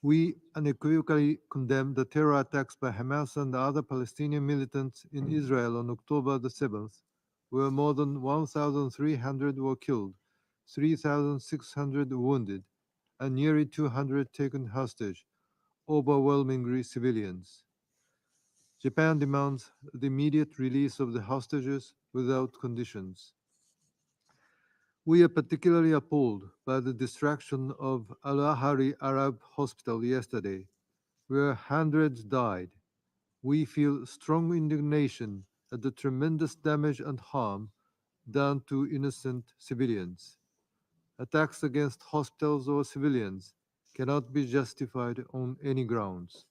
We unequivocally condemn the terror attacks by Hamas and other Palestinian militants in Israel on October the 7th, where more than 1,300 were killed, 3,600 wounded, and nearly 200 taken hostage, overwhelmingly civilians. Japan demands the immediate release of the hostages without conditions. We are particularly appalled by the destruction of Al-Ahari Arab Hospital yesterday, where hundreds died. We feel strong indignation at the tremendous damage and harm done to innocent civilians. Attacks against hospitals or civilians cannot be justified on any grounds.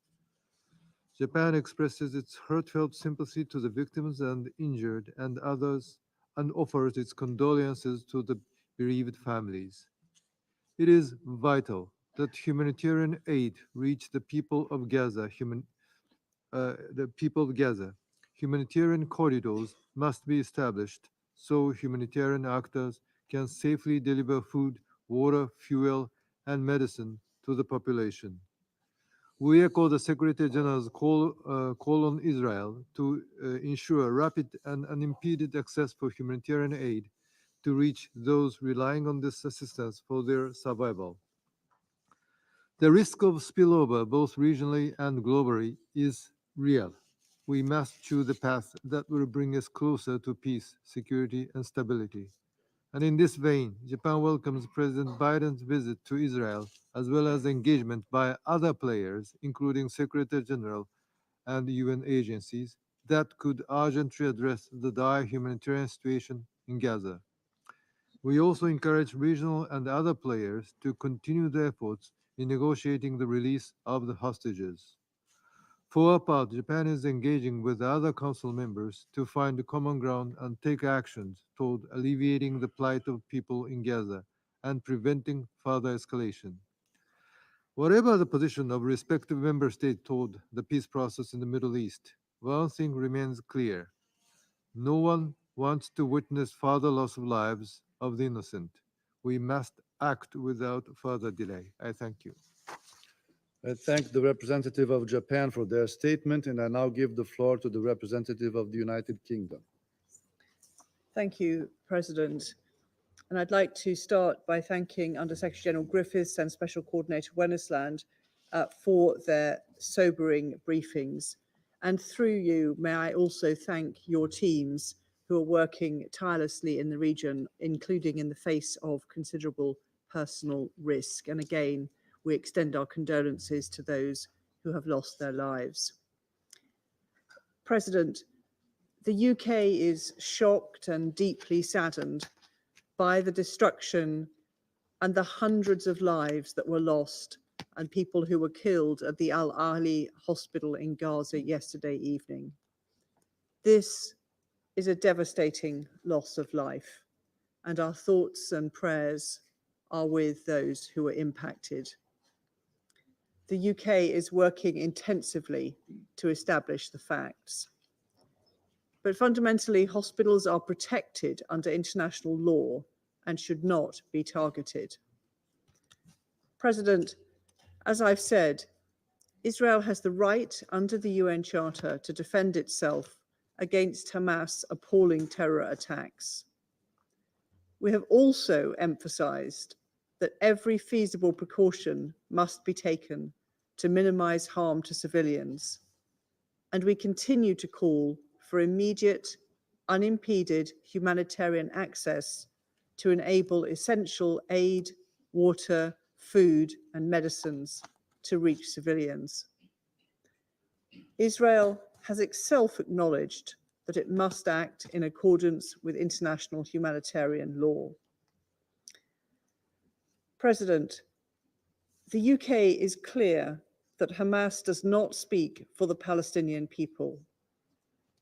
Japan expresses its heartfelt sympathy to the victims and injured and others and offers its condolences to the bereaved families. It is vital that humanitarian aid reach the people of Gaza. Humanitarian corridors must be established so humanitarian actors can safely deliver food, water, fuel, and medicine to the population. We echo the Secretary General's call on Israel to ensure rapid and unimpeded access for humanitarian aid to reach those relying on this assistance for their survival. The risk of spillover, both regionally and globally, is real. We must choose a path that will bring us closer to peace, security, and stability. And in this vein, Japan welcomes President Biden's visit to Israel, as well as engagement by other players, including Secretary General and UN agencies, that could urgently address the dire humanitarian situation in Gaza. We also encourage regional and other players to continue their efforts in negotiating the release of the hostages. For our part, Japan is engaging with other Council members to find common ground and take actions toward alleviating the plight of people in Gaza and preventing further escalation. Whatever the position of respective member states toward the peace process in the Middle East, one thing remains clear. No one wants to witness further loss of lives of the innocent. We must act without further delay. I thank you. I thank the representative of Japan for their statement, and I now give the floor to the representative of the United Kingdom. Thank you, President. And I'd like to start by thanking Under Secretary General Griffiths and Special Coordinator Wennesland for their sobering briefings. And through you, may I also thank your teams who are working tirelessly in the region, including in the face of considerable personal risk. And again, we extend our condolences to those who have lost their lives. President, the UK is shocked and deeply saddened by the destruction and the hundreds of lives that were lost and people who were killed at the Al-Ahli hospital in Gaza yesterday evening. This is a devastating loss of life, and our thoughts and prayers are with those who were impacted. The UK is working intensively to establish the facts. But fundamentally, hospitals are protected under international law and should not be targeted. President, as I've said, Israel has the right under the UN Charter to defend itself against Hamas' appalling terror attacks. We have also emphasized that every feasible precaution must be taken to minimize harm to civilians, and we continue to call for immediate, unimpeded humanitarian access to enable essential aid, water, food, and medicines to reach civilians. Israel has itself acknowledged that it must act in accordance with international humanitarian law. President, the UK is clear that Hamas does not speak for the Palestinian people.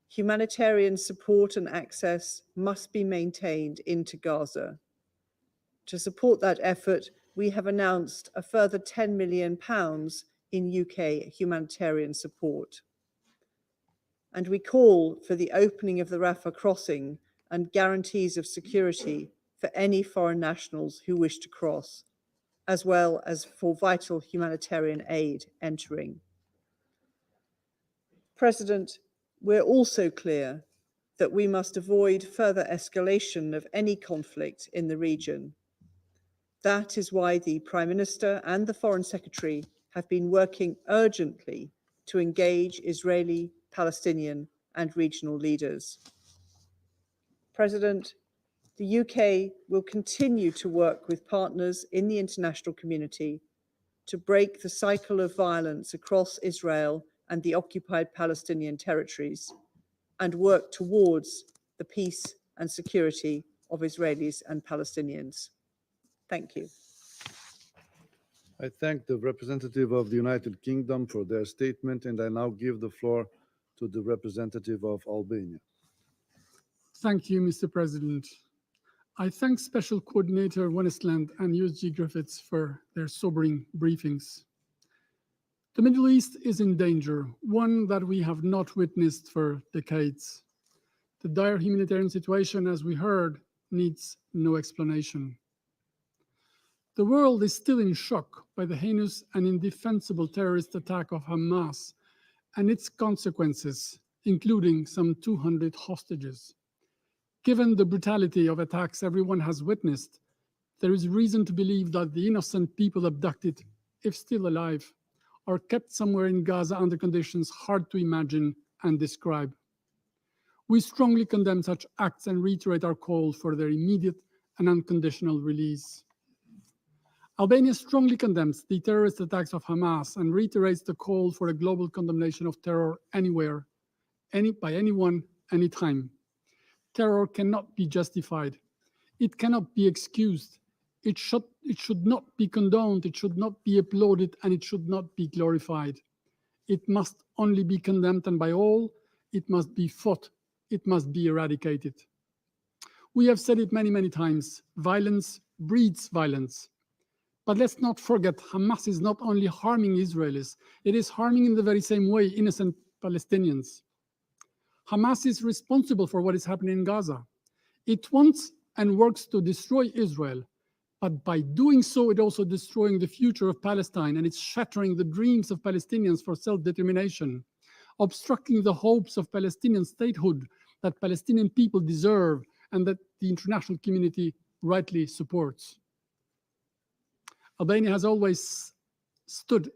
Humanitarian support and access must be maintained into Gaza. To support that effort, we have announced a further £10 million in UK humanitarian support. And we call for the opening of the Rafah crossing and guarantees of security for any foreign nationals who wish to cross, as well as for vital humanitarian aid entering. President, we're also clear that we must avoid further escalation of any conflict in the region. That is why the Prime Minister and the Foreign Secretary have been working urgently to engage Israeli, Palestinian, and regional leaders. President, The UK will continue to work with partners in the international community to break the cycle of violence across Israel and the occupied Palestinian territories and work towards the peace and security of Israelis and Palestinians. Thank you. I thank the representative of the United Kingdom for their statement, and I now give the floor to the representative of Albania. Thank you, Mr. President. I thank Special Coordinator Wennesland and USG Griffiths for their sobering briefings. The Middle East is in danger, one that we have not witnessed for decades. The dire humanitarian situation, as we heard, needs no explanation. The world is still in shock by the heinous and indefensible terrorist attack of Hamas and its consequences, including some 200 hostages. Given the brutality of attacks everyone has witnessed, there is reason to believe that the innocent people abducted, if still alive, are kept somewhere in Gaza under conditions hard to imagine and describe. We strongly condemn such acts and reiterate our call for their immediate and unconditional release. Albania strongly condemns the terrorist attacks of Hamas and reiterates the call for a global condemnation of terror anywhere, by anyone, anytime. Terror cannot be justified. It cannot be excused. It should not be condoned. It should not be applauded, and it should not be glorified. It must only be condemned, and by all, it must be fought. It must be eradicated. We have said it many, many times. Violence breeds violence. But let's not forget, Hamas is not only harming Israelis, it is harming in the very same way innocent Palestinians. Hamas is responsible for what is happening in Gaza. It wants and works to destroy Israel, but by doing so, it also destroying the future of Palestine, and it's shattering the dreams of Palestinians for self-determination, obstructing the hopes of Palestinian statehood that Palestinian people deserve and that the international community rightly supports. Albania has always stood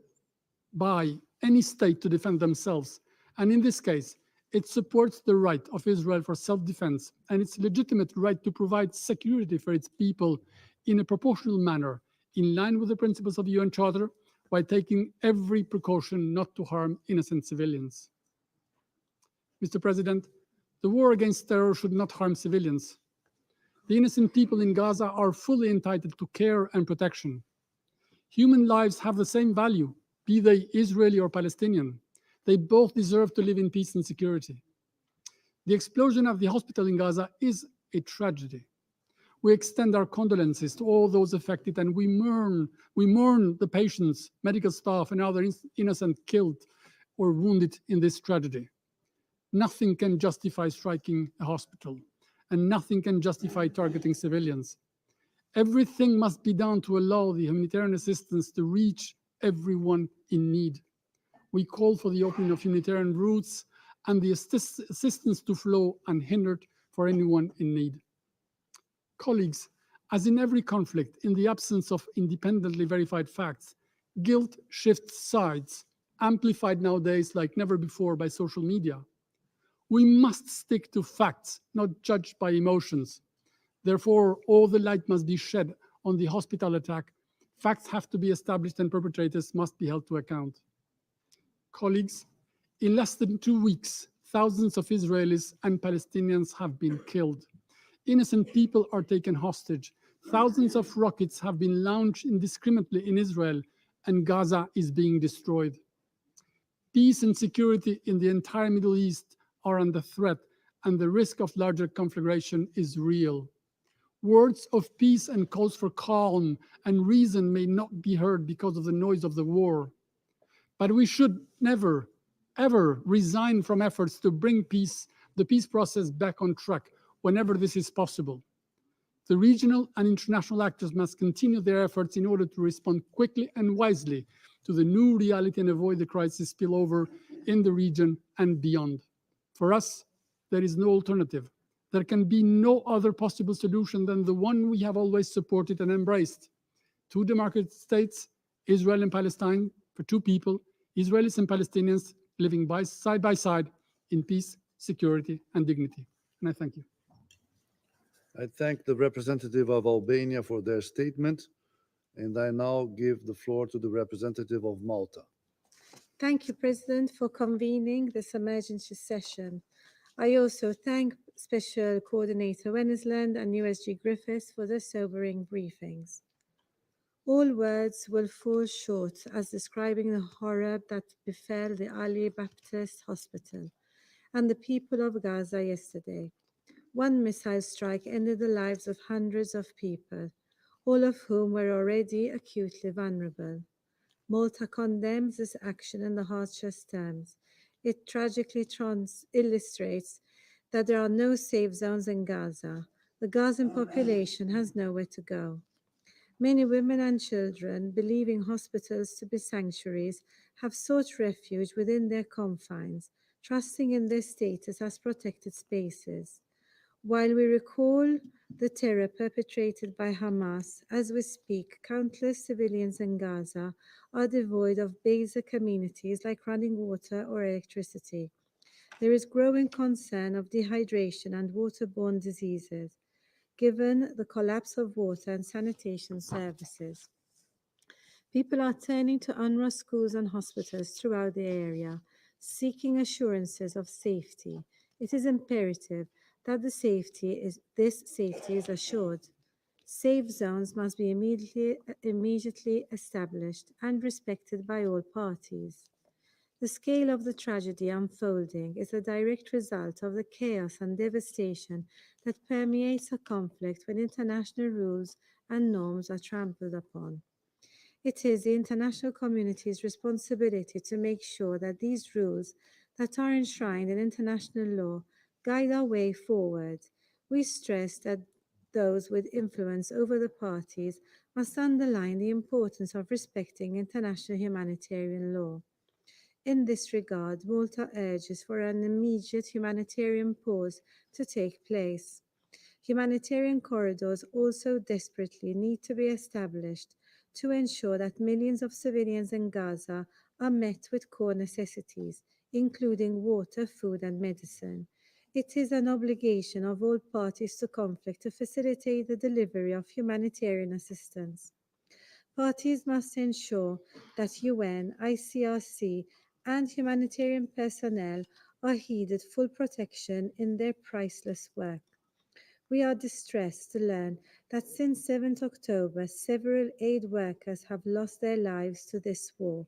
by any state to defend themselves, and in this case, it supports the right of Israel for self-defense and its legitimate right to provide security for its people in a proportional manner, in line with the principles of the UN Charter, by taking every precaution not to harm innocent civilians. Mr. President, the war against terror should not harm civilians. The innocent people in Gaza are fully entitled to care and protection. Human lives have the same value, be they Israeli or Palestinian. They both deserve to live in peace and security. The explosion of the hospital in Gaza is a tragedy. We extend our condolences to all those affected, and we mourn the patients, medical staff, and other innocent killed or wounded in this tragedy. Nothing can justify striking a hospital, and nothing can justify targeting civilians. Everything must be done to allow the humanitarian assistance to reach everyone in need. We call for the opening of humanitarian routes and the assistance to flow unhindered for anyone in need. Colleagues, as in every conflict, in the absence of independently verified facts, guilt shifts sides, amplified nowadays like never before by social media. We must stick to facts, not judged by emotions. Therefore, all the light must be shed on the hospital attack. Facts have to be established and perpetrators must be held to account. Colleagues, in less than 2 weeks, thousands of Israelis and Palestinians have been killed. Innocent people are taken hostage. Thousands of rockets have been launched indiscriminately in Israel, and Gaza is being destroyed. Peace and security in the entire Middle East are under threat, and the risk of larger conflagration is real. Words of peace and calls for calm and reason may not be heard because of the noise of the war. But we should never, ever resign from efforts to bring the peace process back on track whenever this is possible. The regional and international actors must continue their efforts in order to respond quickly and wisely to the new reality and avoid the crisis spillover in the region and beyond. For us, there is no alternative. There can be no other possible solution than the one we have always supported and embraced. 2 democratic states, Israel and Palestine, for 2 people, Israelis and Palestinians living side by side in peace, security, and dignity. And I thank you. I thank the representative of Albania for their statement, and I now give the floor to the representative of Malta. Thank you, President, for convening this emergency session. I also thank Special Coordinator Wennesland and USG Griffiths for their sobering briefings. All words will fall short as describing the horror that befell the Ali Baptist Hospital and the people of Gaza yesterday. One missile strike ended the lives of hundreds of people, all of whom were already acutely vulnerable. Malta condemns this action in the harshest terms. It tragically illustrates that there are no safe zones in Gaza. The Gazan population has nowhere to go. Many women and children, believing hospitals to be sanctuaries, have sought refuge within their confines, trusting in their status as protected spaces. While we recall the terror perpetrated by Hamas, as we speak, countless civilians in Gaza are devoid of basic amenities like running water or electricity. There is growing concern of dehydration and waterborne diseases, given the collapse of water and sanitation services. People are turning to UNRWA schools and hospitals throughout the area, seeking assurances of safety. It is imperative that this safety is assured. Safe zones must be immediately established and respected by all parties. The scale of the tragedy unfolding is a direct result of the chaos and devastation that permeates a conflict when international rules and norms are trampled upon. It is the international community's responsibility to make sure that these rules that are enshrined in international law guide our way forward. We stress that those with influence over the parties must underline the importance of respecting international humanitarian law. In this regard, Malta urges for an immediate humanitarian pause to take place. Humanitarian corridors also desperately need to be established to ensure that millions of civilians in Gaza are met with core necessities, including water, food, and medicine. It is an obligation of all parties to conflict to facilitate the delivery of humanitarian assistance. Parties must ensure that UN, ICRC, and humanitarian personnel are heeded full protection in their priceless work. We are distressed to learn that since 7th October, several aid workers have lost their lives to this war.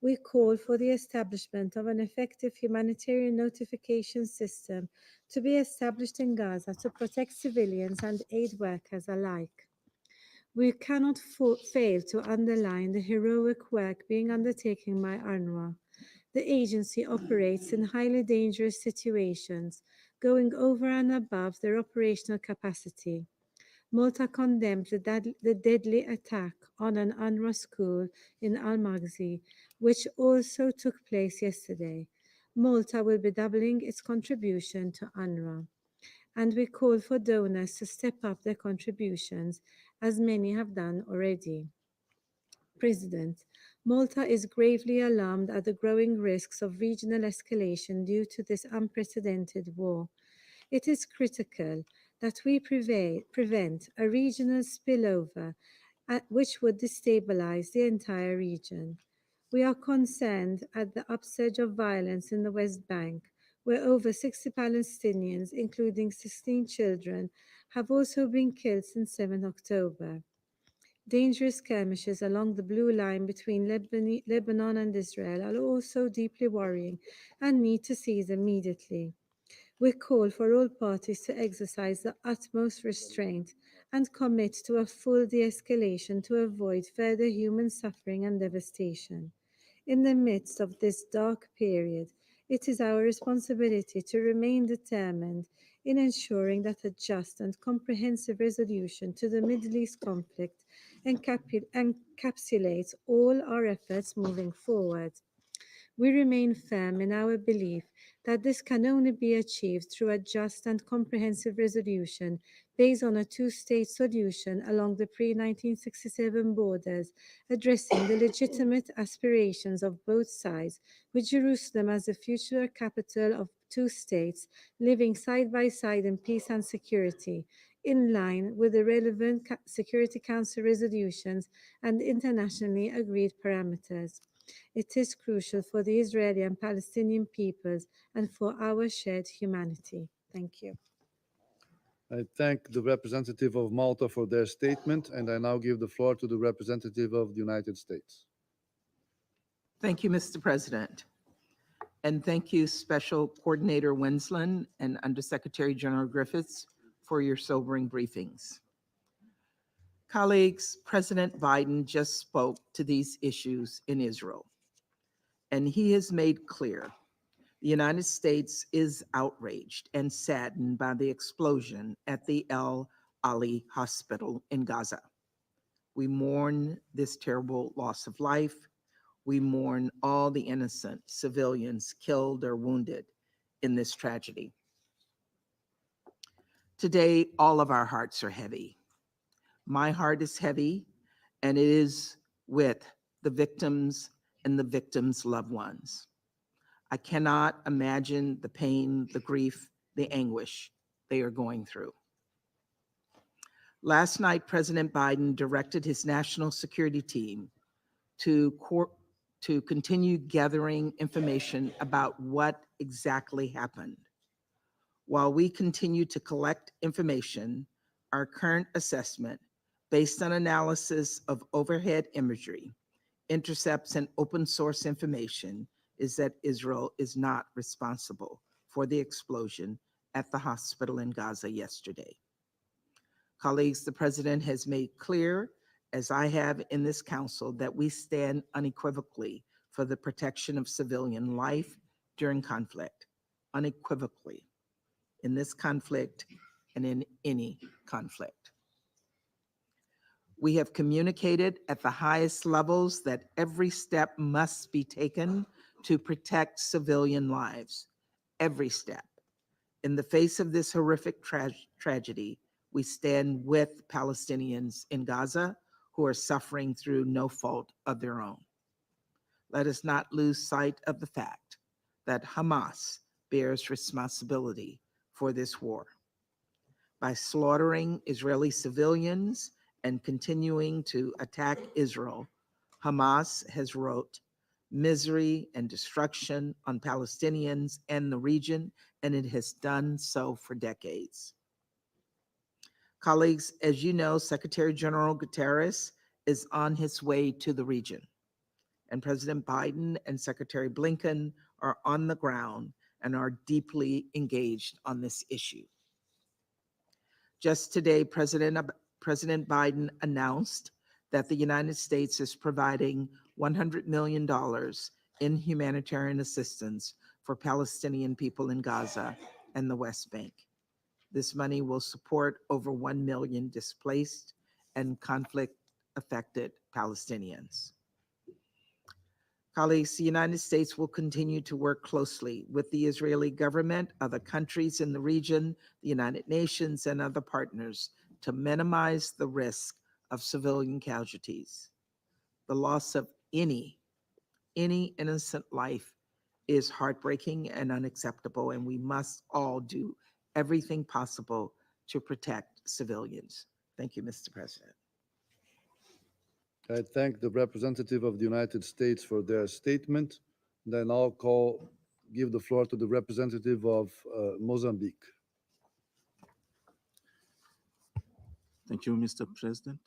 We call for the establishment of an effective humanitarian notification system to be established in Gaza to protect civilians and aid workers alike. We cannot fail to underline the heroic work being undertaken by UNRWA. The agency operates in highly dangerous situations, going over and above their operational capacity. Malta condemned the deadly attack on an UNRWA school in Al-Maghzi, which also took place yesterday. Malta will be doubling its contribution to UNRWA, and we call for donors to step up their contributions, as many have done already. President, Malta is gravely alarmed at the growing risks of regional escalation due to this unprecedented war. It is critical that we prevent a regional spillover which would destabilize the entire region. We are concerned at the upsurge of violence in the West Bank, where over 60 Palestinians, including 16 children, have also been killed since 7 October. Dangerous skirmishes along the blue line between Lebanon and Israel are also deeply worrying and need to cease immediately. We call for all parties to exercise the utmost restraint and commit to a full de-escalation to avoid further human suffering and devastation. In the midst of this dark period, it is our responsibility to remain determined in ensuring that a just and comprehensive resolution to the Middle East conflict encapsulates all our efforts moving forward. We remain firm in our belief that this can only be achieved through a just and comprehensive resolution based on a two-state solution along the pre-1967 borders, addressing the legitimate aspirations of both sides, with Jerusalem as the future capital of two states, living side by side in peace and security. in line with the relevant Security Council resolutions and internationally agreed parameters. It is crucial for the Israeli and Palestinian peoples and for our shared humanity. Thank you. I thank the representative of Malta for their statement, and I now give the floor to the representative of the United States. Thank you, Mr. President. And thank you, Special Coordinator Winsland and Undersecretary General Griffiths, for your sobering briefings. Colleagues, President Biden just spoke to these issues in Israel, and he has made clear the United States is outraged and saddened by the explosion at the El Ali Hospital in Gaza. We mourn this terrible loss of life. We mourn all the innocent civilians killed or wounded in this tragedy. Today, all of our hearts are heavy. My heart is heavy, and it is with the victims and the victims' loved ones. I cannot imagine the pain, the grief, the anguish they are going through. Last night, President Biden directed his national security team to continue gathering information about what exactly happened. While we continue to collect information, our current assessment, based on analysis of overhead imagery, intercepts, and open source information, is that Israel is not responsible for the explosion at the hospital in Gaza yesterday. Colleagues, the President has made clear, as I have in this council, that we stand unequivocally for the protection of civilian life during conflict, unequivocally, in this conflict and in any conflict. We have communicated at the highest levels that every step must be taken to protect civilian lives, every step. In the face of this horrific tragedy, we stand with Palestinians in Gaza who are suffering through no fault of their own. Let us not lose sight of the fact that Hamas bears responsibility for this war. By slaughtering Israeli civilians and continuing to attack Israel, Hamas has wrought misery and destruction on Palestinians and the region, and it has done so for decades. Colleagues, as you know, Secretary General Guterres is on his way to the region, and President Biden and Secretary Blinken are on the ground and are deeply engaged on this issue. Just today, President Biden announced that the United States is providing $100 million in humanitarian assistance for Palestinian people in Gaza and the West Bank. This money will support over 1 million displaced and conflict-affected Palestinians. Colleagues, the United States will continue to work closely with the Israeli government, other countries in the region, the United Nations, and other partners to minimize the risk of civilian casualties. The loss of any innocent life is heartbreaking and unacceptable, and we must all do everything possible to protect civilians. Thank you, Mr. President. I thank the representative of the United States for their statement. Then I'll give the floor to the representative of Mozambique. Thank you, Mr. President.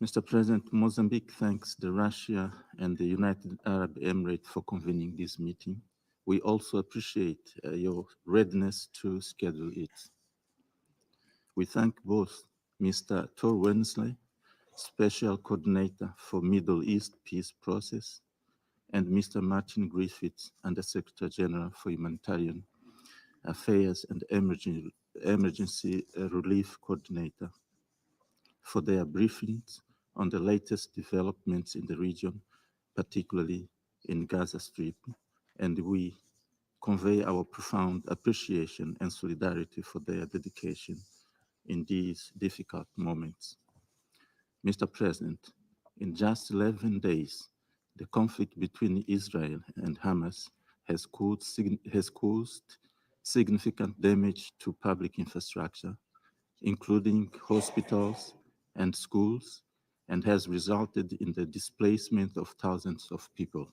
Mr. President, Mozambique thanks the Russia and the United Arab Emirates for convening this meeting. We also appreciate your readiness to schedule it. We thank both Mr. Tor Wensley, Special Coordinator for Middle East Peace Process, and Mr. Martin Griffiths, Undersecretary General for Humanitarian Affairs and Emergency Relief Coordinator, for their briefings on the latest developments in the region, particularly in Gaza Strip, and we convey our profound appreciation and solidarity for their dedication in these difficult moments. Mr. President, in just 11 days, the conflict between Israel and Hamas has caused significant damage to public infrastructure, including hospitals and schools, and has resulted in the displacement of thousands of people.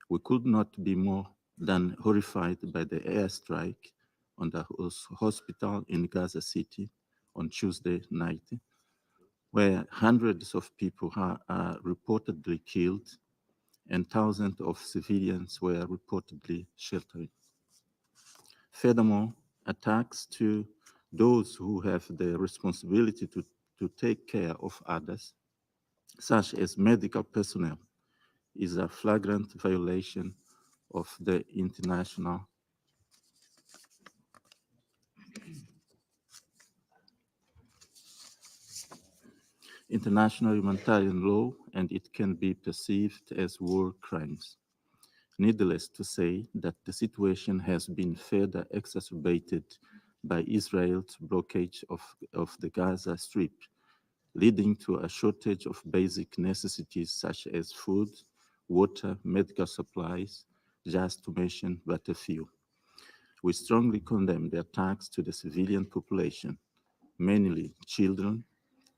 We could not be more than horrified by the airstrike on the hospital in Gaza City on Tuesday night, where hundreds of people are reportedly killed and thousands of civilians were reportedly sheltering. Furthermore, attacks to those who have the responsibility to take care of others, such as medical personnel, is a flagrant violation of the international humanitarian law, and it can be perceived as war crimes. Needless to say that the situation has been further exacerbated by Israel's blockade of the Gaza Strip, leading to a shortage of basic necessities such as food, water, medical supplies, just to mention but a few. We strongly condemn the attacks to the civilian population, mainly children,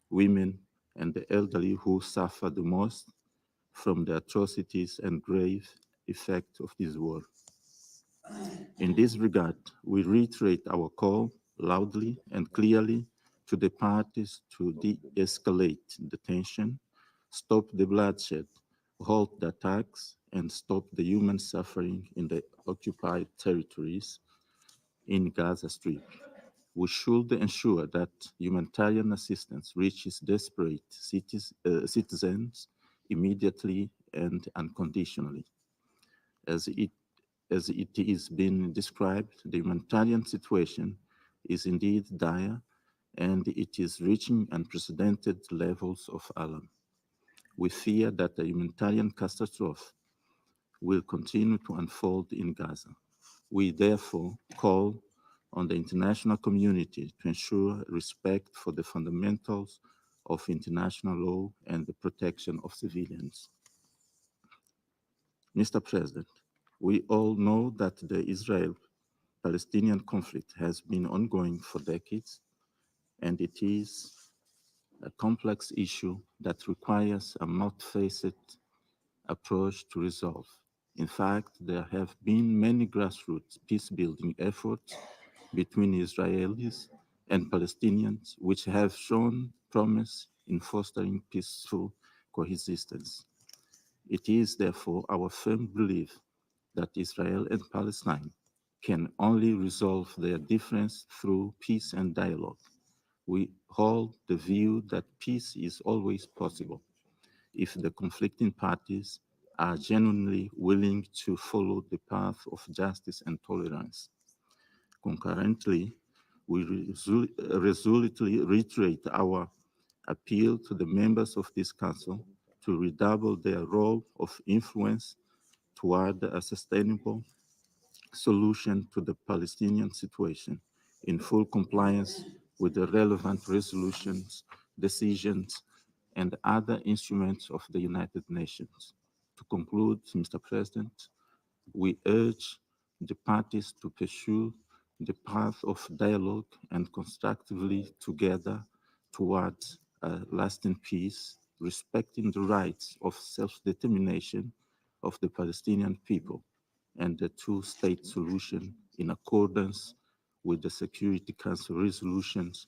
women, and the elderly who suffer the most from the atrocities and grave effects of this war. In this regard, we reiterate our call loudly and clearly to the parties to de-escalate the tension, stop the bloodshed, halt the attacks, and stop the human suffering in the occupied territories in Gaza Strip. We should ensure that humanitarian assistance reaches desperate citizens immediately and unconditionally. As it is being described, the humanitarian situation is indeed dire, and it is reaching unprecedented levels of alarm. We fear that the humanitarian catastrophe will continue to unfold in Gaza. We therefore call on the international community to ensure respect for the fundamentals of international law and the protection of civilians. Mr. President, we all know that the Israel-Palestinian conflict has been ongoing for decades, and it is a complex issue that requires a multifaceted approach to resolve. In fact, there have been many grassroots peace-building efforts between Israelis and Palestinians, which have shown promise in fostering peaceful coexistence. It is therefore our firm belief that Israel and Palestine can only resolve their difference through peace and dialogue. We hold the view that peace is always possible if the conflicting parties are genuinely willing to follow the path of justice and tolerance. Concurrently, we resolutely reiterate our appeal to the members of this Council to redouble their role of influence toward a sustainable solution to the Palestinian situation in full compliance with the relevant resolutions, decisions, and other instruments of the United Nations. To conclude, Mr. President, we urge the parties to pursue the path of dialogue and constructively together towards a lasting peace, respecting the rights of self-determination of the Palestinian people and the two-state solution in accordance with the Security Council resolutions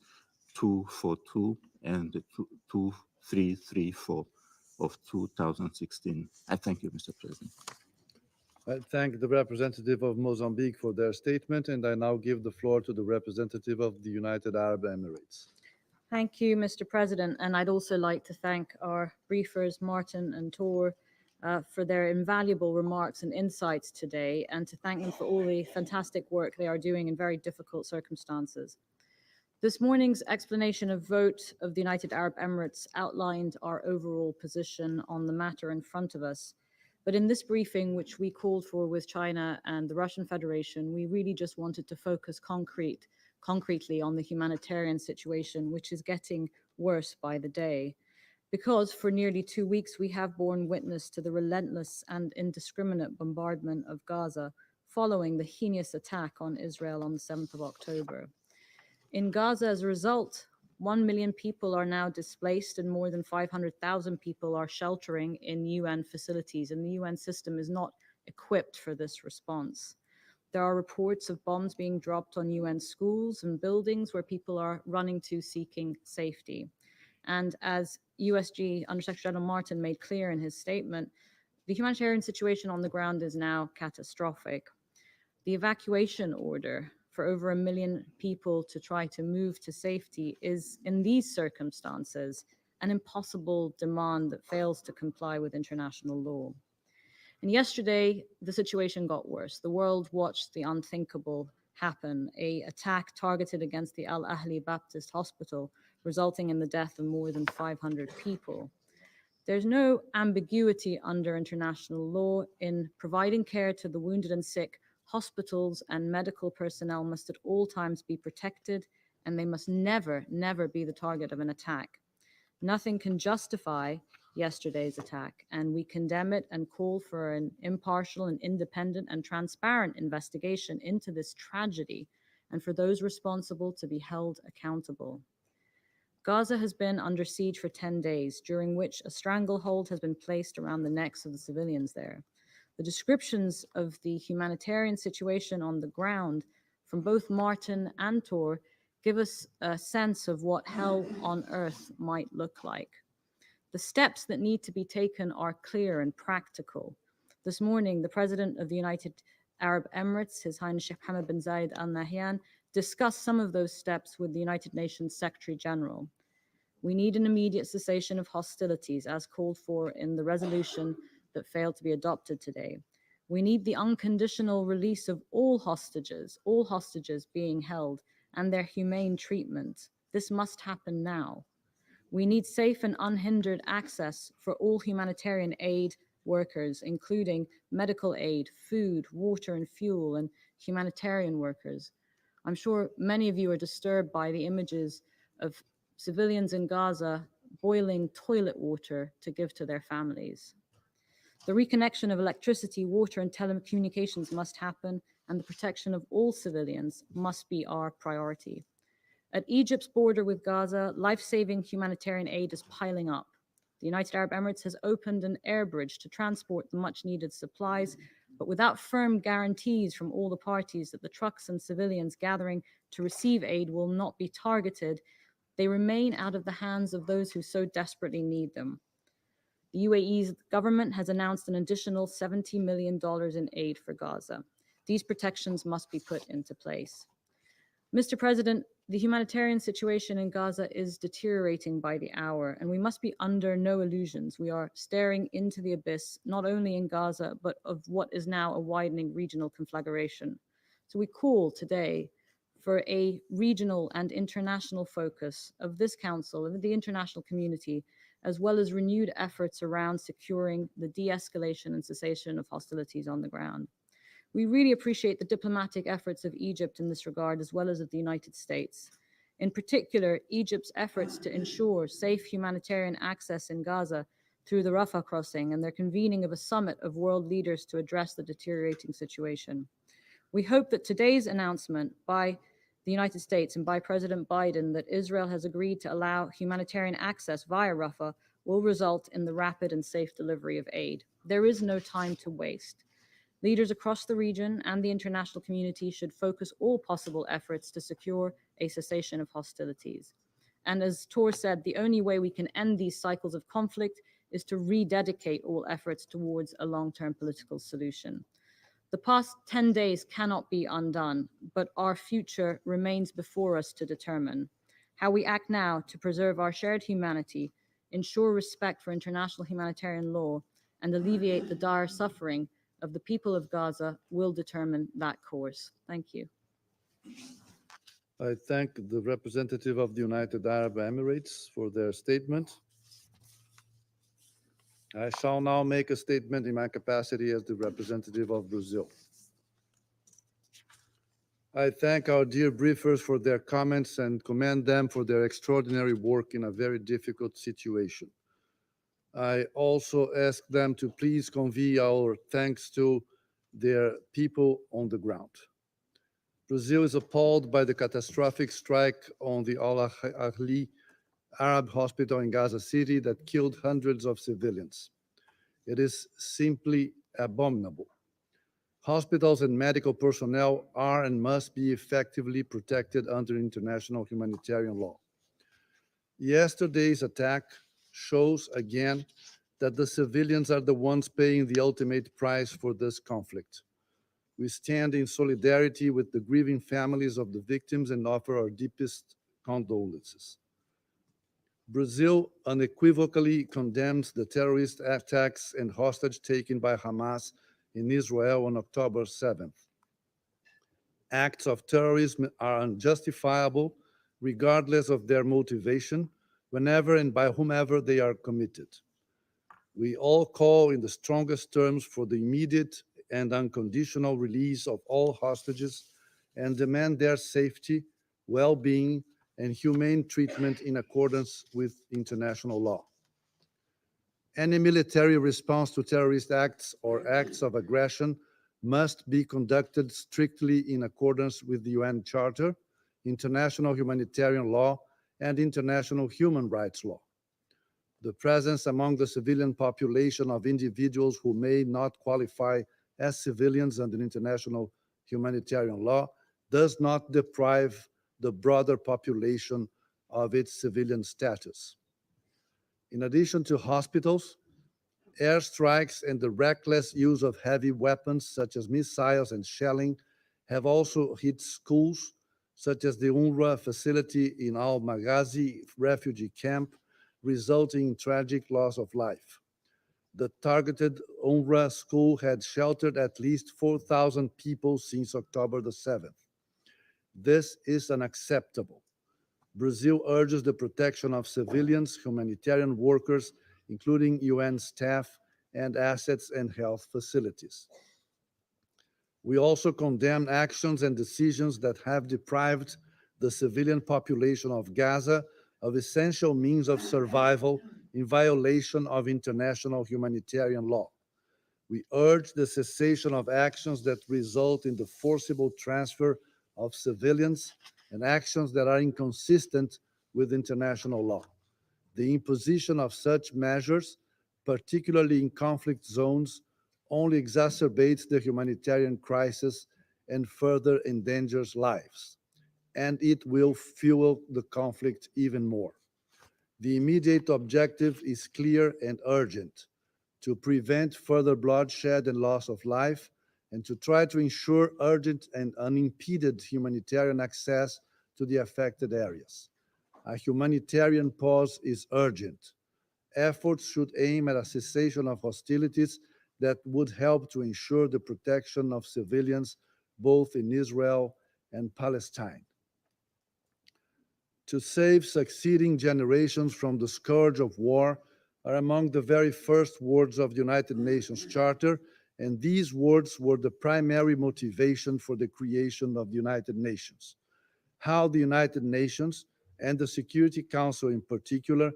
242 and 2334 of 2016. I thank you, Mr. President. I thank the representative of Mozambique for their statement, and I now give the floor to the representative of the United Arab Emirates. Thank you, Mr. President. And I'd also like to thank our briefers, Martin and Tor, for their invaluable remarks and insights today, and to thank them for all the fantastic work they are doing in very difficult circumstances. This morning's explanation of vote of the United Arab Emirates outlined our overall position on the matter in front of us. But in this briefing, which we called for with China and the Russian Federation, we really just wanted to focus concretely on the humanitarian situation, which is getting worse by the day. Because for nearly 2 weeks, we have borne witness to the relentless and indiscriminate bombardment of Gaza following the heinous attack on Israel on the 7th of October. In Gaza, as a result, 1 million people are now displaced and more than 500,000 people are sheltering in UN facilities, and the UN system is not equipped for this response. There are reports of bombs being dropped on UN schools and buildings where people are running to seeking safety. And as USG Undersecretary General Martin made clear in his statement, the humanitarian situation on the ground is now catastrophic. The evacuation order for over 1 million people to try to move to safety is, in these circumstances, an impossible demand that fails to comply with international law. And yesterday, the situation got worse. The world watched the unthinkable happen, an attack targeted against the Al-Ahli Baptist Hospital, resulting in the death of more than 500 people. There's no ambiguity under international law in providing care to the wounded and sick. Hospitals and medical personnel must at all times be protected, and they must never, never be the target of an attack. Nothing can justify yesterday's attack, and we condemn it and call for an impartial and independent and transparent investigation into this tragedy, and for those responsible to be held accountable. Gaza has been under siege for 10 days, during which a stranglehold has been placed around the necks of the civilians there. The descriptions of the humanitarian situation on the ground from both Martin and Tor give us a sense of what hell on earth might look like. The steps that need to be taken are clear and practical. This morning, the President of the United Arab Emirates, His Highness Sheikh Mohammed bin Zayed Al Nahyan, discussed some of those steps with the United Nations Secretary General. We need an immediate cessation of hostilities, as called for in the resolution that failed to be adopted today. We need the unconditional release of all hostages being held, and their humane treatment. This must happen now. We need safe and unhindered access for all humanitarian aid workers, including medical aid, food, water and fuel, and humanitarian workers. I'm sure many of you are disturbed by the images of civilians in Gaza boiling toilet water to give to their families. The reconnection of electricity, water, and telecommunications must happen, and the protection of all civilians must be our priority. At Egypt's border with Gaza, life-saving humanitarian aid is piling up. The United Arab Emirates has opened an air bridge to transport the much-needed supplies, but without firm guarantees from all the parties that the trucks and civilians gathering to receive aid will not be targeted, they remain out of the hands of those who so desperately need them. The UAE's government has announced an additional $70 million in aid for Gaza. These protections must be put into place. Mr. President, the humanitarian situation in Gaza is deteriorating by the hour, and we must be under no illusions. We are staring into the abyss, not only in Gaza, but of what is now a widening regional conflagration. So we call today for a regional and international focus of this Council and the international community, as well as renewed efforts around securing the de-escalation and cessation of hostilities on the ground. We really appreciate the diplomatic efforts of Egypt in this regard, as well as of the United States. In particular, Egypt's efforts to ensure safe humanitarian access in Gaza through the Rafah crossing and their convening of a summit of world leaders to address the deteriorating situation. We hope that today's announcement by the United States and by President Biden that Israel has agreed to allow humanitarian access via Rafah will result in the rapid and safe delivery of aid. There is no time to waste. Leaders across the region and the international community should focus all possible efforts to secure a cessation of hostilities. And as Tor said, the only way we can end these cycles of conflict is to rededicate all efforts towards a long-term political solution. The past 10 days cannot be undone, but our future remains before us to determine. How we act now to preserve our shared humanity, ensure respect for international humanitarian law, and alleviate the dire suffering of the people of Gaza will determine that course. Thank you. I thank the representative of the United Arab Emirates for their statement. I shall now make a statement in my capacity as the representative of Brazil. I thank our dear briefers for their comments and commend them for their extraordinary work in a very difficult situation. I also ask them to please convey our thanks to their people on the ground. Brazil is appalled by the catastrophic strike on the Al-Ahli Arab hospital in Gaza City that killed hundreds of civilians. It is simply abominable. Hospitals and medical personnel are and must be effectively protected under international humanitarian law. Yesterday's attack shows again that the civilians are the ones paying the ultimate price for this conflict. We stand in solidarity with the grieving families of the victims and offer our deepest condolences. Brazil unequivocally condemns the terrorist attacks and hostage taken by Hamas in Israel on October 7th. Acts of terrorism are unjustifiable regardless of their motivation, whenever and by whomever they are committed. We all call in the strongest terms for the immediate and unconditional release of all hostages and demand their safety, well-being, and humane treatment in accordance with international law. Any military response to terrorist acts or acts of aggression must be conducted strictly in accordance with the UN Charter, international humanitarian law, and international human rights law. The presence among the civilian population of individuals who may not qualify as civilians under international humanitarian law does not deprive the broader population of its civilian status. In addition to hospitals, airstrikes and the reckless use of heavy weapons such as missiles and shelling have also hit schools such as the UNRWA facility in Al-Maghazi refugee camp, resulting in tragic loss of life. The targeted UNRWA school had sheltered at least 4,000 people since October the 7th. This is unacceptable. Brazil urges the protection of civilians, humanitarian workers, including UN staff and assets and health facilities. We also condemn actions and decisions that have deprived the civilian population of Gaza of essential means of survival in violation of international humanitarian law. We urge the cessation of actions that result in the forcible transfer of civilians and actions that are inconsistent with international law. The imposition of such measures, particularly in conflict zones, only exacerbates the humanitarian crisis and further endangers lives, and it will fuel the conflict even more. The immediate objective is clear and urgent: to prevent further bloodshed and loss of life, and to try to ensure urgent and unimpeded humanitarian access to the affected areas. A humanitarian pause is urgent. Efforts should aim at a cessation of hostilities that would help to ensure the protection of civilians both in Israel and Palestine. To save succeeding generations from the scourge of war are among the very first words of the United Nations Charter, and these words were the primary motivation for the creation of the United Nations. How the United Nations, and the Security Council in particular,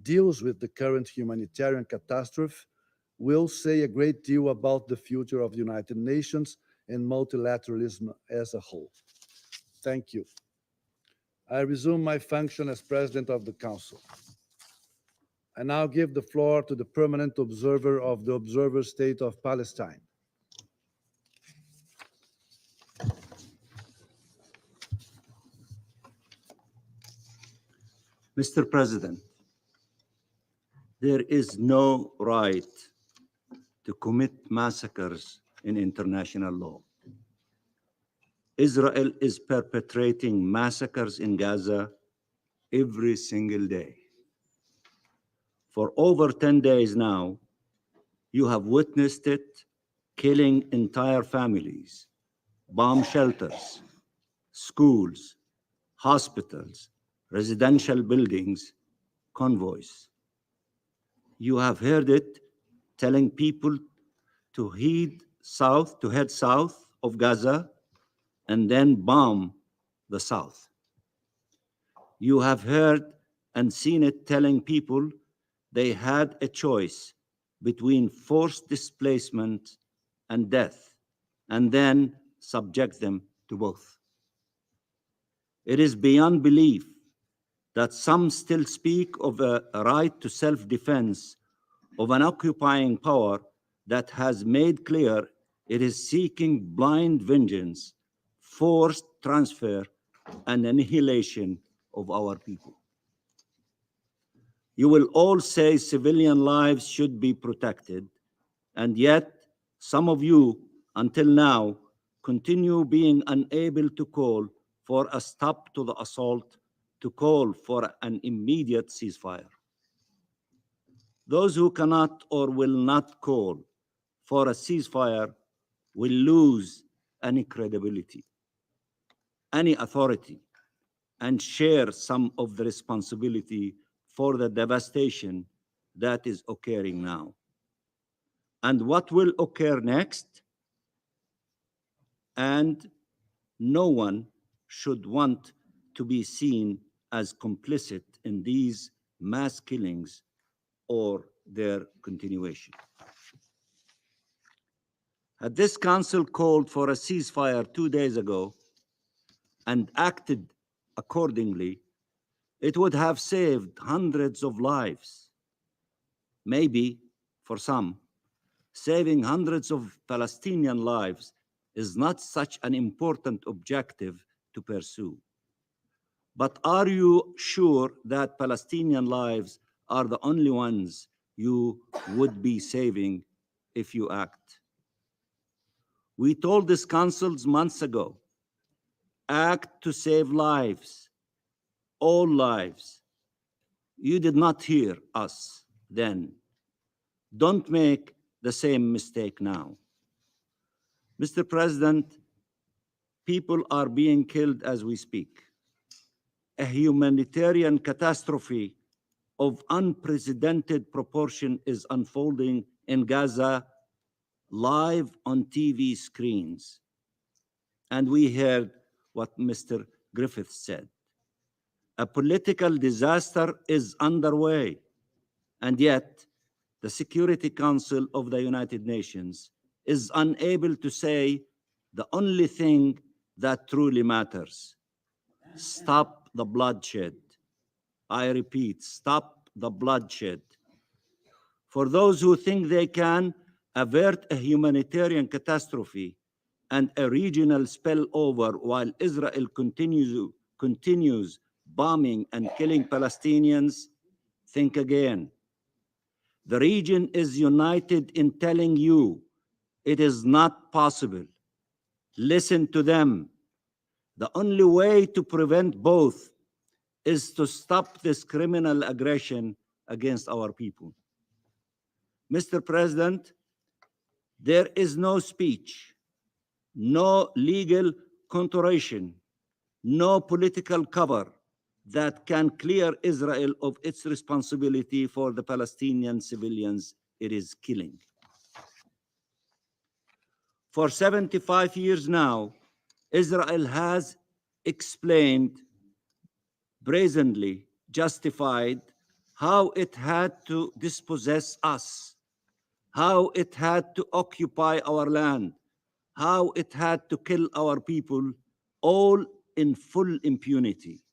deals with the current humanitarian catastrophe will say a great deal about the future of the United Nations and multilateralism as a whole. Thank you. I resume my function as President of the Council. I now give the floor to the permanent observer of the Observer State of Palestine. Mr. President, there is no right to commit massacres in international law. Israel is perpetrating massacres in Gaza every single day. For over 10 days now, you have witnessed it, killing entire families, bomb shelters, schools, hospitals, residential buildings, convoys. You have heard it telling people to head south of Gaza and then bomb the south. You have heard and seen it telling people they had a choice between forced displacement and death, and then subject them to both. It is beyond belief that some still speak of a right to self-defense of an occupying power that has made clear it is seeking blind vengeance, forced transfer, and annihilation of our people. You will all say civilian lives should be protected, and yet some of you, until now, continue being unable to call for a stop to the assault, to call for an immediate ceasefire. Those who cannot or will not call for a ceasefire will lose any credibility, any authority, and share some of the responsibility for the devastation that is occurring now. And what will occur next? And no one should want to be seen as complicit in these mass killings or their continuation. Had this council called for a ceasefire 2 days ago and acted accordingly, it would have saved hundreds of lives. Maybe, for some, saving hundreds of Palestinian lives is not such an important objective to pursue. But are you sure that Palestinian lives are the only ones you would be saving if you act? We told this council months ago, act to save lives, all lives. You did not hear us then. Don't make the same mistake now. Mr. President, people are being killed as we speak. A humanitarian catastrophe of unprecedented proportion is unfolding in Gaza live on TV screens. And we heard what Mr. Griffith said. A political disaster is underway, and yet the Security Council of the United Nations is unable to say the only thing that truly matters. Stop the bloodshed. I repeat, stop the bloodshed. For those who think they can avert a humanitarian catastrophe and a regional spillover while Israel continues bombing and killing Palestinians, think again. The region is united in telling you it is not possible. Listen to them. The only way to prevent both is to stop this criminal aggression against our people. Mr. President, there is no speech, no legal contortion, no political cover that can clear Israel of its responsibility for the Palestinian civilians it is killing. For 75 years now, Israel has explained, brazenly justified, how it had to dispossess us, how it had to occupy our land, how it had to kill our people, all in full impunity.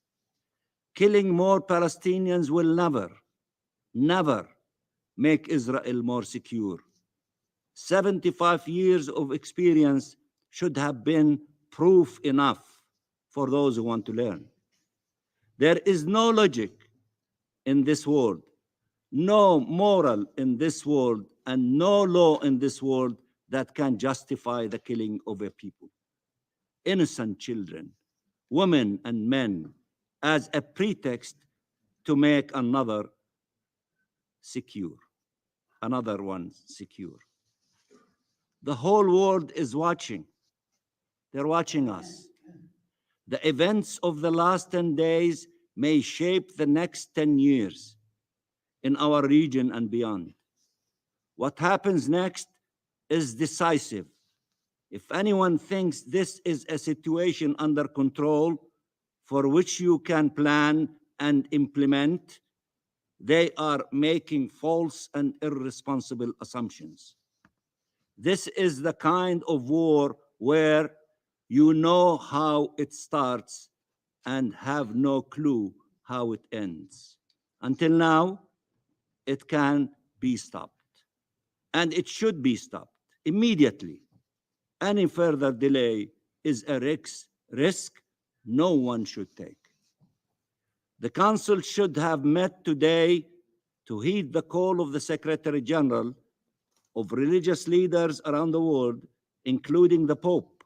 Killing more Palestinians will never make Israel more secure. 75 years of experience should have been proof enough for those who want to learn. There is no logic in this world, no moral in this world, and no law in this world that can justify the killing of a people, innocent children, women and men, as a pretext to make another one secure. The whole world is watching. They're watching us. The events of the last 10 days may shape the next 10 years in our region and beyond. What happens next is decisive. If anyone thinks this is a situation under control for which you can plan and implement, they are making false and irresponsible assumptions. This is the kind of war where you know how it starts and have no clue how it ends. Until now, it can be stopped, and it should be stopped immediately. Any further delay is a risk no one should take. The Council should have met today to heed the call of the Secretary General, of religious leaders around the world, including the Pope,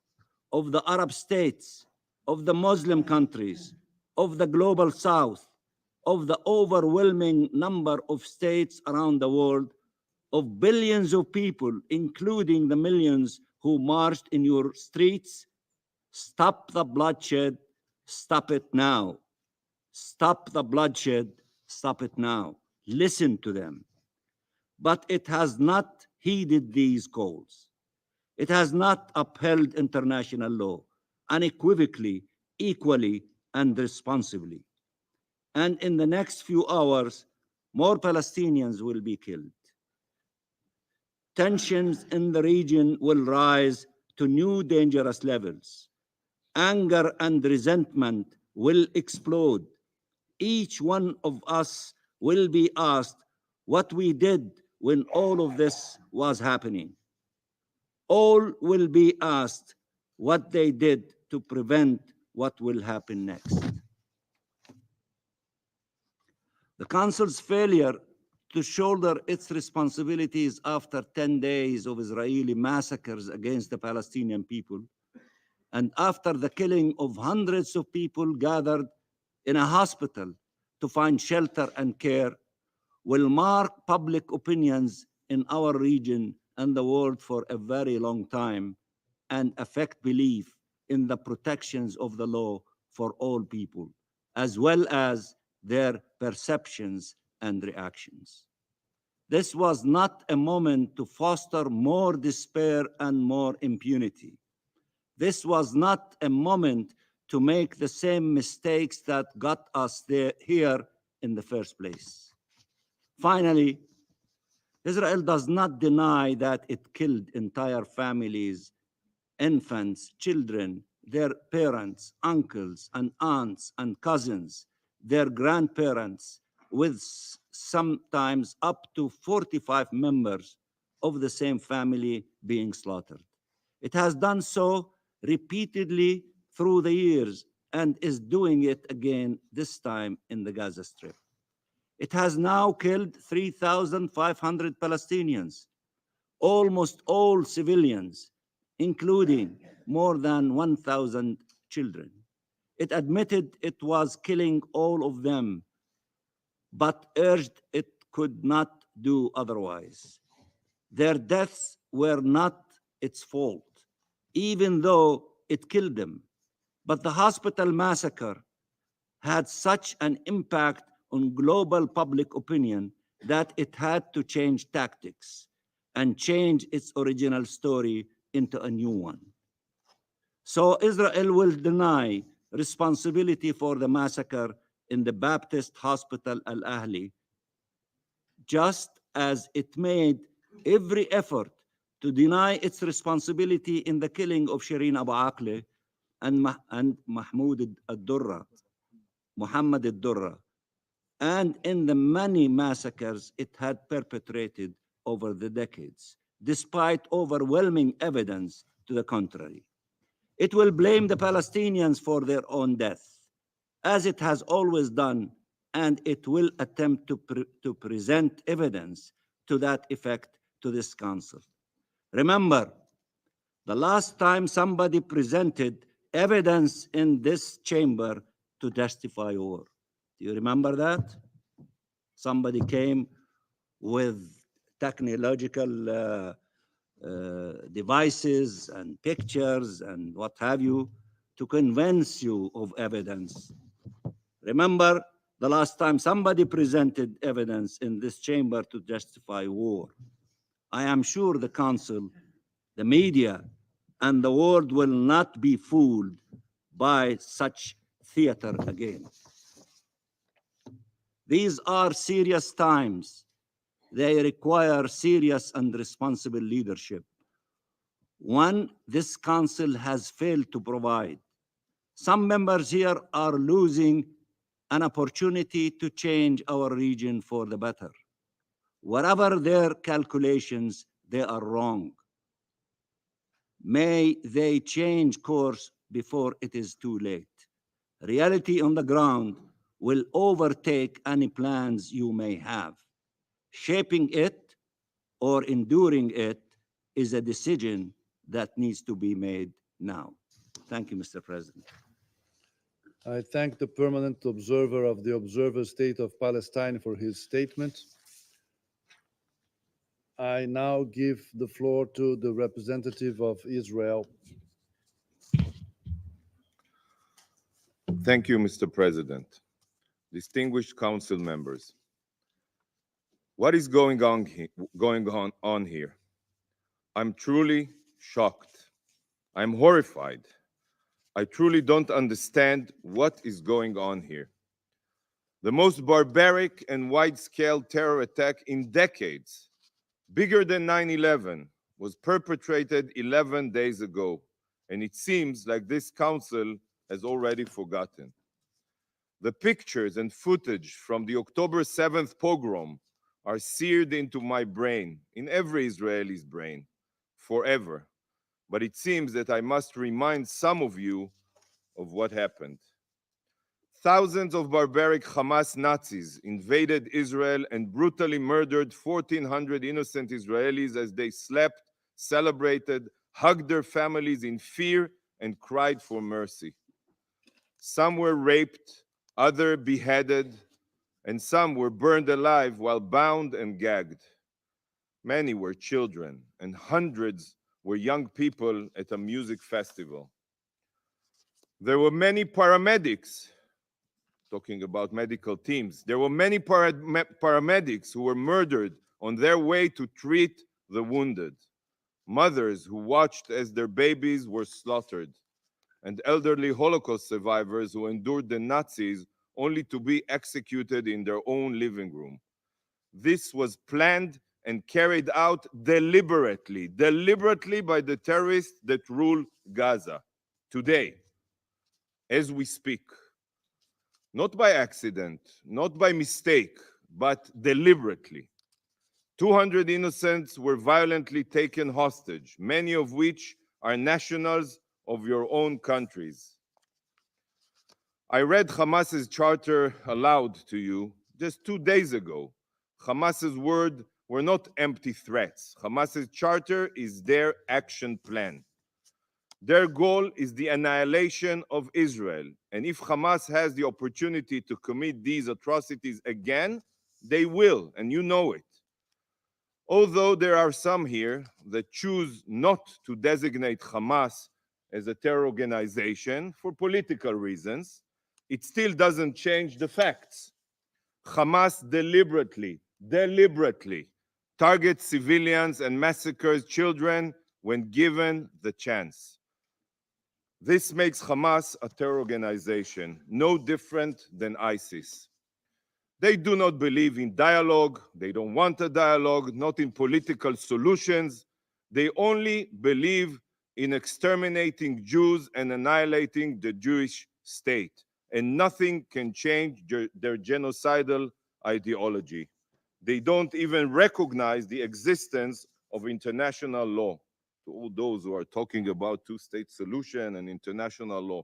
of the Arab states, of the Muslim countries, of the Global South, of the overwhelming number of states around the world, of billions of people, including the millions who marched in your streets. Stop the bloodshed, stop it now. Stop the bloodshed, stop it now. Listen to them. But it has not heeded these calls. It has not upheld international law unequivocally, equally, and responsibly. And in the next few hours, more Palestinians will be killed. Tensions in the region will rise to new dangerous levels. Anger and resentment will explode. Each one of us will be asked what we did when all of this was happening. All will be asked what they did to prevent what will happen next. The Council's failure to shoulder its responsibilities after 10 days of Israeli massacres against the Palestinian people, and after the killing of hundreds of people gathered in a hospital to find shelter and care, will mark public opinions in our region and the world for a very long time, and affect belief in the protections of the law for all people, as well as their perceptions and reactions. This was not a moment to foster more despair and more impunity. This was not a moment to make the same mistakes that got us here in the first place. Finally, Israel does not deny that it killed entire families, infants, children, their parents, uncles and aunts and cousins, their grandparents, with sometimes up to 45 members of the same family being slaughtered. It has done so repeatedly through the years and is doing it again this time in the Gaza Strip. It has now killed 3,500 Palestinians, almost all civilians, including more than 1,000 children. It admitted it was killing all of them, but urged it could not do otherwise. Their deaths were not its fault, even though it killed them. But the hospital massacre had such an impact on global public opinion that it had to change tactics and change its original story into a new one. So Israel will deny responsibility for the massacre in the Baptist Hospital Al-Ahli, just as it made every effort to deny its responsibility in the killing of Shireen Abu Akleh and Mahmoud al-Durra, Muhammad al-Durra, and in the many massacres it had perpetrated over the decades, despite overwhelming evidence to the contrary. It will blame the Palestinians for their own death, as it has always done, and it will attempt to present evidence to that effect to this council. Remember, the last time somebody presented evidence in this chamber to justify war. Do you remember that? Somebody came with technological devices and pictures and what have you to convince you of evidence. Remember the last time somebody presented evidence in this chamber to justify war. I am sure the council, the media, and the world will not be fooled by such theater again. These are serious times. They require serious and responsible leadership. One, this council has failed to provide. Some members here are losing an opportunity to change our region for the better. Whatever their calculations, they are wrong. May they change course before it is too late. Reality on the ground will overtake any plans you may have. Shaping it or enduring it is a decision that needs to be made now. Thank you, Mr. President. I thank the permanent observer of the Observer State of Palestine for his statement. I now give the floor to the representative of Israel. Thank you, Mr. President. Distinguished council members, what is going on here? I'm truly shocked. I'm horrified. I truly don't understand what is going on here. The most barbaric and wide-scale terror attack in decades, bigger than 9/11, was perpetrated 11 days ago, and it seems like this council has already forgotten. The pictures and footage from the October 7th pogrom are seared into my brain, in every Israeli's brain, forever. But it seems that I must remind some of you of what happened. Thousands of barbaric Hamas Nazis invaded Israel and brutally murdered 1,400 innocent Israelis as they slept, celebrated, hugged their families in fear, and cried for mercy. Some were raped, others beheaded, and some were burned alive while bound and gagged. Many were children, and hundreds were young people at a music festival. There were many paramedics, talking about medical teams, there were many paramedics who were murdered on their way to treat the wounded, mothers who watched as their babies were slaughtered, and elderly Holocaust survivors who endured the Nazis only to be executed in their own living room. This was planned and carried out deliberately by the terrorists that rule Gaza today, as we speak. Not by accident, not by mistake, but deliberately. 200 innocents were violently taken hostage, many of which are nationals of your own countries. I read Hamas's charter aloud to you just 2 days ago. Hamas's words were not empty threats. Hamas's charter is their action plan. Their goal is the annihilation of Israel. And if Hamas has the opportunity to commit these atrocities again, they will, and you know it. Although there are some here that choose not to designate Hamas as a terror organization for political reasons, it still doesn't change the facts. Hamas deliberately targets civilians and massacres children when given the chance. This makes Hamas a terror organization, no different than ISIS. They do not believe in dialogue. They don't want a dialogue, not in political solutions. They only believe in exterminating Jews and annihilating the Jewish state. And nothing can change their genocidal ideology. They don't even recognize the existence of international law. To all those who are talking about two-state solution and international law.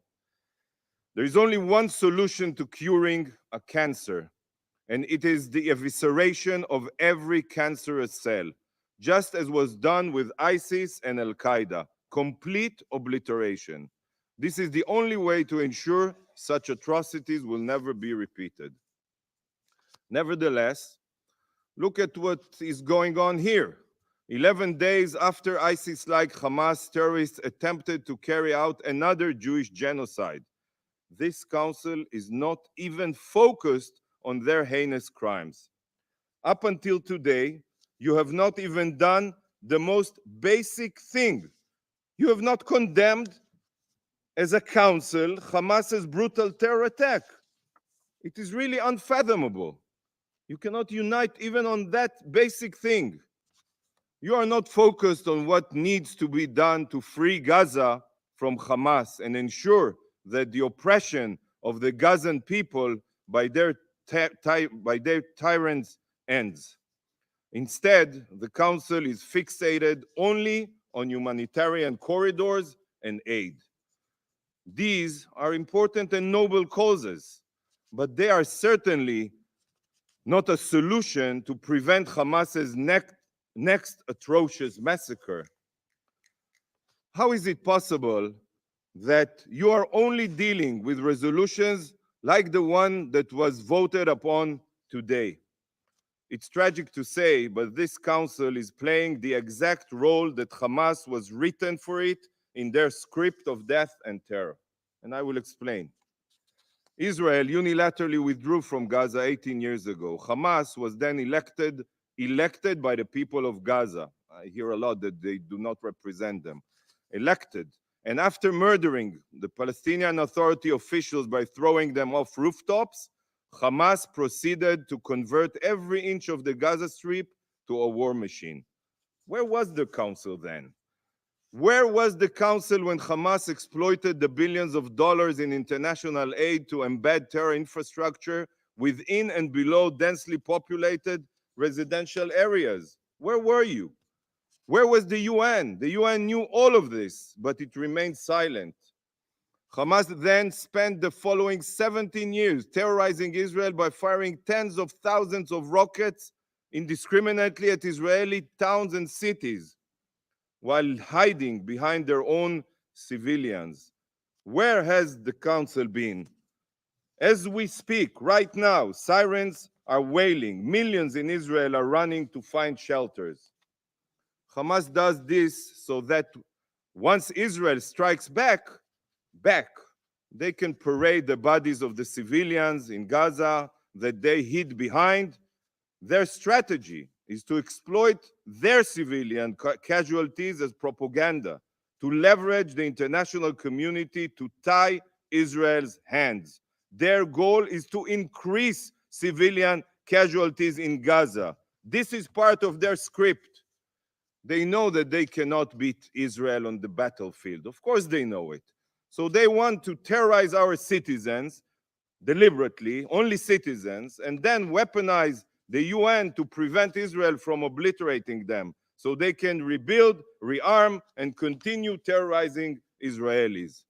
There is only one solution to curing a cancer, and it is the evisceration of every cancerous cell, just as was done with ISIS and Al-Qaeda, complete obliteration. This is the only way to ensure such atrocities will never be repeated. Nevertheless, look at what is going on here. 11 days after ISIS-like Hamas terrorists attempted to carry out another Jewish genocide, this council is not even focused on their heinous crimes. Up until today, you have not even done the most basic thing. You have not condemned, as a council, Hamas's brutal terror attack. It is really unfathomable. You cannot unite even on that basic thing. You are not focused on what needs to be done to free Gaza from Hamas and ensure that the oppression of the Gazan people by their tyrants ends. Instead, the Council is fixated only on humanitarian corridors and aid. These are important and noble causes, but they are certainly not a solution to prevent Hamas's next atrocious massacre. How is it possible that you are only dealing with resolutions like the one that was voted upon today? It's tragic to say, but this council is playing the exact role that Hamas was written for it in their script of death and terror. And I will explain. Israel unilaterally withdrew from Gaza 18 years ago. Hamas was then elected by the people of Gaza. I hear a lot that they do not represent them. Elected. And after murdering the Palestinian Authority officials by throwing them off rooftops, Hamas proceeded to convert every inch of the Gaza Strip to a war machine. Where was the council then? Where was the council when Hamas exploited the billions of dollars in international aid to embed terror infrastructure within and below densely populated residential areas? Where were you? Where was the UN? The UN knew all of this, but it remained silent. Hamas then spent the following 17 years terrorizing Israel by firing tens of thousands of rockets indiscriminately at Israeli towns and cities, while hiding behind their own civilians. Where has the council been? As we speak, right now, sirens are wailing. Millions in Israel are running to find shelters. Hamas does this so that once Israel strikes back, they can parade the bodies of the civilians in Gaza that they hid behind. Their strategy is to exploit their civilian casualties as propaganda, to leverage the international community to tie Israel's hands. Their goal is to increase civilian casualties in Gaza. This is part of their script. They know that they cannot beat Israel on the battlefield. Of course they know it. So they want to terrorize our citizens deliberately, only citizens, and then weaponize the UN to prevent Israel from obliterating them so they can rebuild, rearm, and continue terrorizing Israelis.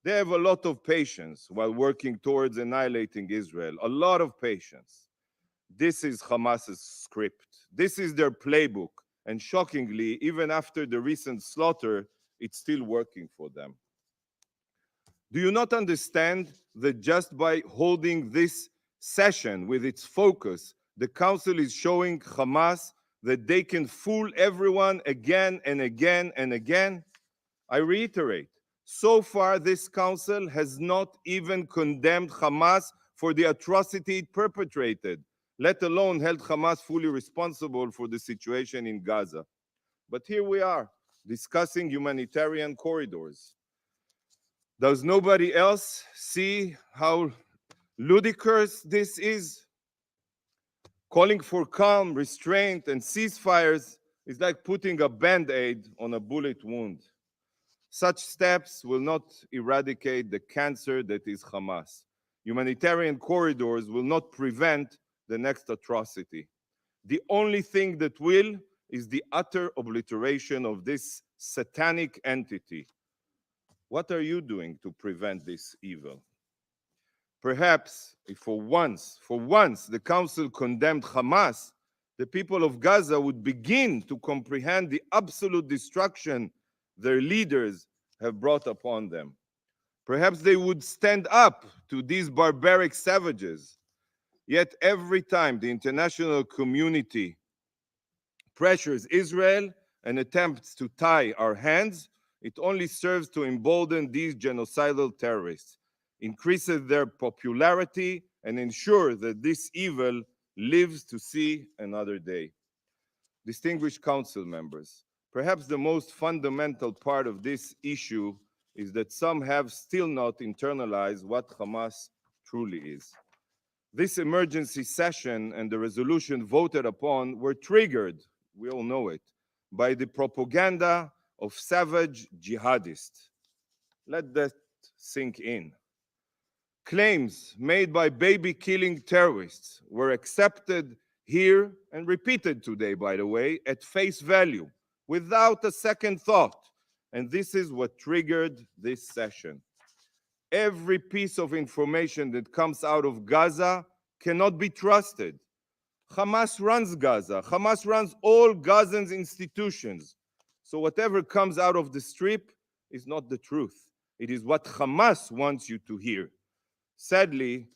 They have a lot of patience while working towards annihilating Israel, a lot of patience. This is Hamas's script. This is their playbook. And shockingly, even after the recent slaughter, it's still working for them. Do you not understand that just by holding this session with its focus, the Council is showing Hamas that they can fool everyone again and again and again? I reiterate, so far this Council has not even condemned Hamas for the atrocity it perpetrated, let alone held Hamas fully responsible for the situation in Gaza. But here we are, discussing humanitarian corridors. Does nobody else see how ludicrous this is? Calling for calm, restraint, and ceasefires is like putting a Band-Aid on a bullet wound. Such steps will not eradicate the cancer that is Hamas. Humanitarian corridors will not prevent the next atrocity. The only thing that will is the utter obliteration of this satanic entity. What are you doing to prevent this evil? Perhaps if for once the Council condemned Hamas, the people of Gaza would begin to comprehend the absolute destruction their leaders have brought upon them. Perhaps they would stand up to these barbaric savages. Yet every time the international community pressures Israel and attempts to tie our hands, it only serves to embolden these genocidal terrorists, increases their popularity, and ensure that this evil lives to see another day. Distinguished Council members, perhaps the most fundamental part of this issue is that some have still not internalized what Hamas truly is. This emergency session and the resolution voted upon were triggered, we all know it, by the propaganda of savage jihadists. Let that sink in. Claims made by baby-killing terrorists were accepted here and repeated today, by the way, at face value, without a second thought. And this is what triggered this session. Every piece of information that comes out of Gaza cannot be trusted. Hamas runs Gaza. Hamas runs all Gazans' institutions. So whatever comes out of the strip is not the truth. It is what Hamas wants you to hear. Sadly,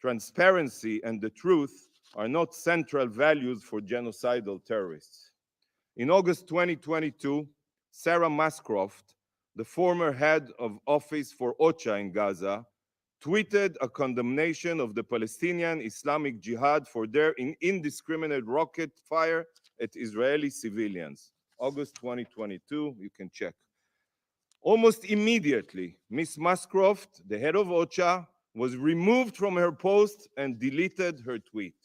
transparency and the truth are not central values for genocidal terrorists. In August 2022, Sarah Mascroft, the former head of office for OCHA in Gaza, tweeted a condemnation of the Palestinian Islamic Jihad for their indiscriminate rocket fire at Israeli civilians. August 2022, you can check. Almost immediately, Ms. Mascroft, the head of OCHA, was removed from her post and deleted her tweet.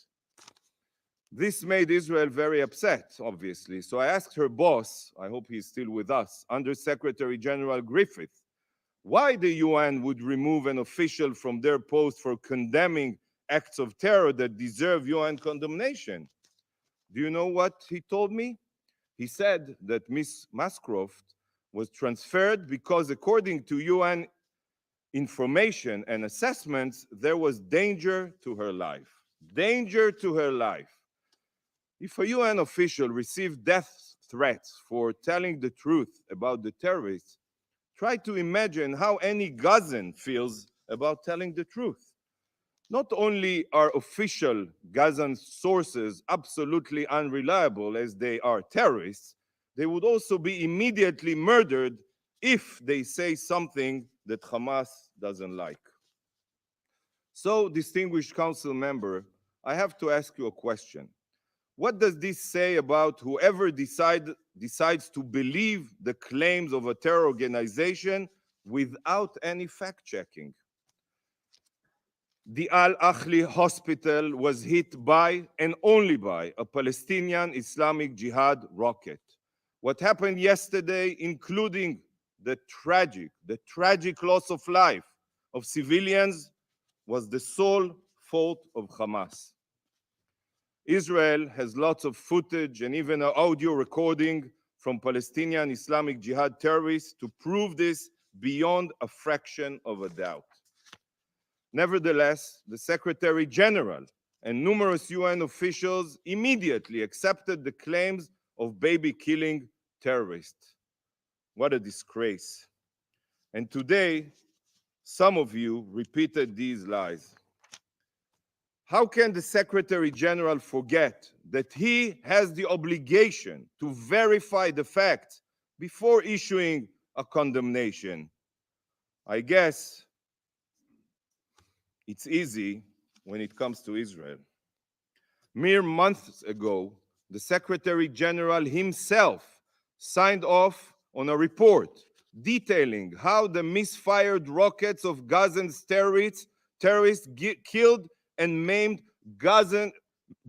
This made Israel very upset, obviously. So I asked her boss, I hope he's still with us, Under Secretary General Griffith, why the UN would remove an official from their post for condemning acts of terror that deserve UN condemnation. Do you know what he told me? He said that Ms. Mascroft was transferred because, according to UN information and assessments, there was danger to her life. Danger to her life. If a UN official received death threats for telling the truth about the terrorists, try to imagine how any Gazan feels about telling the truth. Not only are official Gazan sources absolutely unreliable as they are terrorists, they would also be immediately murdered if they say something that Hamas doesn't like. So, distinguished council member, I have to ask you a question. What does this say about whoever decides to believe the claims of a terror organization without any fact-checking? The Al-Ahli hospital was hit by, and only by, a Palestinian Islamic Jihad rocket. What happened yesterday, including the tragic loss of life of civilians, was the sole fault of Hamas. Israel has lots of footage and even an audio recording from Palestinian Islamic Jihad terrorists to prove this beyond a fraction of a doubt. Nevertheless, the Secretary General and numerous UN officials immediately accepted the claims of baby-killing terrorists. What a disgrace. And today, some of you repeated these lies. How can the Secretary General forget that he has the obligation to verify the facts before issuing a condemnation? I guess it's easy when it comes to Israel. Mere months ago, the Secretary General himself signed off on a report detailing how the misfired rockets of Gazan terrorists killed and maimed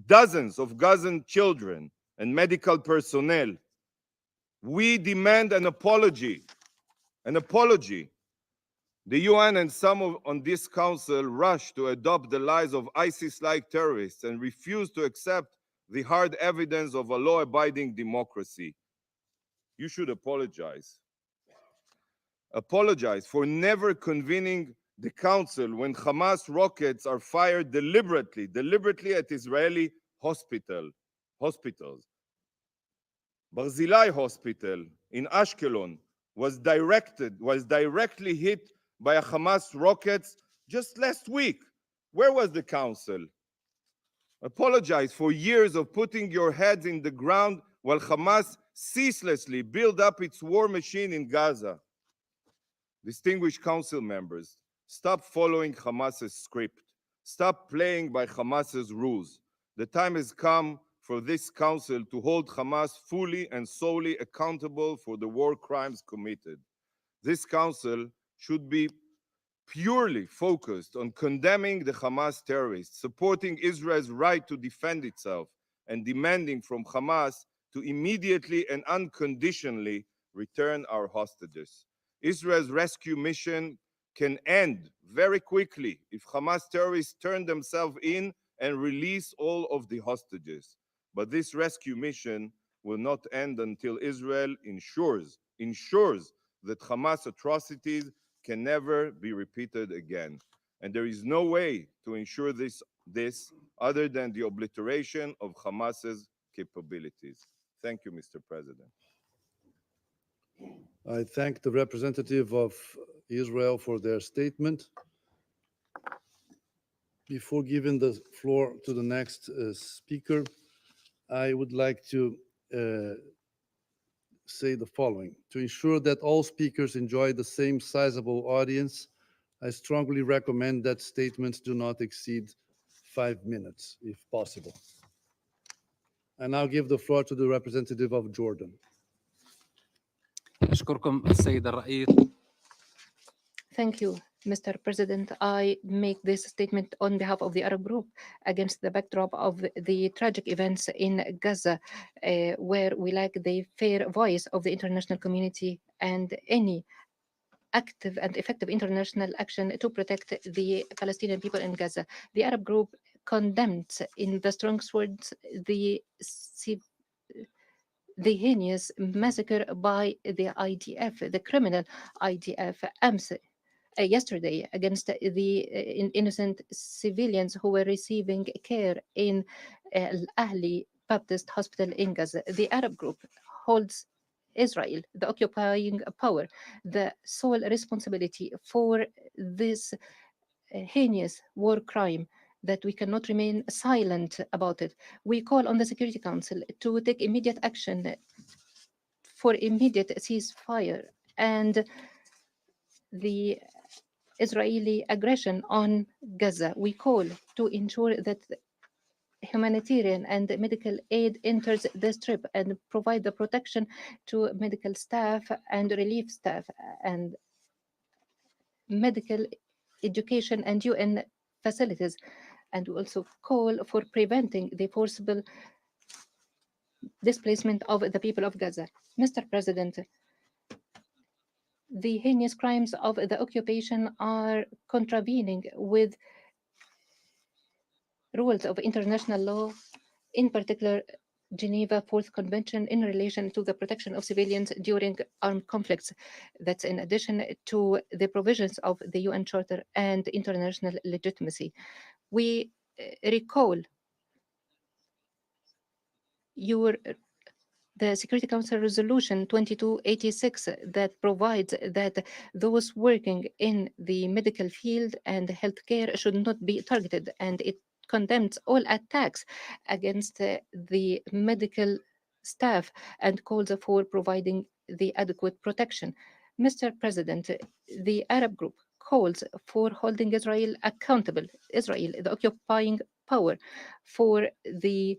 dozens of Gazan children and medical personnel. We demand an apology. An apology. The UN and some on this council rushed to adopt the lies of ISIS-like terrorists and refused to accept the hard evidence of a law-abiding democracy. You should apologize. Apologize for never convening the council when Hamas rockets are fired deliberately at Israeli hospitals. Barzilai Hospital in Ashkelon was directly hit by a Hamas rockets just last week. Where was the council? Apologize for years of putting your heads in the ground while Hamas ceaselessly built up its war machine in Gaza. Distinguished council members, stop following Hamas's script. Stop playing by Hamas's rules. The time has come for this council to hold Hamas fully and solely accountable for the war crimes committed. This council should be purely focused on condemning the Hamas terrorists, supporting Israel's right to defend itself, and demanding from Hamas to immediately and unconditionally return our hostages. Israel's rescue mission can end very quickly if Hamas terrorists turn themselves in and release all of the hostages. But this rescue mission will not end until Israel ensures that Hamas atrocities can never be repeated again. And there is no way to ensure this other than the obliteration of Hamas's capabilities. Thank you, Mr. President. I thank the representative of Israel for their statement. Before giving the floor to the next speaker, I would like to say the following. To ensure that all speakers enjoy the same sizable audience, I strongly recommend that statements do not exceed 5 minutes, if possible. I now give the floor to the representative of Jordan. أشكركم السيد الرئيس. Thank you, Mr. President. I make this statement on behalf of the Arab group against the backdrop of the tragic events in Gaza, where we lack the fair voice of the international community and any active and effective international action to protect the Palestinian people in Gaza. The Arab group condemns in the strongest words the heinous massacre by the IDF, the criminal IDF, yesterday against the innocent civilians who were receiving care in Al-Ahli Baptist Hospital in Gaza. The Arab group holds Israel, the occupying power, the sole responsibility for this heinous war crime, that we cannot remain silent about it. We call on the Security Council to take immediate action for immediate ceasefire and the Israeli aggression on Gaza. We call to ensure that humanitarian and medical aid enters the Strip and provide the protection to medical staff and relief staff and medical education and UN facilities. And we also call for preventing the forcible displacement of the people of Gaza. Mr. President, the heinous crimes of the occupation are contravening with rules of international law, in particular Geneva Fourth Convention in relation to the protection of civilians during armed conflicts. That's in addition to the provisions of the UN Charter and international legitimacy. We recall the Security Council Resolution 2286 that provides that those working in the medical field and healthcare should not be targeted, and it condemns all attacks against the medical staff and calls for providing the adequate protection. Mr. President, the Arab group calls for holding Israel accountable, Israel, the occupying power, for the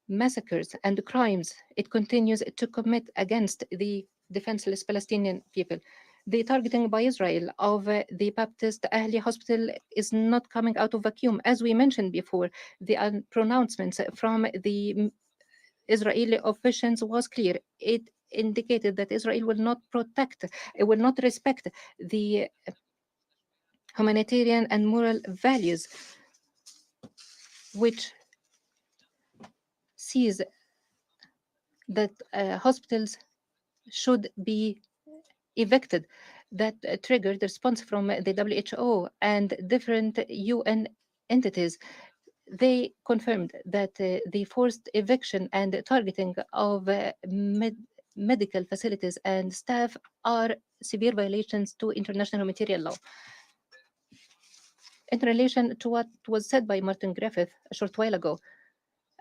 massacres and crimes it continues to commit against the defenseless Palestinian people. The targeting by Israel of the Baptist Ahli Hospital is not coming out of vacuum. As we mentioned before, the pronouncements from the Israeli officials was clear. It indicated that Israel will not protect, it will not respect the humanitarian and moral values which sees that hospitals should be evicted. That triggered the response from the WHO and different UN entities. They confirmed that the forced eviction and targeting of medical facilities and staff are severe violations to international humanitarian law. In relation to what was said by Martin Griffith a short while ago,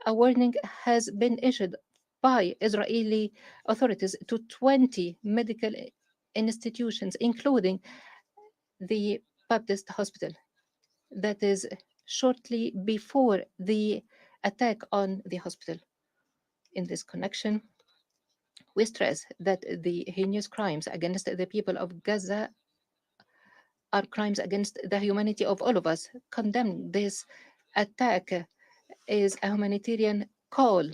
a warning has been issued by Israeli authorities to 20 medical institutions, including the Baptist Hospital. That is shortly before the attack on the hospital. In this connection, we stress that the heinous crimes against the people of Gaza are crimes against the humanity of all of us. Condemning this attack is a humanitarian call,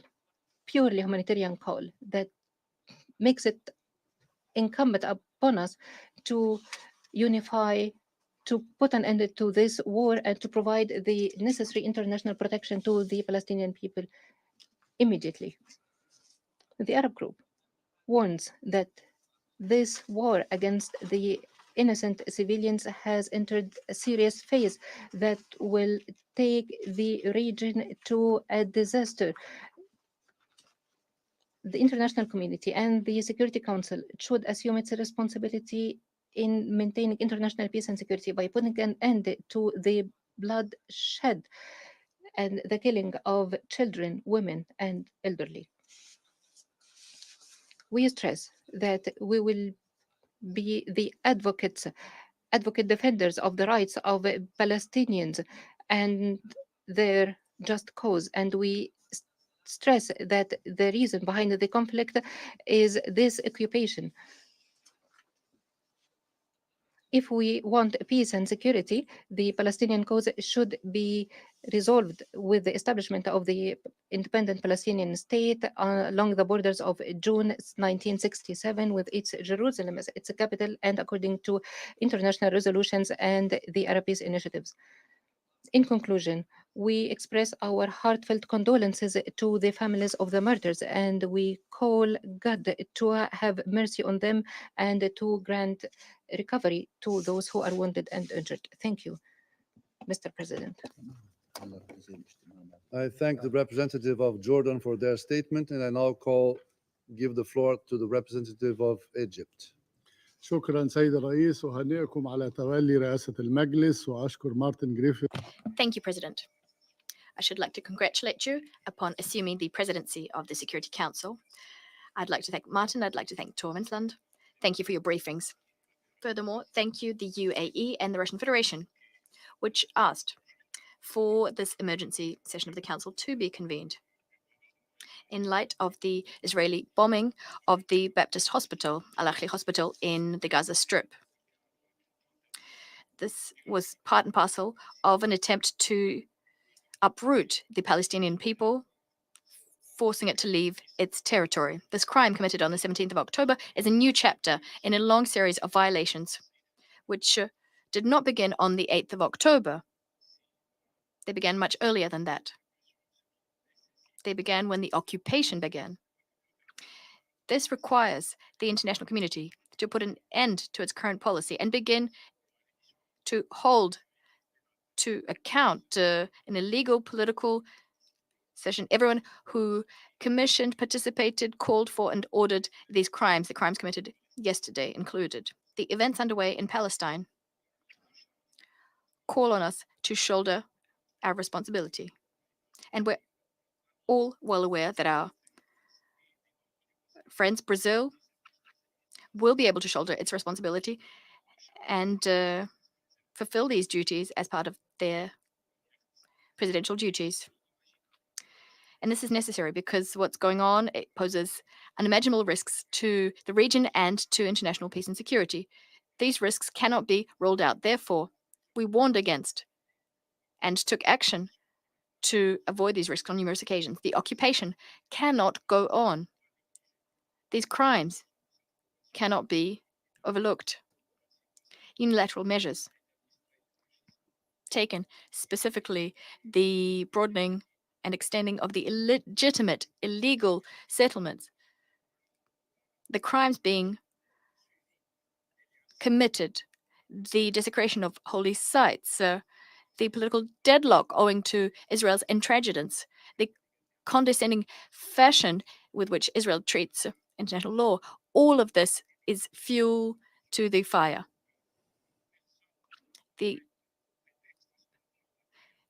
purely humanitarian call, that makes it incumbent upon us to unify to put an end to this war and to provide the necessary international protection to the Palestinian people immediately. The Arab group warns that this war against the innocent civilians has entered a serious phase that will take the region to a disaster. The international community and the Security Council should assume its responsibility in maintaining international peace and security by putting an end to the bloodshed and the killing of children, women, and elderly. We stress that we will be the advocate defenders of the rights of Palestinians and their just cause. And we stress that the reason behind the conflict is this occupation. If we want peace and security, the Palestinian cause should be resolved with the establishment of the independent Palestinian state along the borders of June 1967 with its Jerusalem as its capital and according to international resolutions and the Arab peace initiatives. In conclusion, we express our heartfelt condolences to the families of the martyrs and we call God to have mercy on them and to grant recovery to those who are wounded and injured. Thank you, Mr. President. I thank the representative of Jordan for their statement, and I now give the floor to the representative of Egypt. شكرا سيد الرئيس وهنئكم على تولي رئاسة المجلس وأشكر مارتن جريفيث. Thank you, President. I should like to congratulate you upon assuming the presidency of the Security Council. I'd like to thank Martin. I'd like to thank Torvinsland. Thank you for your briefings. Furthermore, thank you the UAE and the Russian Federation, which asked for this emergency session of the Council to be convened in light of the Israeli bombing of the Baptist Hospital, Al-Ahli Hospital in the Gaza Strip. This was part and parcel of an attempt to uproot the Palestinian people, forcing it to leave its territory. This crime committed on the 17th of October is a new chapter in a long series of violations, which did not begin on the 8th of October. They began much earlier than that. They began when the occupation began. This requires the international community to put an end to its current policy and begin to hold to account an illegal political session. Everyone who commissioned, participated, called for, and ordered these crimes, the crimes committed yesterday included. The events underway in Palestine call on us to shoulder our responsibility. And we're all well aware that our friends, Brazil, will be able to shoulder its responsibility and fulfill these duties as part of their presidential duties. And this is necessary because what's going on, it poses unimaginable risks to the region and to international peace and security. These risks cannot be ruled out. Therefore, we warned against and took action to avoid these risks on numerous occasions. The occupation cannot go on. These crimes cannot be overlooked. Unilateral measures taken, specifically the broadening and extending of the illegitimate, illegal settlements, the crimes being committed, the desecration of holy sites, the political deadlock owing to Israel's intransigence, the condescending fashion with which Israel treats international law, all of this is fuel to the fire.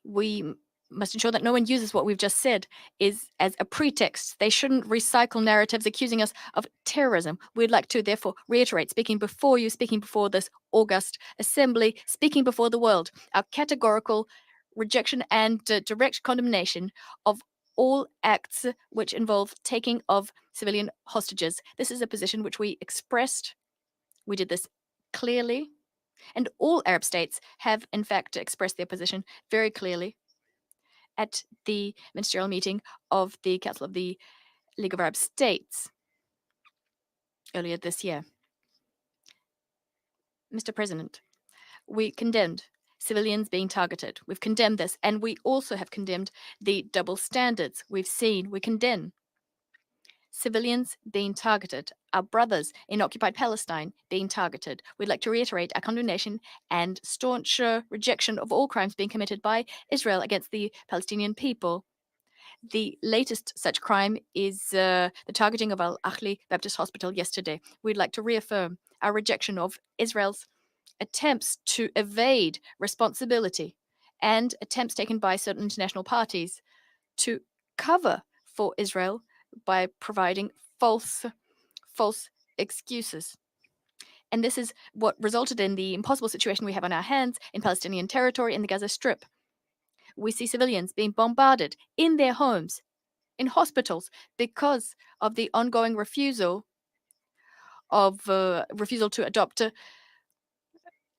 We must ensure that no one uses what we've just said as a pretext. They shouldn't recycle narratives accusing us of terrorism. We'd like to therefore reiterate, speaking before you, speaking before this august assembly, speaking before the world, our categorical rejection and direct condemnation of all acts which involve taking of civilian hostages. This is a position which we expressed. We did this clearly. And all Arab states have, in fact, expressed their position very clearly at the ministerial meeting of the Council of the League of Arab States earlier this year. Mr. President, we condemned civilians being targeted. We've condemned this, and we also have condemned the double standards we've seen. We condemn civilians being targeted, our brothers in occupied Palestine being targeted. We'd like to reiterate our condemnation and staunch rejection of all crimes being committed by Israel against the Palestinian people. The latest such crime is the targeting of Al-Ahli Baptist Hospital yesterday. We'd like to reaffirm our rejection of Israel's attempts to evade responsibility and attempts taken by certain international parties to cover for Israel by providing false excuses. And this is what resulted in the impossible situation we have on our hands in Palestinian territory in the Gaza Strip. We see civilians being bombarded in their homes, in hospitals, because of the ongoing refusal to adopt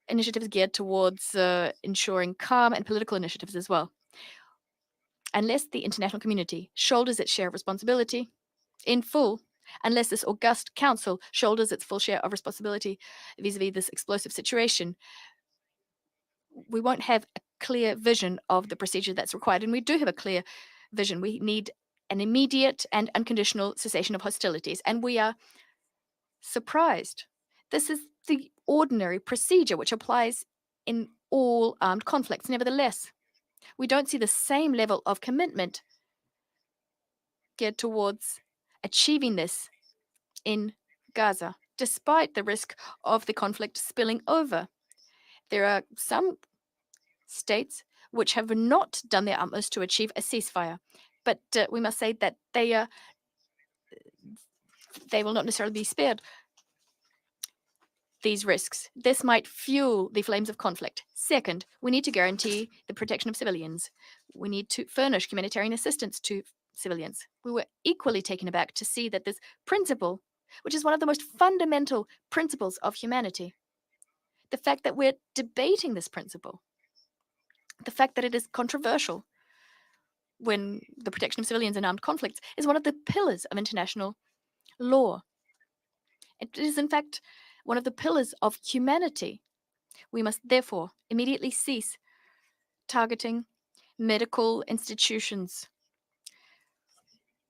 initiatives geared towards ensuring calm and political initiatives as well. Unless the international community shoulders its share of responsibility in full, unless this august council shoulders its full share of responsibility vis-a-vis this explosive situation, we won't have a clear vision of the procedure that's required. And we do have a clear vision. We need an immediate and unconditional cessation of hostilities. And we are surprised. This is the ordinary procedure which applies in all armed conflicts. Nevertheless, we don't see the same level of commitment geared towards achieving this in Gaza, despite the risk of the conflict spilling over. There are some states which have not done their utmost to achieve a ceasefire, but we must say that they will not necessarily be spared these risks. This might fuel the flames of conflict. Second, we need to guarantee the protection of civilians. We need to furnish humanitarian assistance to civilians. We were equally taken aback to see that this principle, which is one of the most fundamental principles of humanity, the fact that we're debating this principle, the fact that it is controversial when the protection of civilians in armed conflicts is one of the pillars of international law. It is, in fact, one of the pillars of humanity. We must therefore immediately cease targeting medical institutions,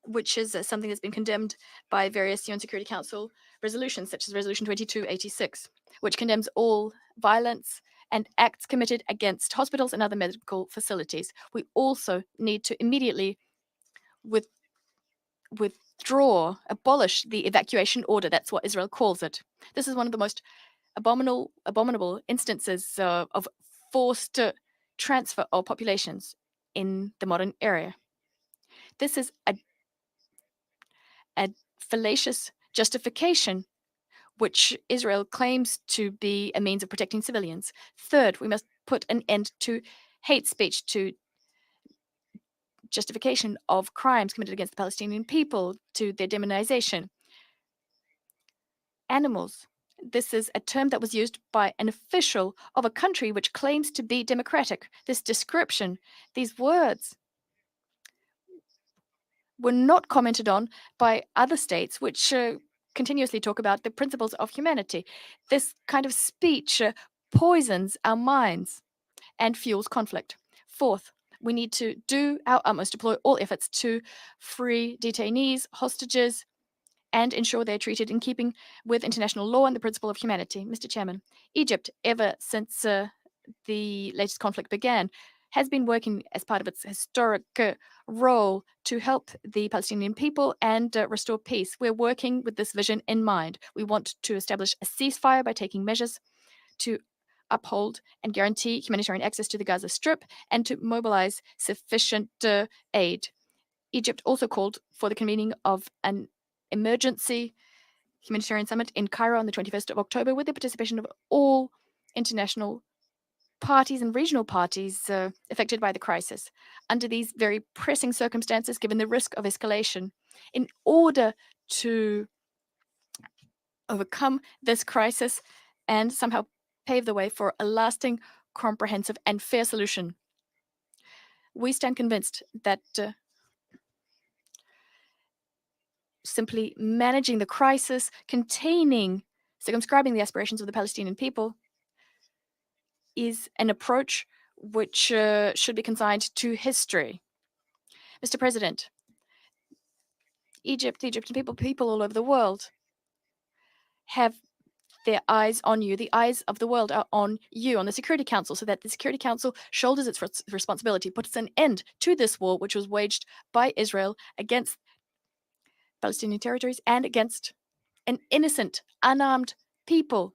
which is something that's been condemned by various UN Security Council resolutions, such as Resolution 2286, which condemns all violence and acts committed against hospitals and other medical facilities. We also need to immediately abolish the evacuation order. That's what Israel calls it. This is one of the most abominable instances of forced transfer of populations in the modern era. This is a fallacious justification which Israel claims to be a means of protecting civilians. Third, we must put an end to hate speech, to justification of crimes committed against the Palestinian people, to their demonization. Animals. This is a term that was used by an official of a country which claims to be democratic. This description, these words, were not commented on by other states which continuously talk about the principles of humanity. This kind of speech poisons our minds and fuels conflict. Fourth, we need to do our utmost, deploy all efforts to free detainees, hostages, and ensure they're treated in keeping with international law and the principle of humanity. Mr. Chairman, Egypt, ever since the latest conflict began, has been working as part of its historic role to help the Palestinian people and restore peace. We're working with this vision in mind. We want to establish a ceasefire by taking measures to uphold and guarantee humanitarian access to the Gaza Strip and to mobilize sufficient aid. Egypt also called for the convening of an emergency humanitarian summit in Cairo on the 21st of October with the participation of all international parties and regional parties affected by the crisis. Under these very pressing circumstances, given the risk of escalation, in order to overcome this crisis and somehow pave the way for a lasting, comprehensive, and fair solution, we stand convinced that simply managing the crisis, circumscribing the aspirations of the Palestinian people, is an approach which should be consigned to history. Mr. President, Egyptian people all over the world have their eyes on you. The eyes of the world are on you, on the Security Council, so that the Security Council shoulders its responsibility, puts an end to this war which was waged by Israel against Palestinian territories and against an innocent, unarmed people.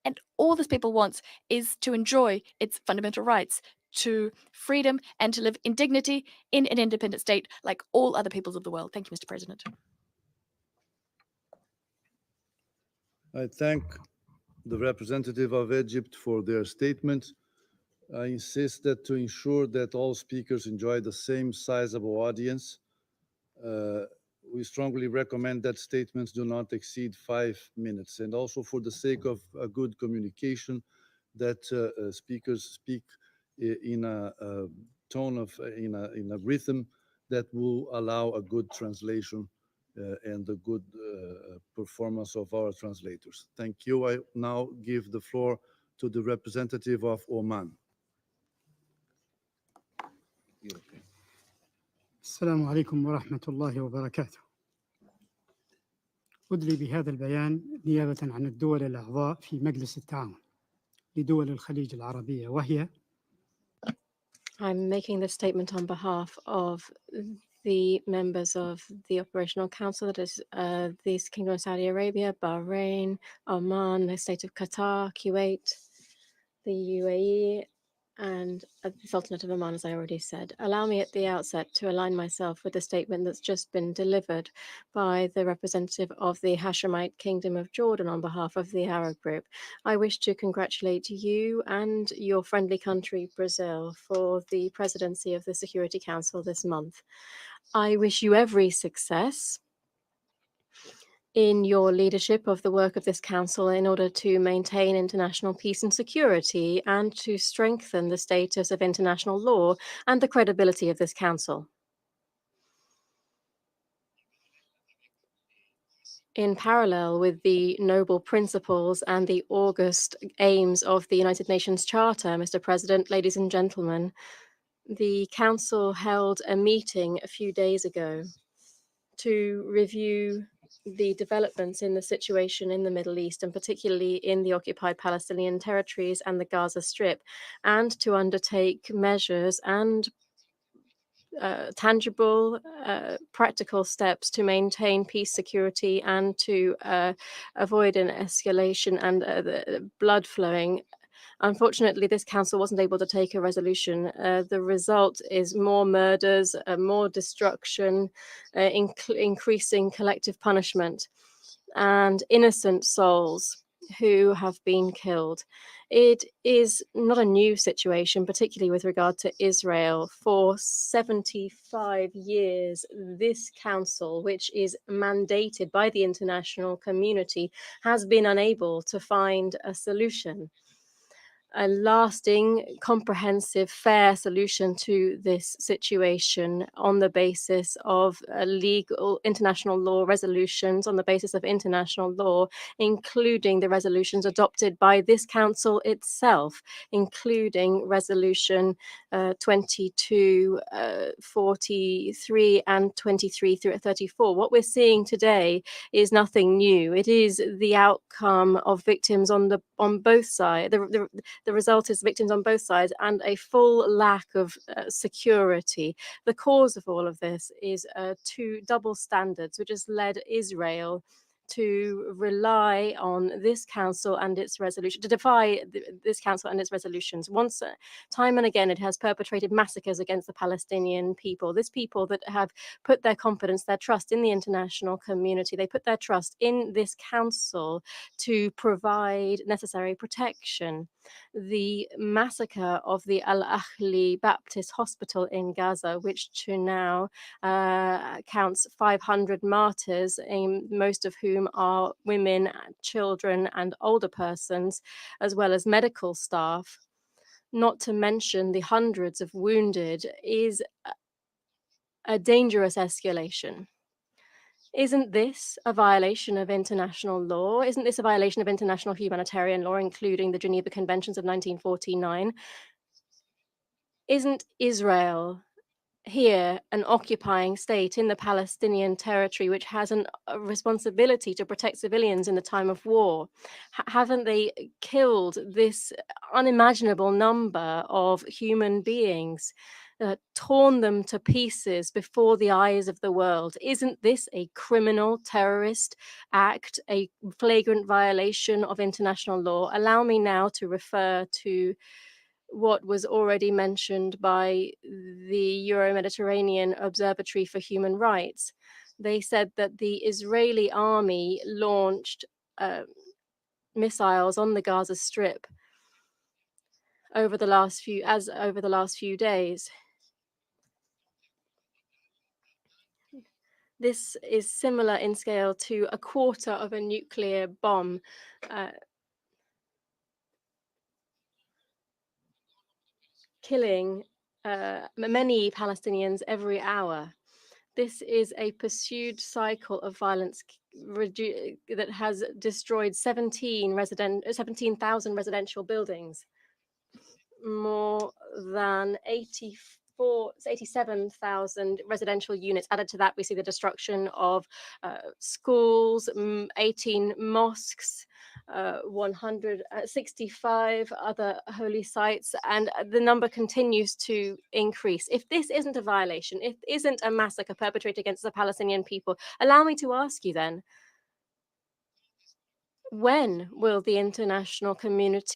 And all this people wants is to enjoy its fundamental rights to freedom and to live in dignity in an independent state like all other peoples of the world. Thank you, Mr. President. I thank the representative of Egypt for their statement. I insist that to ensure that all speakers enjoy the same sizable audience, we strongly recommend that statements do not exceed 5 minutes. And also for the sake of a good communication, that speakers speak in a tone of, in a rhythm that will allow a good translation and the good performance of our translators. Thank you. I now give the floor to the representative of Oman. السلام عليكم ورحمة الله وبركاته. أدلي بهذا البيان نيابة عن الدول الأعضاء في مجلس التعاون لدول الخليج العربية وهي I'm making this statement on behalf of the members of the Operational Council, that is the Kingdom of Saudi Arabia, Bahrain, Oman, the State of Qatar, Kuwait, the UAE, and the Sultanate of Oman, as I already said. Allow me at the outset to align myself with the statement that's just been delivered by the representative of the Hashemite Kingdom of Jordan on behalf of the Arab Group. I wish to congratulate you and your friendly country, Brazil, for the presidency of the Security Council this month. I wish you every success in your leadership of the work of this council in order to maintain international peace and security and to strengthen the status of international law and the credibility of this council. In parallel with the noble principles and the august aims of the United Nations Charter, Mr. President, ladies and gentlemen, the council held a meeting a few days ago to review the developments in the situation in the Middle East, and particularly in the occupied Palestinian territories and the Gaza Strip, and to undertake measures and tangible, practical steps to maintain peace, security, and to avoid an escalation and the blood flowing. Unfortunately, this council wasn't able to take a resolution. The result is more murders, more destruction, increasing collective punishment, and innocent souls who have been killed. It is not a new situation, particularly with regard to Israel. For 75 years, this council, which is mandated by the international community, has been unable to find a solution, a lasting, comprehensive, fair solution to this situation on the basis of legal international law resolutions, on the basis of international law, including the resolutions adopted by this council itself, including resolution 2243 and 2334. What we're seeing today is nothing new. It is the outcome of victims on both sides. The result is victims on both sides and a full lack of security. The cause of all of this is two double standards, which has led Israel to rely on this council and its resolution, to defy this council and its resolutions. Once, time and again, it has perpetrated massacres against the Palestinian people. This people that have put their confidence, their trust in the international community. They put their trust in this council to provide necessary protection. The massacre of the Al-Ahli Baptist Hospital in Gaza, which to now counts 500 martyrs, most of whom are women, children, and older persons, as well as medical staff, not to mention the hundreds of wounded, is a dangerous escalation. Isn't this a violation of international law? Isn't this a violation of international humanitarian law, including the Geneva Conventions of 1949? Isn't Israel here an occupying state in the Palestinian territory, which has a responsibility to protect civilians in the time of war? Haven't they killed this unimaginable number of human beings, torn them to pieces before the eyes of the world? Isn't this a criminal terrorist act, a flagrant violation of international law? Allow me now to refer to what was already mentioned by the Euro-Mediterranean Observatory for Human Rights. They said that the Israeli army launched missiles on the Gaza Strip over the last few days. This is similar in scale to a quarter of a nuclear bomb. Killing many Palestinians every hour. This is a pursued cycle of violence that has destroyed 17,000 residential buildings, more than 87,000 residential units. Added to that, we see the destruction of schools, 18 mosques, 165 other holy sites, and the number continues to increase. If this isn't a violation, if it isn't a massacre perpetrated against the Palestinian people, allow me to ask you then, when will the international community